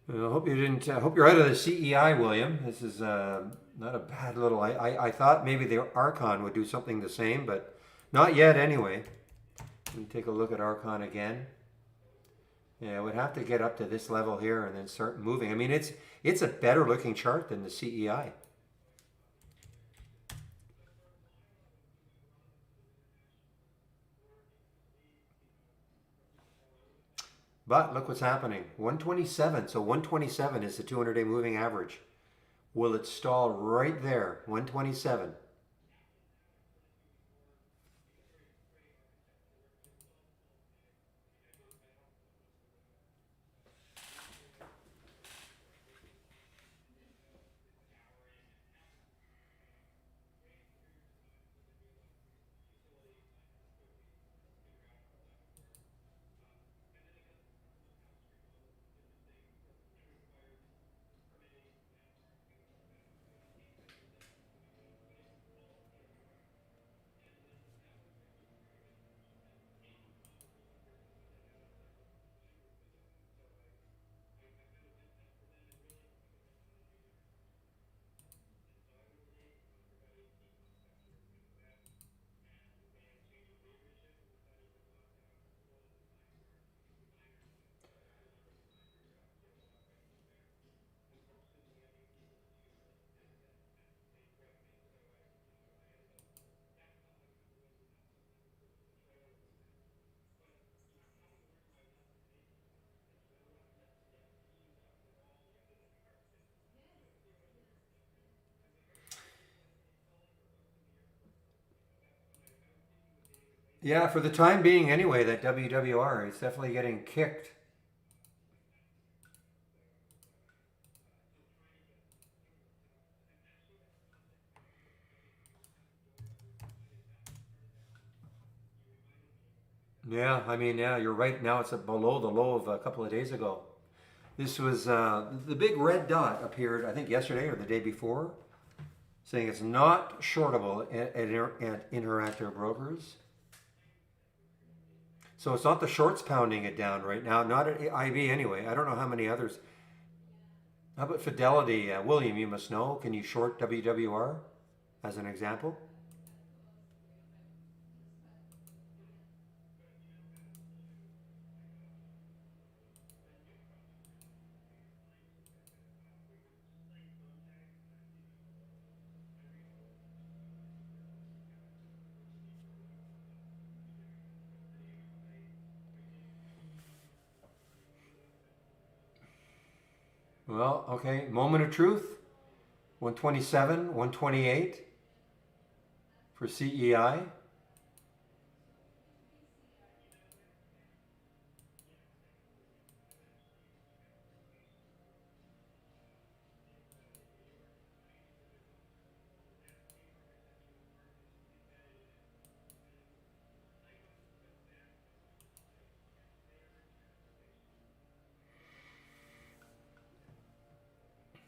I hope you didn't. I hope you're out of the CEI, William. This is not a bad little. I thought maybe the Archon would do something the same, but not yet anyway. Let me take a look at Archon again. Yeah, it would have to get up to this level here and then start moving. I mean, it's a better looking chart than the CEI. But look what's happening. 127. So 127 is the 200-day moving average. Will it stall right there? 127. Yeah, for the time being anyway, that WWR is definitely getting kicked. Yeah, I mean, yeah, you're right. Now it's below the low of a couple of days ago. This was the big red dot appeared, I think, yesterday or the day before, saying it's not shortable at Interactive Brokers. So it's not the shorts pounding it down right now, not at IV anyway. I don't know how many others. How about Fidelity? William, you must know. Can you short WWR as an example? Well, okay. Moment of truth 127, 128 for CEI.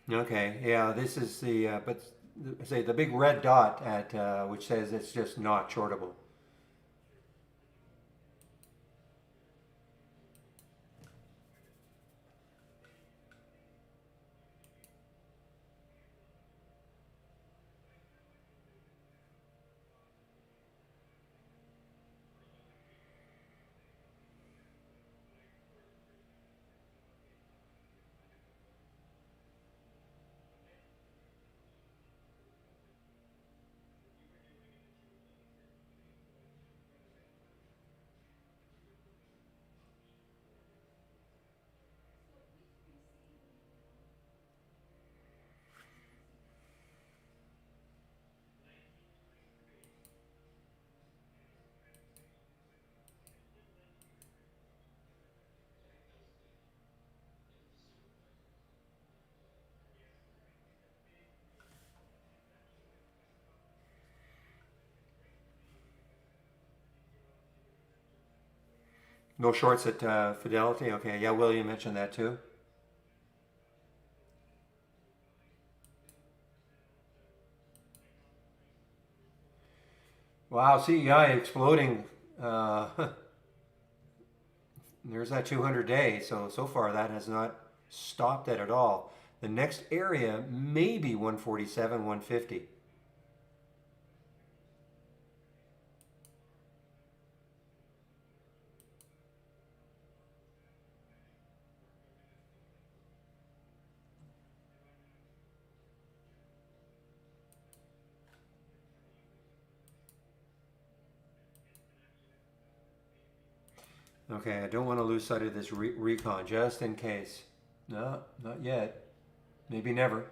Okay, yeah, this is the, but say the big red dot at, which says it's just not shortable. No shorts at Fidelity. Okay, yeah, William mentioned that too. Wow, CEI exploding. Uh, there's that 200 day. So far that has not stopped it at all. The next area may be 147, 150. Okay, I don't want to lose sight of this recon just in case. No, not yet. Maybe never.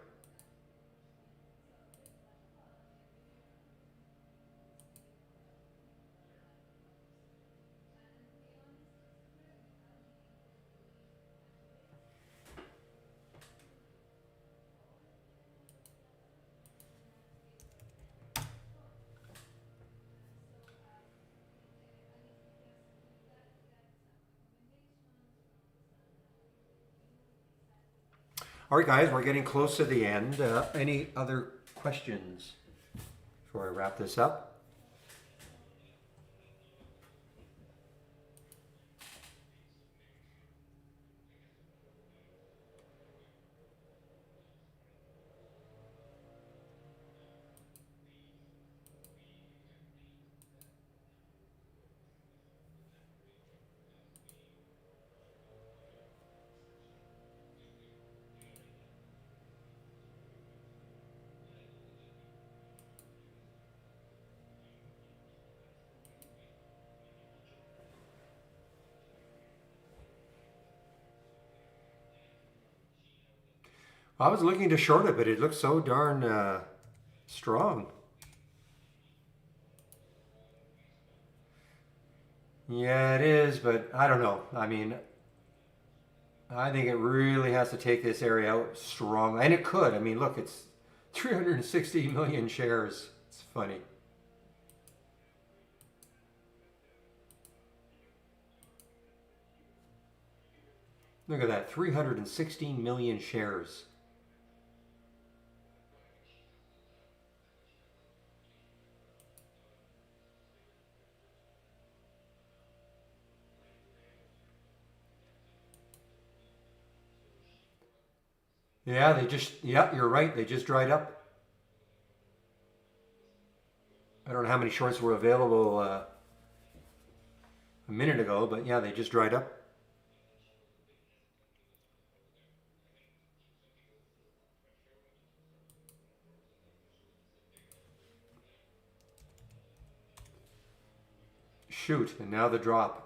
All right, guys, we're getting close to the end. Any other questions before I wrap this up? I was looking to short it, but it looks so darn strong. Yeah, it is, but I don't know. I mean, I think it really has to take this area out strong, and it could. I mean, look, it's 360 million shares. It's funny. Look at that, 316 million shares. Yeah, yeah, you're right. They just dried up. I don't know how many shorts were available a minute ago, but yeah, they just dried up. Shoot, and now the drop.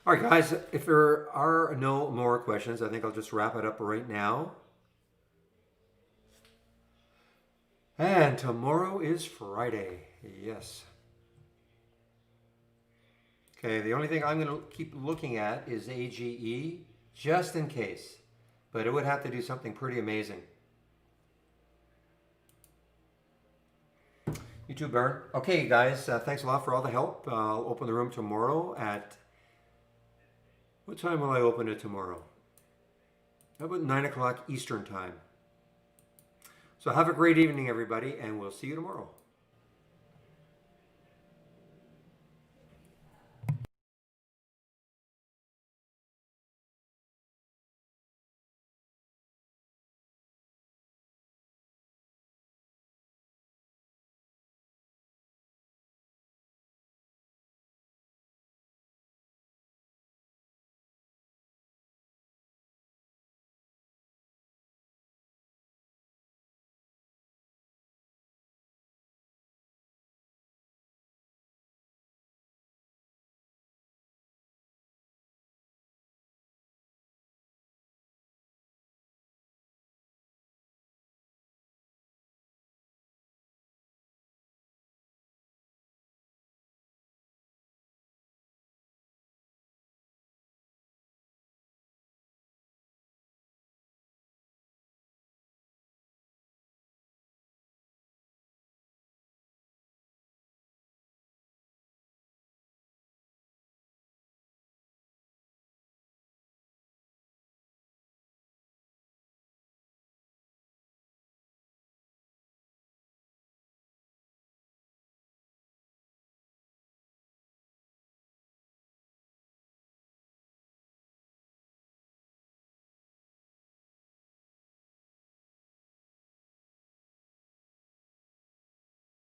All right, guys, if there are no more questions, I think I'll just wrap it up right now. And tomorrow is Friday. Yes. Okay, the only thing I'm going to keep looking at is AGE, just in case. But it would have to do something pretty amazing. You too, Baron. Okay, guys, thanks a lot for all the help. I'll open the room tomorrow at... What time will I open it tomorrow? How about 9 o'clock Eastern time? So have a great evening, everybody, and we'll see you tomorrow.